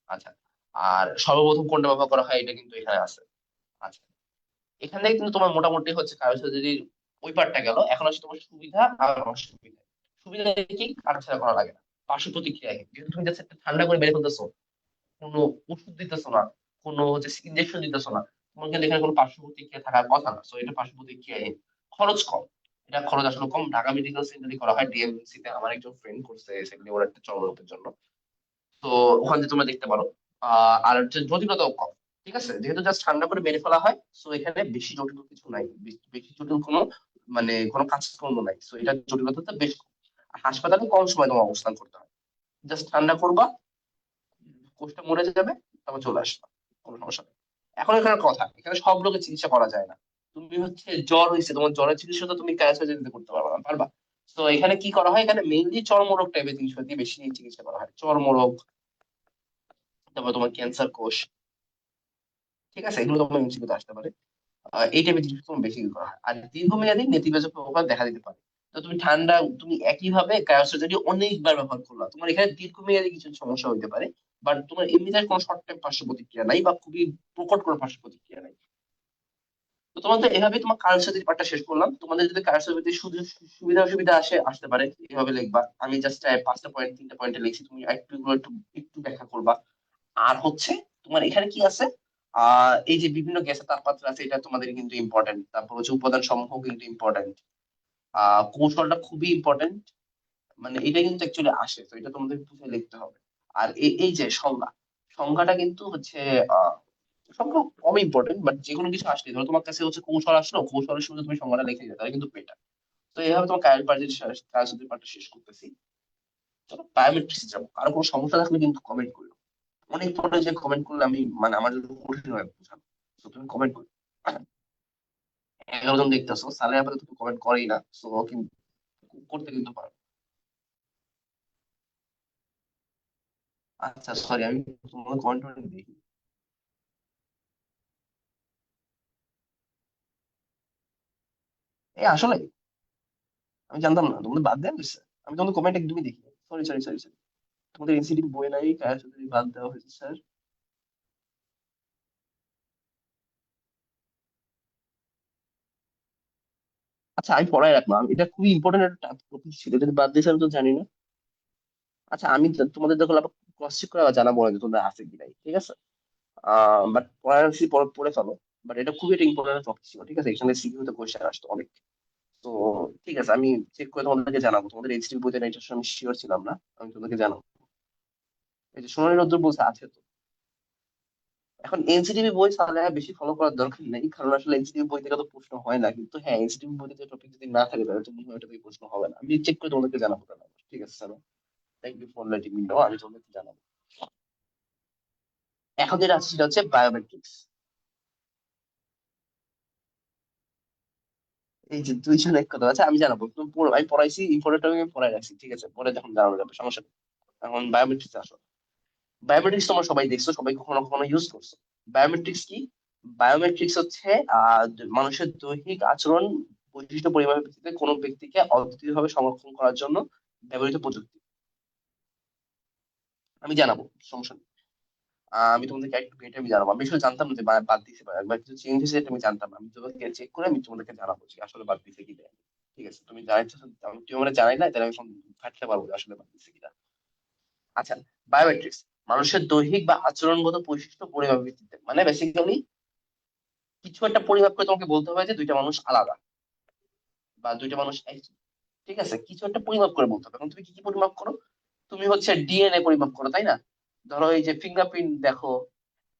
আচ্ছা, আর সর্বপ্রথম কোনটা ব্যবহার করা হয় এটা কিন্তু এখানে আছে। আচ্ছা, এখান থেকে কিন্তু তোমার মোটামুটি হচ্ছে কায়োসার্জারির ওই পার্টটা গেল, এখন আসলে তোমার সুবিধা আর অসুবিধা। সুবিধা কি, কাটাছেঁড়া করা লাগে না, পার্শ্ব প্রতিক্রিয়া কি, যেহেতু তুমি জাস্ট একটা ঠান্ডা করে বের ফেলতেছো, কোনো ওষুধ দিতেছো না, কোনো হচ্ছে ইনজেকশন দিতেছো না, তোমার কিন্তু এখানে কোনো পার্শ্ব প্রতিক্রিয়া থাকার কথা না। তো এটা পার্শ্ব প্রতিক্রিয়াহীন, খরচ কম। এটা খরচ আসলে কম, ঢাকা মেডিকেল সেন্টারে করা হয়, ডিএমসি তে আমার একজন ফ্রেন্ড করছে সেগুলি ওর একটা চলরোগের জন্য। তো ওখান থেকে তোমরা দেখতে পারো। আর হচ্ছে জটিলতাও কম। ঠিক আছে, যেহেতু জাস্ট ঠান্ডা করে বেড়ে ফেলা হয়, সো এখানে বেশি জটিল কিছু নাই, বেশি জটিল কোনো মানে কোনো কাজকর্ম নাই, সো এটা জটিলতাটা বেশ কম। আর হাসপাতালে কম সময় তোমার অবস্থান করতে হয়, জাস্ট ঠান্ডা করবা, কোষটা মরে যাবে, তারপর চলে আসবা, কোনো সমস্যা নেই। এখন এখানে কথা, এখানে সব রোগের চিকিৎসা করা যায় না। তুমি হচ্ছে জ্বর হয়েছে, তোমার জ্বরের চিকিৎসা তো তুমি ক্যান্সার করতে পারবা না, পারবা? তো এখানে কি করা হয়, এখানে মেইনলি চর্মরোগ টাইপের জিনিসপাতি দিয়ে বেশি চিকিৎসা করা হয়, চর্মরোগ, তারপর তোমার ক্যান্সার কোষ। ঠিক আছে, এগুলো তোমার এমসিকিউতে আসতে পারে। এই টাইপের জিনিস তোমার বেশি করা হয়, আর দীর্ঘমেয়াদী নেতিবাচক প্রভাব দেখা দিতে পারে। তো তুমি ঠান্ডা, তুমি একইভাবে ক্রায়োসার্জারি অনেকবার ব্যবহার করলা, তোমার এখানে দীর্ঘমেয়াদী কিছু সমস্যা হতে পারে, বাট তোমার এমনিতে কোনো শর্ট টাইম পার্শ্ব প্রতিক্রিয়া নাই বা খুবই প্রকট কোনো পার্শ্ব প্রতিক্রিয়া নাই। তো তোমার তো এভাবে তোমার কারোসার্জারি পার্টটা শেষ করলাম। তোমাদের যদি কারোসার্জারি সুবিধা অসুবিধা আসতে পারে, এভাবে লিখবা। আমি জাস্ট পাঁচটা পয়েন্ট, তিনটা পয়েন্টে লিখছি, তুমি একটু এগুলো একটু একটু ব্যাখ্যা করবা। আর হচ্ছে তোমার এখানে কি আছে? এই যে বিভিন্ন গ্যাসের তাপমাত্রা আছে, এটা তোমাদের কিন্তু ইম্পর্টেন্ট। তারপর হচ্ছে উপাদান সমূহ কিন্তু ইম্পর্টেন্ট। কৌশলটা খুবই ইম্পর্টেন্ট। মানে এটা কিন্তু অ্যাকচুয়ালি আসে, তো এটা তোমাদের বুঝে লিখতে হবে। আর এই যে সংজ্ঞা, সংজ্ঞাটা কিন্তু হচ্ছে আহ সংজ্ঞা কম ইম্পর্টেন্ট, বাট যে কোনো কিছু আসলে ধরো তোমার কাছে হচ্ছে কৌশল আসলো, কৌশলের শুরুতে তুমি সংজ্ঞাটা লিখে দিলে তাহলে কিন্তু বেটার। তো এইভাবে তোমার কারেন্ট পার্টটা শেষ করতেছি। চলো বায়োমেট্রিক্স যাবো। কারো কোনো সমস্যা থাকলে কিন্তু কমেন্ট করো। অনেক পরে যে কমেন্ট করলে আমি মানে আমার জন্য কঠিন হয় বোঝানো। তো তুমি কমেন্ট করো। 11 জন দেখতেছো, সালে আপাতত তুমি কমেন্ট করেই না, সো কিন্তু করতে কিন্তু পারো। আচ্ছা সরি, আমি তোমার কমেন্ট দেখি। এই আসলে আমি জানতাম না তোমাদের বাদ দেওয়া হয়েছে। আমি তোমাদের কমেন্ট একদমই দেখি। Sorry sorry sorry sorry. তোমাদের এনসিটি বই নাই, কার সাথে বাদ দেওয়া হয়েছে স্যার? আচ্ছা আমি পড়ায় রাখলাম, এটা খুবই ইম্পর্টেন্ট একটা টপিক ছিল, যদি বাদ দিয়েছে আমি তো জানি না। আচ্ছা আমি তোমাদের দেখো আবার ক্রস চেক করে আবার জানাবো না যে তোমরা আছে কি নাই, ঠিক আছে? বাট পড়ায় রাখছি, পরে পড়ে ফেলো। বাট এটা খুবই একটা ইম্পর্টেন্ট টপিক ছিল, ঠিক আছে? এখানে সিকিউ তে কোশ্চেন আসতো অনেক। তো ঠিক আছে, আমি চেক করে তোমাদেরকে জানাবো। তোমাদের এইচডি বইতে না, এটা আমি শিওর ছিলাম না। আমি তোমাদেরকে জানাবো। এই যে সোনালী রোদ্দুর বলছে আছে তো। এখন এনসিটিভি বই তাহলে বেশি ফলো করার দরকার নেই, কারণ আসলে এনসিটিভি বই থেকে তো প্রশ্ন হয় না। কিন্তু হ্যাঁ, এনসিটিভি বইতে যে টপিক যদি না থাকে তাহলে তো মনে হয় ওটা থেকে প্রশ্ন হবে না। আমি চেক করে তোমাদেরকে জানাবো তাহলে। ঠিক আছে sir, thank you for letting me know, আমি তোমাদেরকে জানাবো। এখন যেটা আছে সেটা হচ্ছে বায়োমেট্রিক্স। এই যে দুইজন এক কথা আছে, আমি জানাবো। তুমি পড়ো, আমি পড়াইছি ইম্পর্টেন্ট, আমি পড়াই রাখছি, ঠিক আছে? পরে যখন জানানো যাবে সমস্যা নেই। এখন বায়োমেট্রিক্স আসো। বায়োমেট্রিক্স তোমরা সবাই দেখছো, সবাই কখনো কখনো ইউজ করছো। বায়োমেট্রিক্স কি? বায়োমেট্রিক্স হচ্ছে মানুষের দৈহিক আচরণ বৈশিষ্ট্য পরিমাপের ভিত্তিতে কোনো ব্যক্তিকে অদ্বিতীয়ভাবে সংরক্ষণ করার জন্য ব্যবহৃত প্রযুক্তি। আমি জানাবো, সমস্যা নেই। আমি তোমাদেরকে একটু ঘেটে আমি জানাবো। আমি আসলে জানতাম না যে বাদ দিছে বা একবার কিছু চেঞ্জ হয়েছে, এটা আমি জানতাম না। আমি তোমাদেরকে চেক করে আমি তোমাদেরকে জানাবো যে আসলে বাদ দিছে কি দেয়। ঠিক আছে, তুমি জানাইছো, তুমি আমার জানাই না, তাহলে আমি এখন ফাটতে পারবো যে আসলে বাদ দিছে কিনা। আচ্ছা, বায়োমেট্রিক্স মানুষের দৈহিক বা আচরণগত বৈশিষ্ট্য পরিমাপের ভিত্তিতে, মানে বেসিক্যালি কিছু একটা পরিমাপ করে তোমাকে বলতে হবে যে দুইটা মানুষ আলাদা বা দুইটা মানুষ এক। ঠিক আছে, কিছু একটা পরিমাপ করে বলতে হবে। এখন তুমি কি কি পরিমাপ করো? তুমি হচ্ছে ডিএনএ পরিমাপ করো, তাই না? ধরো এই যে ফিঙ্গারপ্রিন্ট দেখো,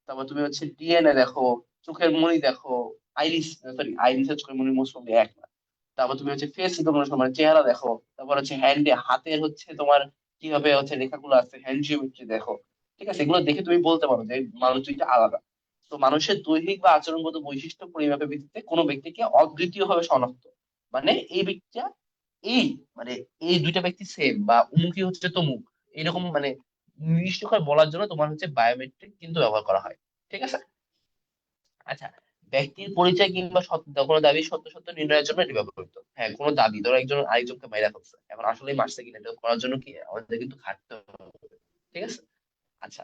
তারপর তুমি হচ্ছে ডিএনএ দেখো, চোখের মনি দেখো, আইরিস, সরি আইরিস আর চোখের মনি মোস্ট অফ এক না। তারপর তুমি হচ্ছে ফেস রিকগনিশন মানে চেহারা দেখো। তারপর হচ্ছে হ্যান্ডে, হাতের হচ্ছে তোমার কিভাবে হচ্ছে রেখাগুলো আছে, হ্যান্ড জিওমেট্রি দেখো। ঠিক আছে, এগুলো দেখে তুমি বলতে পারো যে মানুষ দুইটা আলাদা। তো মানুষের দৈহিক বা আচরণগত বৈশিষ্ট্য পরিমাপের ভিত্তিতে কোনো ব্যক্তিকে অদ্বিতীয় ভাবে শনাক্ত, মানে এই ব্যক্তিটা এই, মানে এই দুইটা ব্যক্তি সেম বা উমুকি হচ্ছে তমুক, এরকম মানে নির্দিষ্ট করে বলার জন্য তোমার হচ্ছে বায়োমেট্রিক কিন্তু ব্যবহার করা হয়। ঠিক আছে। আচ্ছা, ব্যক্তির পরিচয় কিংবা সত্য কোনো দাবি সত্য সত্য নির্ণয়ের জন্য এটি ব্যবহৃত। হ্যাঁ, কোনো দাবি ধরো একজন আরেকজনকে মাইরা ফেলছে, এখন আসলে মারছে কিনা এটা করার জন্য কি আমাদের কিন্তু খাটতে হবে। ঠিক আছে। আচ্ছা,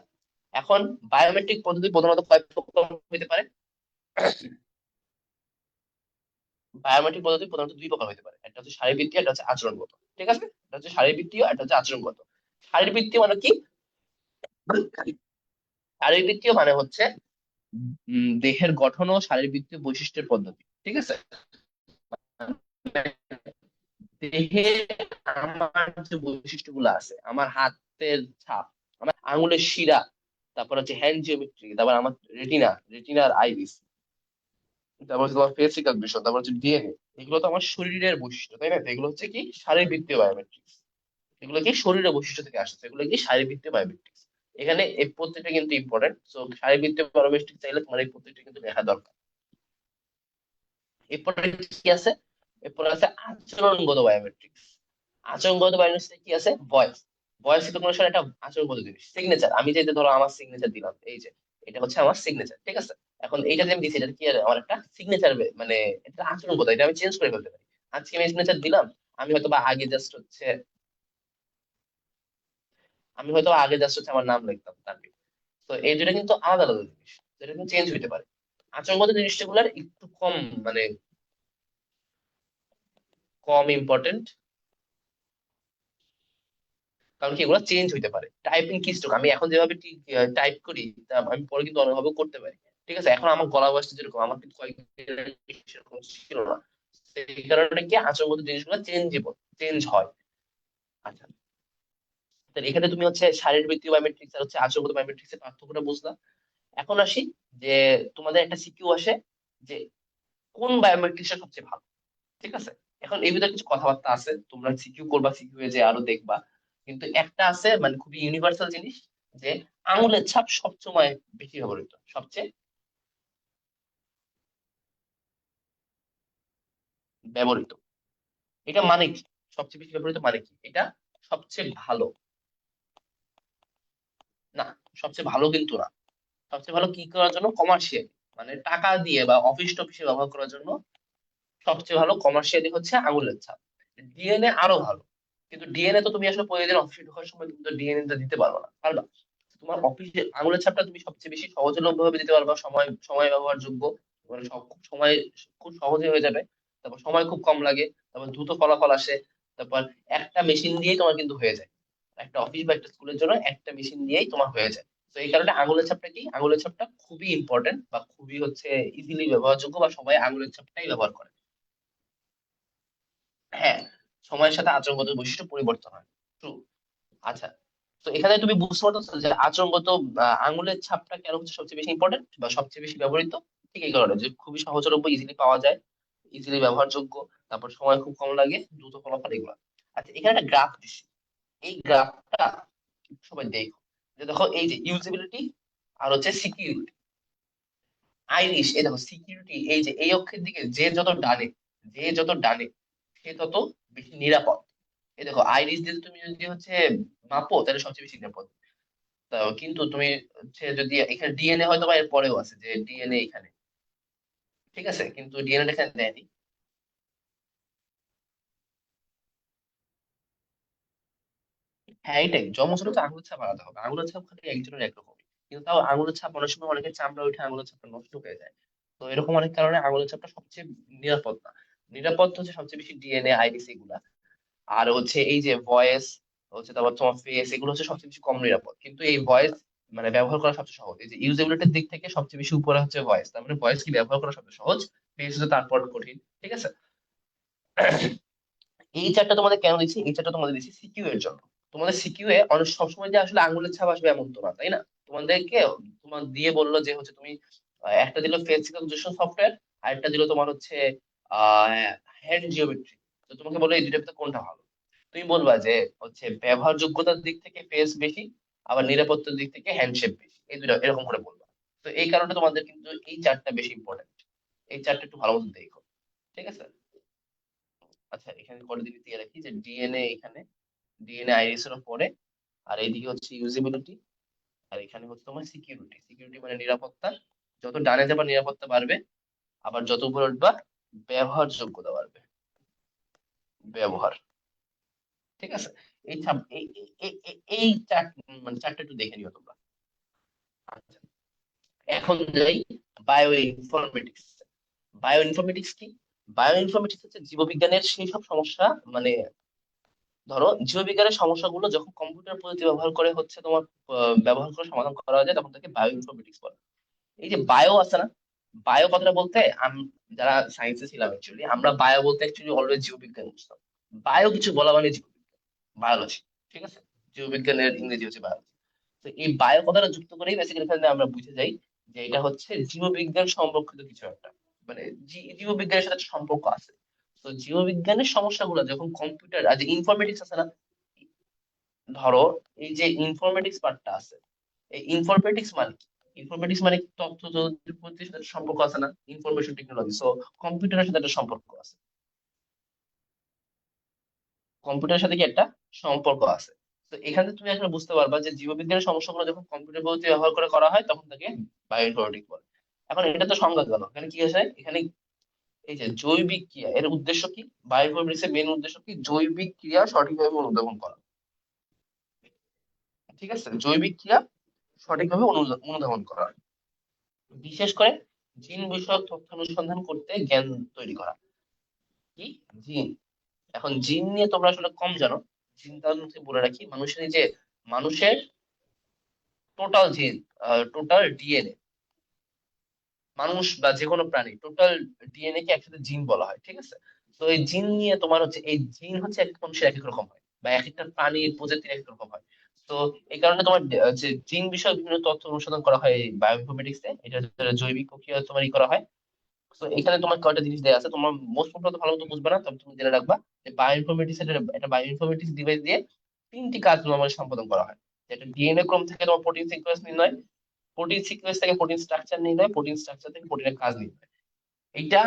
এখন বায়োমেট্রিক পদ্ধতি প্রধানত কয় প্রকার হতে পারে? বায়োমেট্রিক পদ্ধতি প্রধানত দুই প্রকার হতে পারে, একটা হচ্ছে শারীরবৃত্তীয়, একটা হচ্ছে আচরণগত। ঠিক আছে, এটা হচ্ছে শারীরবৃত্তীয়, একটা হচ্ছে আচরণগত। শারীরবৃত্তীয় মানে কি? শারীরবৃত্তীয় মানে হচ্ছে দেহের গঠন ও শারীরবৃত্তীয় বৈশিষ্ট্যের পদ্ধতি। ঠিক আছে। দেহে আমার যে বৈশিষ্ট্যগুলো আছে, আমার হাতের ছাপ, আমার আঙুলের শিরা, তারপর হচ্ছে হ্যান্ড জিওমেট্রি, তারপর আমার রেটিনার আইরিস, তারপর হচ্ছে তোমার ফেস রিকগনিশন, তারপর হচ্ছে ডিএনএ। এগুলো তো আমার শরীরের বৈশিষ্ট্য, তাই না? তো এগুলো হচ্ছে কি শারীরবৃত্তীয় বায়োমেট্রিক্স। এগুলো কি শরীরের বৈশিষ্ট্য থেকে আসছে, এগুলো কি শারীরবৃত্তীয় বায়োমেট্রিক্স। এখানে এই প্রত্যেকটা কিন্তু ইম্পর্টেন্ট, তো শারীরবৃত্তীয় বায়োমেট্রিক চাইলে তোমার এই প্রত্যেকটা কিন্তু লেখা দরকার। এরপরে কি আছে? এরপরে আছে আচরণগত বায়োমেট্রিক্স। আচরণগত বায়োমেট্রিক্স কি আছে? ভয়েস। ভয়েস রিকগনিশন একটা আচরণগত জিনিস। সিগনেচার, আমি যে ধরো আমার সিগনেচার দিলাম, এই যে এটা হচ্ছে আমার সিগনেচার। ঠিক আছে। এখন এইটা যে আমি দিচ্ছি, এটা কি আমার একটা সিগনেচার, মানে এটা আচরণগত, এটা আমি চেঞ্জ করে ফেলতে পারি। আজকে আমি সিগনেচার দিলাম, আমি হয়তো বা আগে জাস্ট হচ্ছে আমার নাম লিখতাম তানভীর। তো এই দুটো কিন্তু আলাদা আলাদা জিনিস, যেটা কিন্তু চেঞ্জ হইতে পারে। আচরণগত জিনিসগুলোর একটু কম, মানে কম ইম্পর্টেন্ট, কারণ কি এগুলো চেঞ্জ হইতে পারে। টাইপিং কি স্ট্রোক, আমি এখন যেভাবে টাইপ করি আমি পরে কিন্তু অন্যভাবে করতে পারি। ঠিক আছে, এখন আমার গলা বয়সটা যেরকম আমার কিন্তু কয়েকদিন সেরকম ছিল না। সেই কারণে কি আচরণগত জিনিসগুলো চেঞ্জ হয়। আচ্ছা, তাহলে এখানে তুমি হচ্ছে শারীরবৃত্তীয় বায়োমেট্রিক্স আর হচ্ছে আচরণগত বায়োমেট্রিক্স এর পার্থক্যটা বুঝলা। এখন আসি যে তোমাদের একটা সিকিউ আসে যে কোন বায়োমেট্রিক্সটা সবচেয়ে ভালো। ঠিক আছে, এখন এই ভিতরে কিছু কথাবার্তা আছে, তোমরা সিকিউ করবা, সিকিউ এ যে আরো দেখবা। কিন্তু একটা আছে মানে খুবই ইউনিভার্সাল জিনিস, যে আঙুলের ছাপ সবসময় বেশি ব্যবহৃত, সবচেয়ে ব্যবহৃত। এটা মানে কি? সবচেয়ে বেশি ব্যবহৃত মানে কি? এটা সবচেয়ে ভালো না, সবচেয়ে ভালো কিন্তু না। সবচেয়ে ভালো কি করার জন্য? কমার্শিয়াল, মানে টাকা দিয়ে বা অফিস টফিসে ব্যবহার করার জন্য সবচেয়ে ভালো কমার্শিয়ালি হচ্ছে আঙুলের ছাপ। ডিএনএ আরো ভালো, কিন্তু ডিএনএ তো তুমি আসলে প্রতিদিন অফিসে ঢোকার সময় তুমি তো ডিএনএ টা দিতে পারবে না, পারবা? তোমার অফিসে আঙুলের ছাপটা তুমি সবচেয়ে বেশি সহজলভ্য ভাবে দিতে পারবা, সময় সময় ব্যবহারযোগ্য, মানে সব খুব সময়, খুব সহজে হয়ে যাবে। তারপর সময় খুব কম লাগে, তারপর দ্রুত ফলাফল আসে। তারপর একটা মেশিন দিয়েই তোমার কিন্তু হয়ে যায়, একটা অফিস বা একটা স্কুলের জন্য একটা মেশিন দিয়েই তোমার হয়ে যায়। তো এই কারণে আঙুলের ছাপটা কি, আঙুলের ছাপটা খুবই ইম্পর্টেন্ট বা খুবই হচ্ছে ইজিলি ব্যবহারযোগ্য, বা সবাই আঙুলের ছাপটাই ব্যবহার করে। হ্যাঁ, সময়ের সাথে আচরণগত বৈশিষ্ট্য পরিবর্তন হয়। ট্রু। আচ্ছা, তো এখানে তুমি বুঝতে পারছো যে আচরণগত আঙুলের ছাপটা কেন হচ্ছে সবচেয়ে বেশি ইম্পর্টেন্ট বা সবচেয়ে বেশি ব্যবহৃত। ঠিক এই কারণে যে খুবই সহজলভ্য, ইজিলি পাওয়া যায়, ইজিলি ব্যবহারযোগ্য, তারপর সময় খুব কম লাগে, দ্রুত ফলাফল, এগুলো। আচ্ছা, এখানে একটা গ্রাফ দিচ্ছি, এই গ্রাফটা সবাই দেখো। যে দেখো এই যে ইউজিবিলিটি আর হচ্ছে সিকিউরিটি, আইরিশ, এই দেখো সিকিউরিটি, এই যে এই অক্ষের দিকে যে যত ডানে সে তত বেশি নিরাপদ। এই দেখো আইরিশ দিয়ে তুমি যদি হচ্ছে মাপো তাহলে সবচেয়ে বেশি নিরাপদ। তা কিন্তু তুমি হচ্ছে যদি এখানে ডিএনএ হয়তো বা এর পরেও আছে, যে ডিএনএ এখানে, ঠিক আছে, কিন্তু ডিএনএ এখানে দেয়নি। হ্যাঁ, এটাই জন্ম সূত্রে তো আঙুলের ছাপ আলাদা হবে, আঙুলের ছাপ খালি একজনের একরকম। কিন্তু তাও আঙুলের ছাপ অনেক সময় অনেকের চামড়া উঠে আঙুলের ছাপটা নষ্ট হয়ে যায়। তো এরকম অনেক কারণে আঙুলের ছাপটা সবচেয়ে নিরাপদ না। নিরাপদ হচ্ছে সবচেয়ে বেশি ডিএনএ, আইরিস, এগুলা। আর হচ্ছে এই যে ভয়েস হচ্ছে, তারপর তোমার ফেস, এগুলো হচ্ছে সবচেয়ে বেশি কম নিরাপদ। কিন্তু এই ভয়েস মানে ব্যবহার করা সবচেয়ে সহজ। এই যে ইউজেবিলিটির দিক থেকে সবচেয়ে বেশি উপরে হচ্ছে ভয়েস, তার মানে ভয়েস কি ব্যবহার করা সবচেয়ে সহজ, ফেস হচ্ছে তারপর কঠিন। ঠিক আছে, এই চারটা তোমাদের কেন দিচ্ছি, এই চারটা তোমাদের দিচ্ছি সিকিউ এর জন্য। তোমাদের সিকিউ এ অনেক সবসময় যে আসলে আঙুলের ছাপ আসবে এমন তো না, তাই না? তোমাদেরকে তোমার দিয়ে বললো যে হচ্ছে তুমি একটা দিল ফেস রিকগনিশন সফটওয়্যার, আর একটা দিল তোমার হচ্ছে আহ হ্যান্ড জিওমেট্রি। তো তোমাকে বললো এই দুটোর ভিতরে কোনটা ভালো। তুমি বলবা যে হচ্ছে ব্যবহারযোগ্যতার দিক থেকে ফেস বেশি, আবার নিরাপত্তার দিক থেকে হ্যান্ডশেপ বেশি, এই দুটো এরকম করে বলবা। তো এই কারণে তোমাদের কিন্তু এই চারটা বেশি ইম্পর্টেন্ট। এই চারটা একটু ভালো মতো দেখো। ঠিক আছে। আচ্ছা, এখানে করে দিকে দিয়ে রাখি যে ডিএনএ এখানে, ডিএনএ আইরিস এর পরে, আর এইদিকে হচ্ছে ইউজিবিলিটি, আর এখানে হচ্ছে তোমার সিকিউরিটি। সিকিউরিটি মানে নিরাপত্তা, যত ডানে যাবা নিরাপত্তা বাড়বে, আবার যত উপরে উঠবা ব্যবহারযোগ্যতা বাড়বে, ব্যবহার। ঠিক আছে, এই এই চার, মানে চারটা একটু দেখে নিও তোমরা। আচ্ছা, এখন যাই বায়ো ইনফরমেটিক্স। বায়ো ইনফরমেটিক্স কি? বায়ো ইনফরমেটিক্স হচ্ছে জীববিজ্ঞানের সেই সব সমস্যা, মানে ধরো জীববিজ্ঞানের সমস্যাগুলো যখন কম্পিউটার প্রযুক্তি ব্যবহার করে হচ্ছে তোমার ব্যবহার করে সমাধান করা যায়, তখন তাকে বায়ো ইনফরমেটিক্স বলে। এই যে বায়ো আছে না, বায়ো কথাটা বলতে যারা সায়েন্সে ছিলাম অ্যাকচুয়ালি, আমরা বায়ো বলতে অ্যাকচুয়ালি অলওয়েজ জীববিজ্ঞান বুঝতাম। বায়ো কিছু বলা মানে জীববিজ্ঞান, বায়োলজি। ঠিক আছে, জীববিজ্ঞানের ইংরেজি হচ্ছে বায়োলজি। তো এই বায়ো কথাটা যুক্ত করেই বেসিক্যালি এখানে আমরা বুঝে যাই যে এটা হচ্ছে জীববিজ্ঞান সম্পর্কিত কিছু একটা, মানে জীববিজ্ঞানের সাথে একটা সম্পর্ক আছে। তো জীববিজ্ঞানের সমস্যাগুলো যখন কম্পিউটার আর যে ইনফরমেটিক্স আছে না, ধরো এই যে ইনফরমেটিক্স পার্টটা আছে, এই ইনফরমেটিক্স মানে কি? ইনফরমেটিক্স মানে কি? তথ্য প্রযুক্তির সাথে একটা সম্পর্ক আছে না, ইনফরমেশন টেকনোলজি। সো কম্পিউটারের সাথে একটা সম্পর্ক আছে, কম্পিউটারের সাথে কি একটা সম্পর্ক আছে। তো এখানে তুমি আসলে বুঝতে পারবা যে জীববিজ্ঞানের সমস্যাগুলো যখন কম্পিউটার প্রযুক্তি ব্যবহার করে করা হয় তখন তাকে বায়োইনফরমেটিক্স বলে। এখন এটা তো সংজ্ঞা গেল, এখানে কি আছে? এখানে এই যে জৈবিক ক্রিয়া, এর উদ্দেশ্য কি? বায়োইনফরমেটিক্স এর মেন উদ্দেশ্য কি? জৈবিক ক্রিয়া সঠিকভাবে অনুধাবন করা। ঠিক আছে, জৈবিক ক্রিয়া সঠিকভাবে অনুধাবন করা, বিশেষ করে জিন বিষয়ক তথ্য অনুসন্ধান করতে জ্ঞান তৈরি করা। কি? জিন। এখন জিন নিয়ে তোমরা আসলে কম জানো, জিনটা বলে রাখি, মানুষের এই যে মানুষের টোটাল জিন, টোটাল ডিএনএ, মানুষ বা যে কোনো প্রাণী টোটাল ডিএনএ কে একসাথে জিন বলা হয়, ঠিক আছে? তো এই জিন নিয়ে তোমার হচ্ছে, এই জিন হচ্ছে এক এক মানুষের এক এক রকম হয়, বা এক একটা প্রাণীর প্রজাতির এক এক রকম হয়। তো এই কারণে তোমার যে জিন বিষয়ে বিভিন্ন তথ্য অনুসন্ধান করা হয় বায়োইনফরমেটিক্স এ, এটা হচ্ছে জৈবিক প্রক্রিয়া তোমার করা হয়। তো এখানে তোমার কয়টা জিনিস দেওয়া আছে, তোমার মোস্ট প্রবলেম ভালো মতো বুঝবে না, তবে তুমি জেনে রাখবা যে বায়োইনফরমেটিক্স এর একটা বায়োইনফরমেটিক্স ডিভাইস দিয়ে তিনটি কাজ তোমার সম্পাদন করা হয়। যেটা ডিএনএ ক্রম থেকে তোমার প্রোটিন সিকোয়েন্স নির্ণয়, প্রোটিন সিকোয়েন্স থেকে প্রোটিন স্ট্রাকচার নির্ণয়, প্রোটিন স্ট্রাকচার থেকে প্রোটিনের কাজ নির্ণয়। এইটা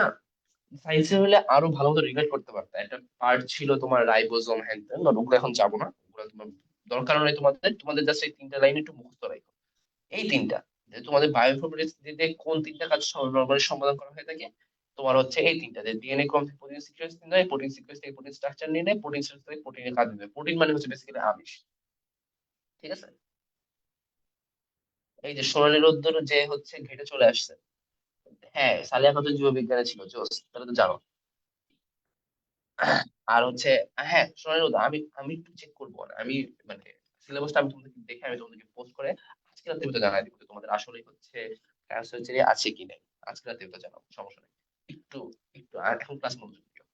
সায়েন্সে হলে আরো ভালো মতো রিলেট করতে পারতা। একটা পার্ট ছিল তোমার রাইবোজোম, হ্যান ত্যান, ওগুলো এখন যাবো না, ওগুলো তোমার দরকার নেই। তোমাদের তোমাদের জাস্ট এই তিনটা লাইন একটু মুখস্থ রাখো, এই তিনটা, যে তোমাদের বায়োইনফরমেটিক্স দিয়ে কোন তিনটা কাজ নরমালি সমাধান করা হয়ে থাকে। তোমার হচ্ছে এই তিনটা, যে ডিএনএ ক্রম থেকে প্রোটিন সিকোয়েন্স নির্ণয়, প্রোটিন সিকোয়েন্স থেকে প্রোটিন স্ট্রাকচার নির্ণয়, প্রোটিন স্ট্রাকচার থেকে প্রোটিনের কাজ নির্ণয়। প্রোটিন মানে হচ্ছে বেসিক্যালি আমিষ, ঠিক আছে? এই যে সোনালী রোদ্দুর যে হচ্ছে ঘেটে চলে আসছে, হ্যাঁ সালিয়া খাতুন জীববিজ্ঞানে ছিল, জোস, তাহলে তো জানো। আর হচ্ছে, হ্যাঁ সোনালী রোদ, আমি আমি একটু চেক করবো না, আমি মানে সিলেবাসটা আমি তোমাদেরকে দেখে আমি তোমাদেরকে পোস্ট করে আজকে রাতে তো জানাই দিব যে তোমাদের আসলে হচ্ছে সার্জারি আছে কি নাই। আজকে রাতে তো জানাবো, সমস্যা নেই। একটু একটু আর এখন ক্লাস মনোযোগ দিও।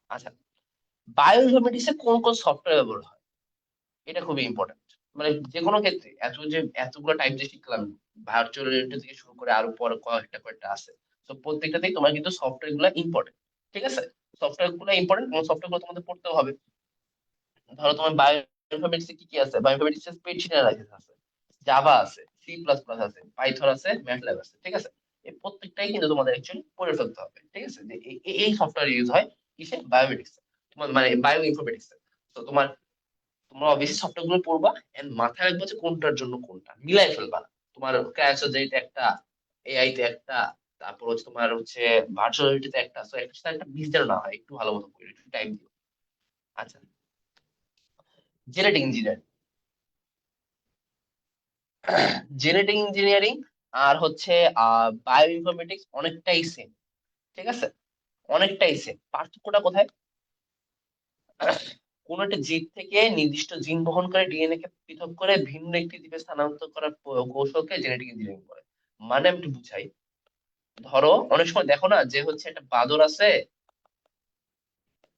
আচ্ছা, বায়োইনফরমেটিক্স এ কোন কোন সফটওয়্যার ব্যবহার হয়, এটা খুবই ইম্পর্টেন্ট। মানে যে কোনো ক্ষেত্রে এতগুলো টাইপ যে শিখলাম, ভার্চুয়াল রিয়েলিটি থেকে শুরু করে আরো পরে কয়েকটা কয়েকটা আছে, তো প্রত্যেকটাতেই তোমার কিন্তু সফটওয়্যার গুলো ইম্পর্টেন্ট, ঠিক আছে? সফটওয়্যার গুলো ইম্পর্টেন্ট এবং সফটওয়্যার গুলো তোমাদের পড়তেও হবে। ধরো তোমার বায়োইনফরমেটিক্স কি কি আছে, বায়োইনফরমেটিক্স এর স্প্রেডশিট অ্যানালাইসিস আছে, জাভা আছে, সি প্লাস প্লাস আছে, পাইথন আছে, ম্যাটল্যাব আছে, ঠিক আছে? এই প্রত্যেকটাই কিন্তু তোমাদের অ্যাকচুয়ালি পড়ে ফেলতে হবে, ঠিক আছে? যে এই সফটওয়্যার ইউজ হয় কিসে, বায়োমেটিক্স, তোমার মানে বায়ো ইনফরমেটিক্স। তো তোমার, তোমরা অবশ্যই সফটওয়্যার গুলো পড়বা এন্ড মাথায় রাখবা যে কোনটার জন্য কোনটা মিলাই ফেলবা না। তোমার ক্রায়োসোলজিতে একটা, এআই তে একটা, তারপর হচ্ছে তোমার হচ্ছে ভার্চুয়াল রিয়েলিটিতে একটা, সো একটা সাথে একটা মিস যেন না হয়, একটু ভালো মতো পড়ে একটু টাইম দিও। আচ্ছা, জেনেটিক ইঞ্জিনিয়ারিং, জেনেটিক ইঞ্জিনিয়ারিং আর হচ্ছে বায়ো ইনফরমেটিক্স অনেকটাই সেম, ঠিক আছে? অনেকটাই সেম, পার্থক্যটা কোথায়? কোন একটা জীব থেকে নির্দিষ্ট জিন বহন করে ডিএনএ কে পৃথক করে ভিন্ন একটি জীবে স্থানান্তর করার কৌশলকে জেনেটিক ইঞ্জিনিয়ারিং বলে। মানে আমি একটু বুঝাই, ধরো অনেক সময় দেখো না যে হচ্ছে একটা বাদর আছে,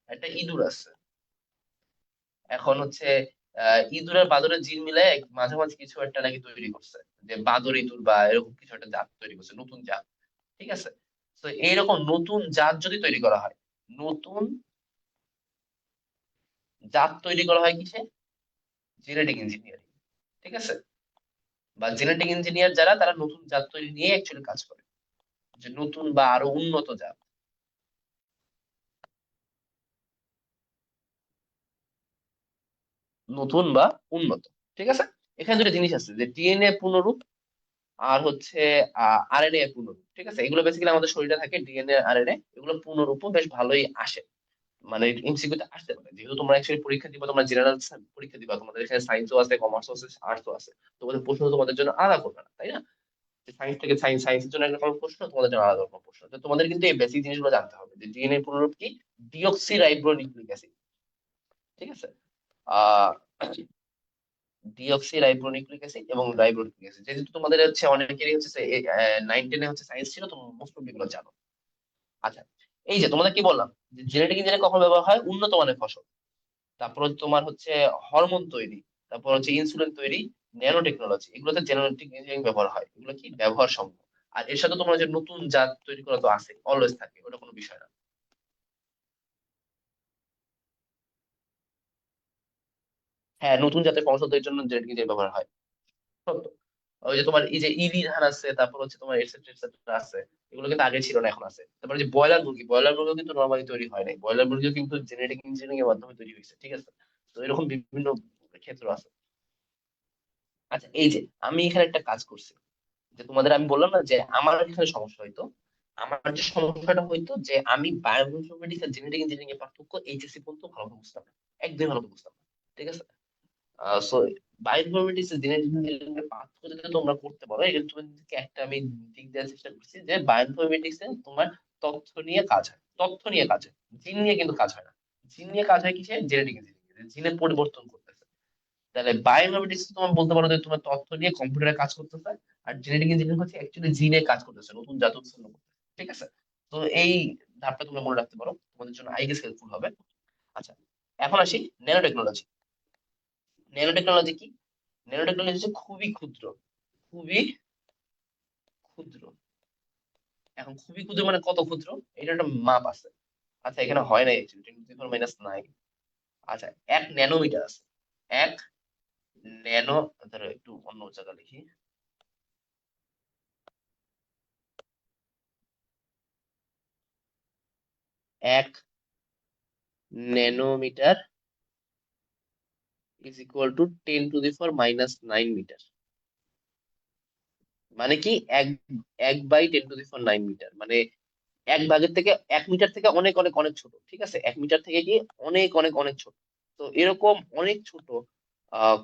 একটা ইঁদুর আছে, এখন হচ্ছে ইঁদুর আর বাদরের জিন মিলে মাঝামাঝি কিছু একটা নাকি তৈরি করছে, যে বাদর ইঁদুর বা এরকম কিছু একটা জাত তৈরি করছে, নতুন জাত, ঠিক আছে? তো এইরকম নতুন জাত যদি তৈরি করা হয়, নতুন জাত তৈরি করা হয় কিসে, জেনেটিক ইঞ্জিনিয়ারিং, ঠিক আছে? বা জেনেটিক ইঞ্জিনিয়ার যারা, তারা নতুন জাত তৈরি নিয়ে অ্যাকচুয়ালি কাজ করে, যে নতুন বা আরো উন্নত জাত। নতুন বা উন্নত, ঠিক আছে? এখানে দুটো জিনিস আছে, যে ডিএনএ পুনরূপ আর হচ্ছে আরএনএ পুনরূপ, ঠিক আছে? এগুলো বেসিক্যালি আমাদের শরীরে থাকে, ডিএনএ আরএনএ, এগুলো পুনরূপও বেশ ভালোই আসে, মানে এমসিকিউ তে আসতে পারে। যেহেতু তোমরা অ্যাকচুয়ালি পরীক্ষা দিবা, তোমরা জেনারেল পরীক্ষা দিবা, তোমাদের এখানে সায়েন্সও আছে, কমার্সও আছে, আর্টসও আছে, তোমাদের প্রশ্ন তোমাদের জন্য আলাদা করবে না, তাই না? সায়েন্স থেকে সায়েন্সের জন্য একটা রকম প্রশ্ন, তোমাদের জন্য আলাদা রকম প্রশ্ন। তো তোমাদের কিন্তু এই বেসিক জিনিসগুলো জানতে হবে, যে ডিএনএ পুনরূপ কি, ডিঅক্সি রাইবো নিউক্লিক অ্যাসিড, ঠিক আছে? আহ ডিঅক্সি রাইবো নিউক্লিক অ্যাসিড এবং রাইবো নিউক্লিক অ্যাসিড, যেহেতু তোমাদের হচ্ছে অনেকেরই হচ্ছে 9-10 হচ্ছে সায়েন্স ছিল, তো মোস্ট অফ এগুলো জানো। আচ্ছা, এই যে তোমাদের কি বললাম, যে জেনেটিক ইঞ্জিনিয়ারিং কখন ব্যবহার হয়, উন্নত মানের ফসল, তারপর হচ্ছে তোমার হচ্ছে হরমোন তৈরি, তারপর হচ্ছে ইনসুলিন তৈরি, ন্যানো টেকনোলজি, এগুলোতে জেনেটিক ইঞ্জিনিয়ারিং ব্যবহার হয়, এগুলো কি ব্যবহার সম্ভব। আর এর সাথে তোমার যে নতুন জাত তৈরি করা তো আছে, অলওয়েজ থাকে, ওটা কোনো বিষয় না। হ্যাঁ, নতুন জাতের ফসল তৈরির জন্য জেনেটিক ইঞ্জিনিয়ারিং ব্যবহার হয়, সত্য। ওই যে তোমার এই যে ইভি ধান আছে, তারপর হচ্ছে তোমার এটসেট্রা এটসেট্রা আছে, এগুলো কিন্তু আগে ছিল না, এখন আছে। তারপরে যে ব্রয়লার মুরগি কিন্তু নর্মালি তৈরি হয় নাই, ব্রয়লার মুরগিও কিন্তু জেনেটিক ইঞ্জিনিয়ারিং এর মাধ্যমে তৈরি হয়েছে, ঠিক আছে? তো এরকম বিভিন্ন ক্ষেত্র আছে। আচ্ছা, এই যে আমি এখানে একটা কাজ করছি, যে তোমাদের আমি বললাম না যে আমার এখানে সমস্যা হইতো, আমার যে সমস্যাটা হইতো যে আমি বায়োইনফরমেটিক্স আর জেনেটিক ইঞ্জিনিয়ারিং এর পার্থক্য এইচএসসি পর্যন্ত ভালো করে বুঝতাম না, একদমই ভালো করে বুঝতাম না, ঠিক আছে? সো বায়োইনফরমেটিক্স আর জেনেটিক ইঞ্জিনিয়ারিং এর পার্থক্য যদি তোমরা করতে পারো, এটা তোমাদেরকে একটা আমি দিক দেওয়ার চেষ্টা করছি, যে বায়োইনফরমেটিক্স এ তোমার তথ্য নিয়ে কাজ হয়, তথ্য নিয়ে কাজ হয়, জিন নিয়ে কিন্তু কাজ হয় না। জিন নিয়ে কাজ হয় কিসে, জেনেটিক ইঞ্জিনিয়ারিং। জিনের পরিবর্তন করতেছে। তাহলে বায়োইনফরমেটিক্স তোমার বলতে পারো যে তোমার তথ্য নিয়ে কম্পিউটারে কাজ করতেছে, আর জেনেটিক ইঞ্জিনিয়ারিং হচ্ছে অ্যাকচুয়ালি জিনে কাজ করতেছে, নতুন জাত উৎপন্ন করতেছে। ঠিক আছে, তো এই ধাপটা তুমি মনে রাখতে পারো, তোমাদের জন্য আই গেস হেল্পফুল হবে। আচ্ছা, এখন আসি ন্যানো টেকনোলজি। ন্যানো টেকনোলজি কি? ন্যানো টেকনোলজি হচ্ছে খুবই ক্ষুদ্র, খুবই ক্ষুদ্র। এখন খুবই ক্ষুদ্র মানে কত ক্ষুদ্র, এটা একটা মাপ আছে। আচ্ছা, এখানে হয় নাই অ্যাকচুয়ালি, 10⁻⁹। আচ্ছা, 1 ন্যানোমিটার আছে। 1 ন্যানো, ধরো একটু অন্য জায়গা লিখি। 1 nanometre is equal to 10⁻⁹ metre. মানে কি, এক 1/10⁹ মিটার, মানে 1 ভাগের থেকে 1 মিটার থেকে অনেক অনেক অনেক ছোট। ঠিক আছে, 1 মিটার থেকে কি অনেক অনেক অনেক ছোট। তো এরকম অনেক ছোট, আহ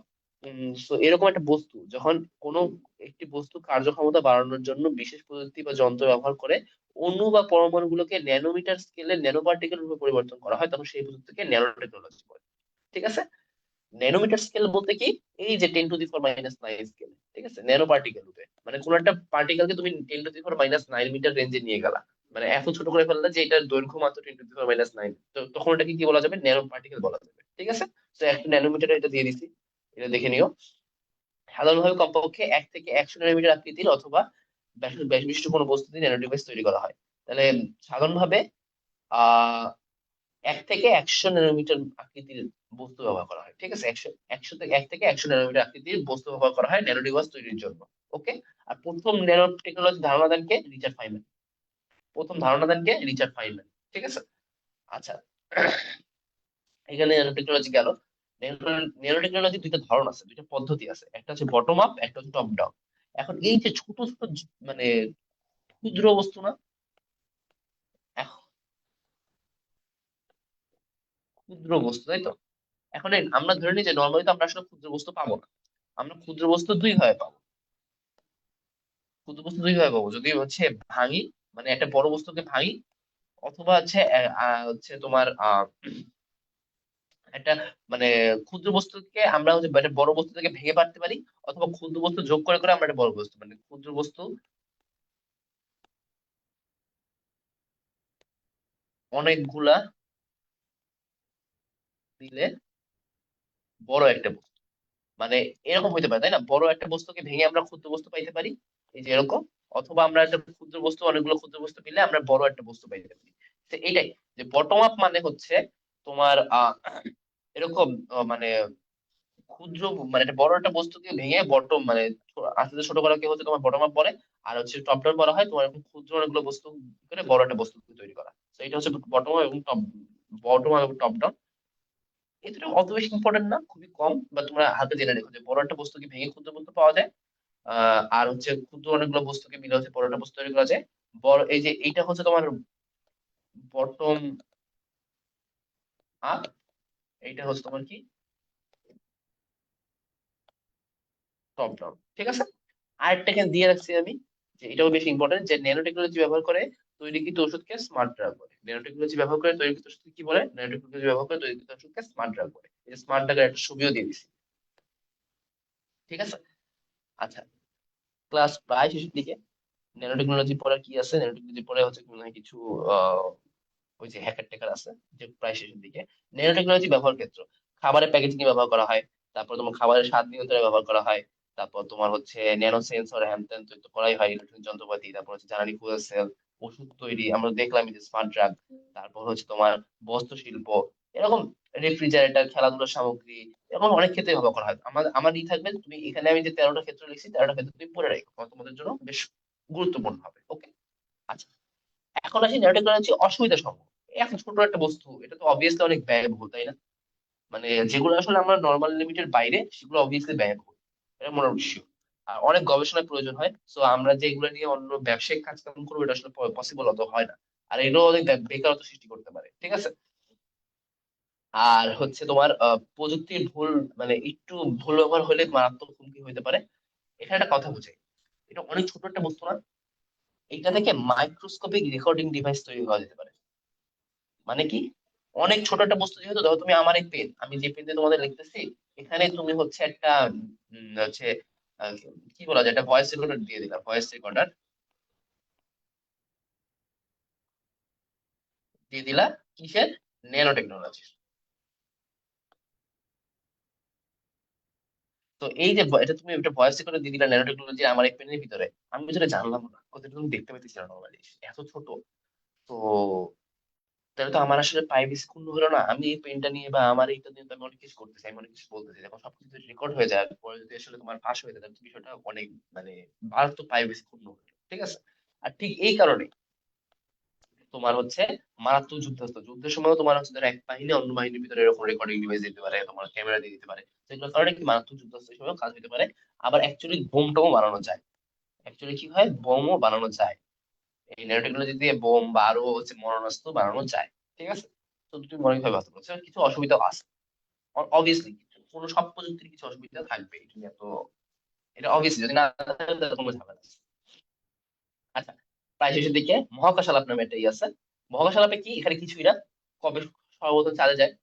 তো এরকম একটা বস্তু যখন কোনো একটি বস্তু কার্যক্ষমতা বাড়ানোর জন্য বিশেষ প্রযুক্তি বা যন্ত্র ব্যবহার করে অণু বা পরমাণু গুলোকে ন্যানোমিটার স্কেলে ন্যানো পার্টিকেল রূপে পরিবর্তন করা হয়, তখন সেই প্রযুক্তিকে ন্যানো টেকনোলজি বলে। ঠিক আছে, ন্যানোমিটার স্কেল বলতে কি, এই যে 10⁻⁹ স্কেল। ঠিক আছে, ন্যানো পার্টিকেল রূপে, মানে কোন একটা পার্টিকেলকে তুমি 10⁻⁹ মিটার রেঞ্জে নিয়ে গেলা, মানে এত ছোট করে ফেললে যে এটার দৈর্ঘ্য মাত্র 10⁻⁹, তো তখন এটাকে কি বলা যাবে, ন্যানো পার্টিকেল বলা যাবে। ঠিক আছে, তো একটা ন্যানোমিটার এটা দিয়ে দিছি, এটা দেখে নিও। সাধারণভাবে কমপক্ষে 1 থেকে 100 ন্যানোমিটার আকৃতির অথবা ব্যাস বিশিষ্ট কোনো বস্তু দিয়ে ন্যানো ডিভাইস তৈরি করা হয়। তাহলে সাধারণভাবে আহ 1 থেকে 100 ন্যানোমিটার আকৃতির বস্তু ব্যবহার করা হয়। ঠিক আছে, 1 থেকে 100 ন্যানোমিটার আকৃতির বস্তু ব্যবহার করা হয় ন্যানো ডিভাইস তৈরির জন্য। ওকে। আর প্রথম ন্যানো টেকনোলজি ধারণা দেন কে? Richard Feynman. প্রথম ধারণা দেন কে? Richard Feynman. ঠিক আছে। আচ্ছা, এখানে ন্যানো টেকনোলজি গেল। ন্যানো টেকনোলজি দুইটা ধরন আছে, দুইটা পদ্ধতি আছে, একটা হচ্ছে বটম আপ, একটা হচ্ছে টপ ডাউন। এখন এই যে ছোট ছোট মানে ক্ষুদ্র বস্তু না, এখন ক্ষুদ্র বস্তু, তাই তো। এখন আমরা ধরে নিই যে নর্মালি তো আমরা আসলে ক্ষুদ্র বস্তু পাবো না, আমরা ক্ষুদ্র বস্তু দুই ভাবে পাবো। ক্ষুদ্র বস্তু দুই ভাবে পাবো, যদি হচ্ছে ভাঙি, মানে একটা বড় বস্তুকে ভাঙি, অথবা হচ্ছে হচ্ছে তোমার একটা মানে ক্ষুদ্র বস্তুকে আমরা হচ্ছে একটা বড় বস্তু থেকে ভেঙে পারতে পারি, অথবা ক্ষুদ্র বস্তু যোগ করে করে আমরা একটা বড় বস্তু, মানে ক্ষুদ্র বস্তু অনেকগুলা দিলে বড় একটা বস্তু, মানে এরকম হইতে পারে, তাই না? বড় একটা বস্তুকে ভেঙে আমরা ক্ষুদ্র বস্তু পাইতে পারি, এই যে এরকম। অথবা আমরা একটা ক্ষুদ্র বস্তু, অনেকগুলো ক্ষুদ্র বস্তু মিলে আমরা বড় একটা বস্তু পাইতে পারি। তো এইটাই যে বটম আপ মানে হচ্ছে তোমার এরকম মানে ক্ষুদ্র, মানে একটা বড় একটা বস্তুকে ভেঙে বটম, মানে আস্তে আস্তে ছোট করাকে হচ্ছে তোমার বটম আপ বলে। আর হচ্ছে টপ ডাউন বলা হয় তোমার এরকম ক্ষুদ্র অনেকগুলো বস্তু করে বড় একটা বস্তু তৈরি করা। তো এটা হচ্ছে বটম আপ এবং টপ, বটম আপ এবং টপ ডাউন। এই দুটো অত বেশি ইম্পর্টেন্ট না, খুবই কম, বা তোমরা হাতে জেনে রেখো যে বড় একটা বস্তুকে ভেঙে ক্ষুদ্র বস্তু পাওয়া যায়, আর হচ্ছে ক্ষুদ্র অনেকগুলো বস্তুকে মিলে হচ্ছে বড় একটা বস্তু তৈরি করা যায়। বড়, এই যে এইটা হচ্ছে তোমার বটম আপ, এইটা হচ্ছে তোমার কি, টপ ডাউন। ঠিক আছে। আরেকটা এখানে দিয়ে রাখছি আমি, যে এটাও বেশি ইম্পর্টেন্ট, যে ন্যানো টেকনোলজি ব্যবহার করে তৈরিকৃত ওষুধকে স্মার্ট ড্রাগ বলে। ন্যানো টেকনোলজি ব্যবহার করে তৈরিকৃত ওষুধকে কি বলে? ন্যানো টেকনোলজি ব্যবহার করে তৈরিকৃত ওষুধকে স্মার্ট ড্রাগ বলে। এই স্মার্ট ড্রাগের একটা ছবিও দিয়ে দিছি। ঠিক আছে। আচ্ছা, ক্লাস প্রায় শেষের দিকে। ন্যানো টেকনোলজি পরে কি আছে? ন্যানো টেকনোলজি পরে হচ্ছে মনে হয় কিছু আহ ওই যে হ্যাকার টেকার আছে, যে প্রায় শেষের দিকে। ন্যানো টেকনোলজি ব্যবহার ক্ষেত্র, খাবারের প্যাকেজিং এ ব্যবহার করা হয়, তারপর তোমার খাবারের স্বাদ নিয়ন্ত্রণে ব্যবহার করা হয়, তারপর তোমার হচ্ছে ন্যানো সেন্সর হ্যান ত্যান তো করাই হয়, ইলেকট্রনিক যন্ত্রপাতি, তারপর হচ্ছে জ্বালানি ফুয়েল সেল, ওষুধ তৈরি আমরা দেখলাম যে স্মার্ট ড্রাগ, তারপর হচ্ছে তোমার বস্ত্র শিল্প, এরকম রেফ্রিজারেটর, খেলাধুলার সামগ্রী, এরকম অনেক ক্ষেত্রে ব্যবহার করা হয়। আমার ই থাকবে, তুমি এখানে আমি যে 13টা ক্ষেত্র লিখছি, 13টা ক্ষেত্র তুমি পড়ে রাখো, কারণ তোমাদের জন্য বেশ গুরুত্বপূর্ণ হবে। ওকে। আচ্ছা, এখন আসি ন্যানো টেকনোলজি অসুবিধা সমূহ। এত ছোট একটা বস্তু, এটা তো অবভিয়াসলি অনেক ব্যয়বহুল, তাই না? মানে যেগুলো আসলে আমরা নর্মাল লিমিটের বাইরে, সেগুলো অবভিয়াসলি ব্যয়বহুল, এটা মনে শিওর। আর অনেক গবেষণার প্রয়োজন হয়, তো আমরা যেগুলো নিয়ে অন্য ব্যবসায়িক কাজ কাম করবো, এটা আসলে পসিবল অত হয় না। আর এগুলো অনেক বেকারত্ব সৃষ্টি করতে পারে। ঠিক আছে। আর হচ্ছে তোমার প্রযুক্তির ভুল, মানে একটু ভুল ব্যবহার হলে মারাত্মক হুমকি হতে পারে। এখানে একটা কথা বুঝে, এটা অনেক ছোট একটা বস্তু না, এটা থেকে মাইক্রোস্কোপিক রেকর্ডিং ডিভাইস তৈরি করা যেতে পারে। মানে কি, অনেক ছোট একটা বস্তু, যেহেতু ধরো তুমি আমার এই পেন, আমি যে পেন দিয়ে তোমাদের লিখতেছি, এখানে তুমি হচ্ছে একটা হচ্ছে আহ, কি বলা যায়, একটা ভয়েস রেকর্ডার দিয়ে দিলা, ভয়েস রেকর্ডার দিয়ে দিলা। কিসের? Nano technology. তো এই যে এটা তুমি একটা ভয়েস রেকর্ডার দিয়ে দিলা ন্যানো টেকনোলজি আমার এই পেনের ভিতরে, আমি যেটা জানলাম না, ওদের তুমি দেখতে পেতেছি না নর্মালি, এত ছোট। তো তাহলে তো আমার আসলে প্রাইভেসি ক্ষুণ্ণ হলো না। আমি এই পেনটা নিয়ে বা আমার এইটা নিয়ে তো আমি অনেক কিছু করতেছি, আমি অনেক কিছু বলতেছি, যখন সবকিছু রেকর্ড হয়ে যায় পরে যদি আসলে তোমার ফাঁস হয়ে যায়, তাহলে তো বিষয়টা অনেক মানে মারাত্মক প্রাইভেসি ক্ষুণ্ণ হলো, ঠিক আছে? আর ঠিক এই কারণে তোমার হচ্ছে মারাত্মক যুদ্ধ হতো, যুদ্ধের সময় তোমার হচ্ছে ধরো এক বাহিনী অন্য বাহিনীর ভিতরে এরকম রেকর্ডিং ডিভাইস দিতে পারে, তোমার ক্যামেরা দিয়ে দিতে পারে, তো এগুলোর কারণে কি মারাত্মক যুদ্ধ সময় কাজ হতে পারে। আবার অ্যাকচুয়ালি বোম টোমও বানানো যায়, অ্যাকচুয়ালি কি হয়, বোমও বানানো যায়। এই ন্যানো টেকনোলজি দিয়ে বোম বা আরো হচ্ছে মরণাস্ত্র বানানো যায়, ঠিক আছে? তো তুমি মনে ভাবে বাস্তব বলছো, কিছু অসুবিধা আছে অবভিয়াসলি, কোনো সব প্রযুক্তির কিছু অসুবিধা থাকবে, এটা নিয়ে তো, এটা অবভিয়াসলি যদি না থাকে তাহলে কোনো ঝামেলা আছে। আচ্ছা, প্রায় শেষের দিকে মহাকাশ আলাপ নামে একটা আছে। মহাকাশ আলাপে কি, এখানে কিছুই না, কবে সর্বপ্রথম চাঁদে যায়,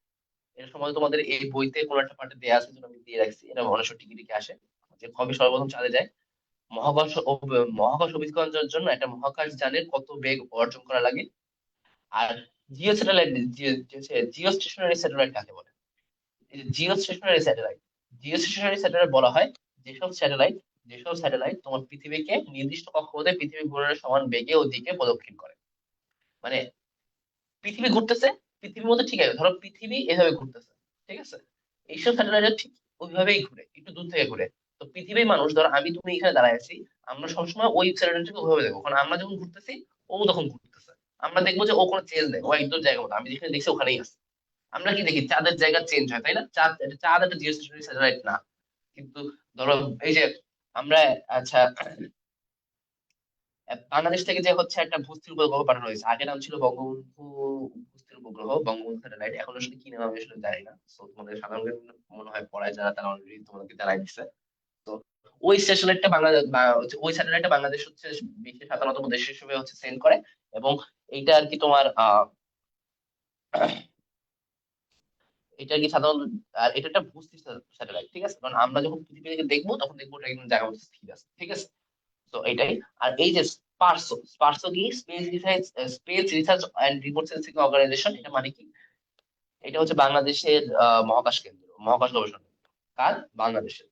এর সময় তোমাদের এই বইতে কোনো একটা পার্টে দেয়া আছে, যেটা আমি দিয়ে রাখছি, এটা মানুষ টিকে টিকে আসে, যে কবে সর্বপ্রথম চাঁদে যায়, মহাকাশ অভিযানের জন্য একটা মহাকাশ যানের কত বেগ অর্জন করা লাগে, আর geo satellite, geo stationary satellite কাকে বলে? Geo stationary satellite, geo stationary satellite বলা হয় যেসব স্যাটেলাইট তোমার পৃথিবীকে নির্দিষ্ট কক্ষপথে পৃথিবী ঘূর্ণনের সমান বেগে ও দিকে প্রদক্ষিণ করে। মানে পৃথিবী ঘুরতেছে, পৃথিবীর মধ্যে ঠিক আছে, ধরো পৃথিবী এভাবে ঘুরতেছে, ঠিক আছে, এইসব স্যাটেলাইট ঠিক ওইভাবেই ঘুরে, একটু দূর থেকে ঘুরে। তো পৃথিবীর মানুষ, ধরো আমি তুমি এখানে দাঁড়ায় আছি, আমরা সবসময় ওই স্যাটেলাইটকে ওইভাবে দেখবো, কারণ আমরা যখন ঘুরতেছি ও তখন ঘুরতেছে, আমরা দেখবো যে ও কোনো চেঞ্জ নেই, ও একদম জায়গা মতো আমি যেখানে দেখছি ওখানেই আছে। আমরা কি দেখি, চাঁদের জায়গা চেঞ্জ হয়, তাই না? চাঁদ একটা জিওস্টেশনারি স্যাটেলাইট না, কিন্তু ধরো এই যে আমরা, আচ্ছা, বাংলাদেশ থেকে যে হচ্ছে একটা ভূস্থির উপগ্রহ পাঠানো হয়েছে, আগে নাম ছিল বঙ্গবন্ধু ভূস্থির উপগ্রহ, বঙ্গবন্ধু স্যাটেলাইট, এখন আসলে কি নাম আমি আসলে জানি না, তো তোমাদের সাধারণ মনে হয় পড়ায় যারা, তারা অলরেডি তোমাদেরকে জানাই দিচ্ছে। তো ওই স্যাটেলাইটটা বাংলাদেশ ওই স্যাটেলাইটটা বাংলাদেশ হচ্ছে বিশ্বের 57তম দেশ হিসেবে হচ্ছে সেন্ড করে। এবং এইটা আর কি তোমার এটা কি সাধারণত, আর এটা একটা ভূস্থির স্যাটেলাইট, ঠিক আছে, কারণ আমরা যখন পৃথিবী থেকে দেখবো তখন দেখবো এটা একদম জায়গা মতো স্থির আছে, ঠিক আছে? তো এটাই। আর এই যে স্পারসো, স্পারসো কি, space research and remote sensing organisation, এটা মানে কি, এটা হচ্ছে বাংলাদেশের মহাকাশ কেন্দ্র, মহাকাশ গবেষণা কেন্দ্র। কার? বাংলাদেশের।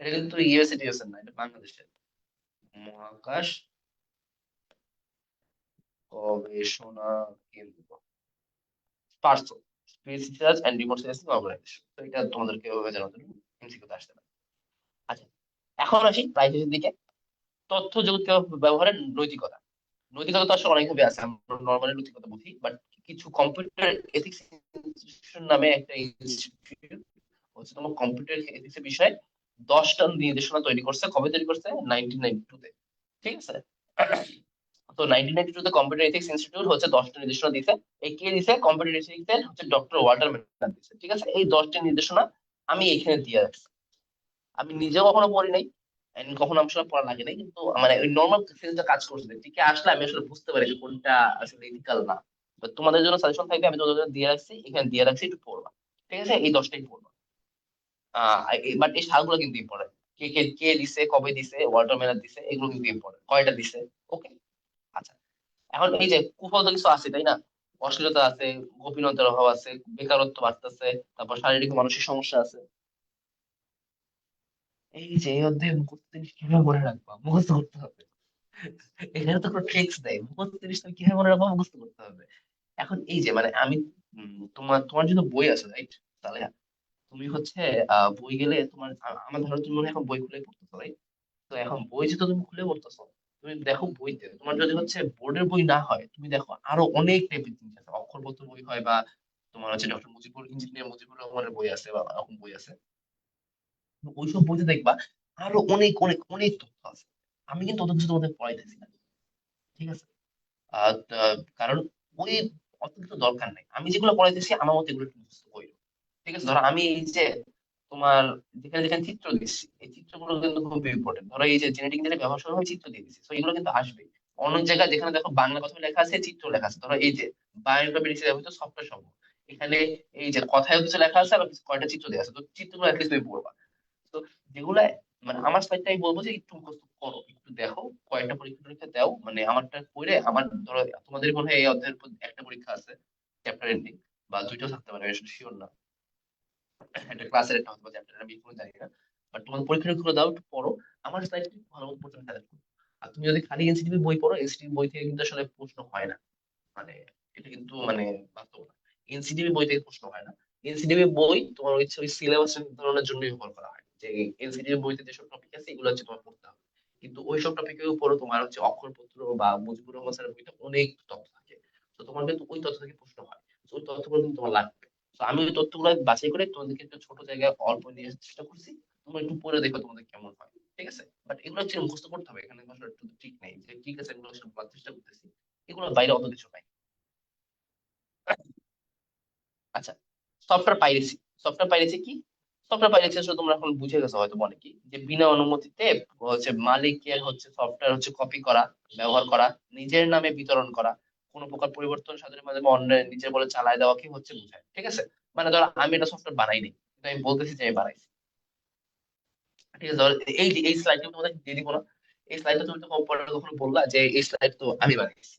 এটা কিন্তু ইউএসএ টিউএসএ না, এটা বাংলাদেশের মহাকাশ গবেষণা কেন্দ্র, SPARRSO, space research and remote sensing organisation. তো এটা তোমাদেরকে এভাবে জানাতে হবে, এমসিকিউতে আসতে পারে। আচ্ছা, এখন আসি প্রায় শেষের দিকে, তথ্য যোগাযোগ ব্যবহারের নৈতিকতা। নৈতিকতা তো আসলে অনেকভাবে আছে, আমরা নর্মালি নৈতিকতা বুঝি, বাট কিছু কম্পিউটার এথিক্স ইনস্টিটিউশন নামে একটা ইনস্টিটিউট হচ্ছে তোমার কম্পিউটার এথিক্স এর বিষয়ে 10টা নির্দেশনা তৈরি করছে, কবে তৈরি করছে, 1992-তে, ঠিক আছে? তো 1992-তে কম্পিউটার এথিক্স ইনস্টিটিউট হচ্ছে 10টা নির্দেশনা দিছে। এই কে দিছে? কম্পিউটার এথিক্স এর হচ্ছে ডক্টর ওয়াল্টার ম্যান দিছে, ঠিক আছে? এই 10টা নির্দেশনা আমি এখানে দিয়ে রাখছি, আমি নিজেও কখনো পড়ি নাই, and কখনো আমার আসলে পড়া লাগে নাই, কিন্তু মানে ওই নর্মাল ফিল্ডটা কাজ করছে, ঠিক আসলে আমি আসলে বুঝতে পারি যে কোনটা আসলে ইথিক্যাল না। But তোমাদের জন্য সাজেশন থাকবে, আমি তোমাদের জন্য দিয়ে রাখছি, এখানে দিয়ে রাখছি, একটু পড়বা, ঠিক আছে? এই 10টাই পড়বা। বাট এই সালগুলো কিন্তু ইম্পর্টেন্ট, কে কে কে দিছে, কবে দিছে, ওয়াল্টার মেনার দিছে, এগুলো কিন্তু ইম্পর্টেন্ট, কয়টা দিছে। ওকে, আচ্ছা। এখন এই যে কুফল তো কিছু আছে, তাই না? অশ্লীলতা আছে, গোপনীয়তার অভাব আছে, বেকারত্ব বাড়তেছে, তারপর শারীরিক ও মানসিক সমস্যা আছে। এই যে এই অধ্যায়ে মুখস্থ জিনিস কিভাবে মনে রাখবা, মুখস্থ করতে হবে, এখানে তো কোনো ট্রিক্স নেই, মুখস্থ জিনিস তুমি কিভাবে মনে রাখবা, মুখস্থ করতে হবে। এখন এই যে মানে আমি, তোমার তোমার যদি বই আছে, রাইট? তাহলে তুমি হচ্ছে বই গেলে তোমার, আমার ধারণা তুমি মনে হয় এখন বই খুলে পড়তেছো, রাইট? তো এখন বই যেহেতু তুমি খুলে পড়তেছো, তুমি দেখো বইতে তোমার যদি হচ্ছে বোর্ডের বই না হয়, তুমি দেখো আরো অনেক টাইপের জিনিস আছে, অক্ষরবদ্ধ বই হয়, বা তোমার হচ্ছে ডক্টর মুজিবুর, ইঞ্জিনিয়ার মুজিবুর রহমানের বই আছে, বা এরকম বই আছে, ওইসব বইতে দেখবা আরো অনেক অনেক অনেক তথ্য আছে। আমি কিন্তু অত কিছু তোমাদের পড়াইতেছি না, ঠিক আছে? কারণ ওই অত কিছু দরকার নেই, আমি যেগুলো পড়াইতেছি আমার মতে এগুলো একটু মুখস্থ করি, ঠিক আছে? ধরো আমি এই যে তোমার যেখানে যেখানে চিত্র দিচ্ছি, এই চিত্রগুলো কিন্তু খুব ইম্পর্টেন্ট, ধরো এই যে জেনেটিক ইঞ্জিনিয়ারিং ব্যবহার সময় আমি চিত্র দিয়ে দিচ্ছি, তো এগুলো কিন্তু আসবে। অনেক জায়গায় যেখানে দেখো বাংলা কথা লেখা আছে, চিত্র লেখা আছে, ধরো এই যে বায়োগ্রাফি রিসার্চ হচ্ছে সফটওয়্যার সম্ভব, এখানে এই যে কথায় কিছু লেখা আছে আর কয়টা চিত্র দেওয়া আছে, তো চিত্রগুলো অ্যাটলিস্ট তুমি পড়বা। তো যেগুলা মানে আমার সাইডটা আমি বলবো যে একটু মুখস্থ করো, একটু দেখো, কয়েকটা পরীক্ষা টরীক্ষা দাও, মানে আমারটা পড়ে আমার ধরো তোমাদের মনে হয় এই অধ্যায়ের উপর একটা পরীক্ষা আছে, চ্যাপ্টার এন্ডিং, বা দুইটাও থাকতে পারে, আমি শিওর না, একটা ক্লাসের একটা হয়তো চ্যাপ্টার, আমি কোনো জানি না। বাট তোমার পরীক্ষা গুলো দাও, একটু পড়ো, আমার স্লাইড ভালো মতো পড়তে হেল্প করো। আর তুমি যদি খালি এনসিটিভি বই পড়ো, এনসিটিভি বই থেকে কিন্তু আসলে প্রশ্ন হয় না, মানে এটা কিন্তু মানে বাস্তব না। এনসিটিভি বই থেকে প্রশ্ন হয় না। এনসিটিভি বই তোমার হচ্ছে ওই সিলেবাস নির্ধারণের জন্য ব্যবহার করা হয়, যে এনসিটিভি বইতে যেসব টপিক আছে এগুলো হচ্ছে তোমার পড়তে হবে। কিন্তু ওই সব টপিকের উপরও তোমার হচ্ছে অক্ষরপত্র বা মুজিবুর রহমান স্যারের বইতে অনেক তথ্য থাকে। তো তোমার কিন্তু ওই তথ্য থেকে প্রশ্ন হয়, তো ওই তথ্যগুলো কিন্তু তোমার লাগবে। তো আমি ওই তথ্যগুলো বাছাই করে তোমাদেরকে একটা ছোট জায়গায় অল্প নিয়ে আসার চেষ্টা করছি। তোমরা একটু পড়ে দেখো তোমাদের কেমন হয়, ঠিক আছে? বাট এগুলো হচ্ছে মুখস্থ করতে হবে, এখানে আসলে একটু ঠিক নেই যে ঠিক আছে, এগুলো আসলে বলার চেষ্টা করতেছি, এগুলো বাইরে অত কিছু নাই। আচ্ছা, সফটওয়্যার পাইরেসি। সফটওয়্যার পাইরেসি কি? সফটওয়্যার পাইরেসি আসলে তোমরা এখন বুঝে গেছো হয়তো অনেকেই, যে বিনা অনুমতিতে হচ্ছে মালিকের হচ্ছে সফটওয়্যার হচ্ছে কপি করা, ব্যবহার করা, নিজের নামে বিতরণ করা, কোনো প্রকার পরিবর্তন সাধনের মাধ্যমে অন্যের নিজের বলে চালায় দেওয়াকে হচ্ছে বোঝায়, ঠিক আছে? মানে ধরো আমি এটা সফটওয়্যার বানাইনি, কিন্তু আমি বলতেছি যে আমি বানাইছি, ঠিক আছে? ধরো এই যে এই স্লাইডটা তোমাদের দিয়ে দিব না, এই স্লাইডটা তুমি তো পরে কখনো বললা যে এই স্লাইড তো আমি বানাইছি,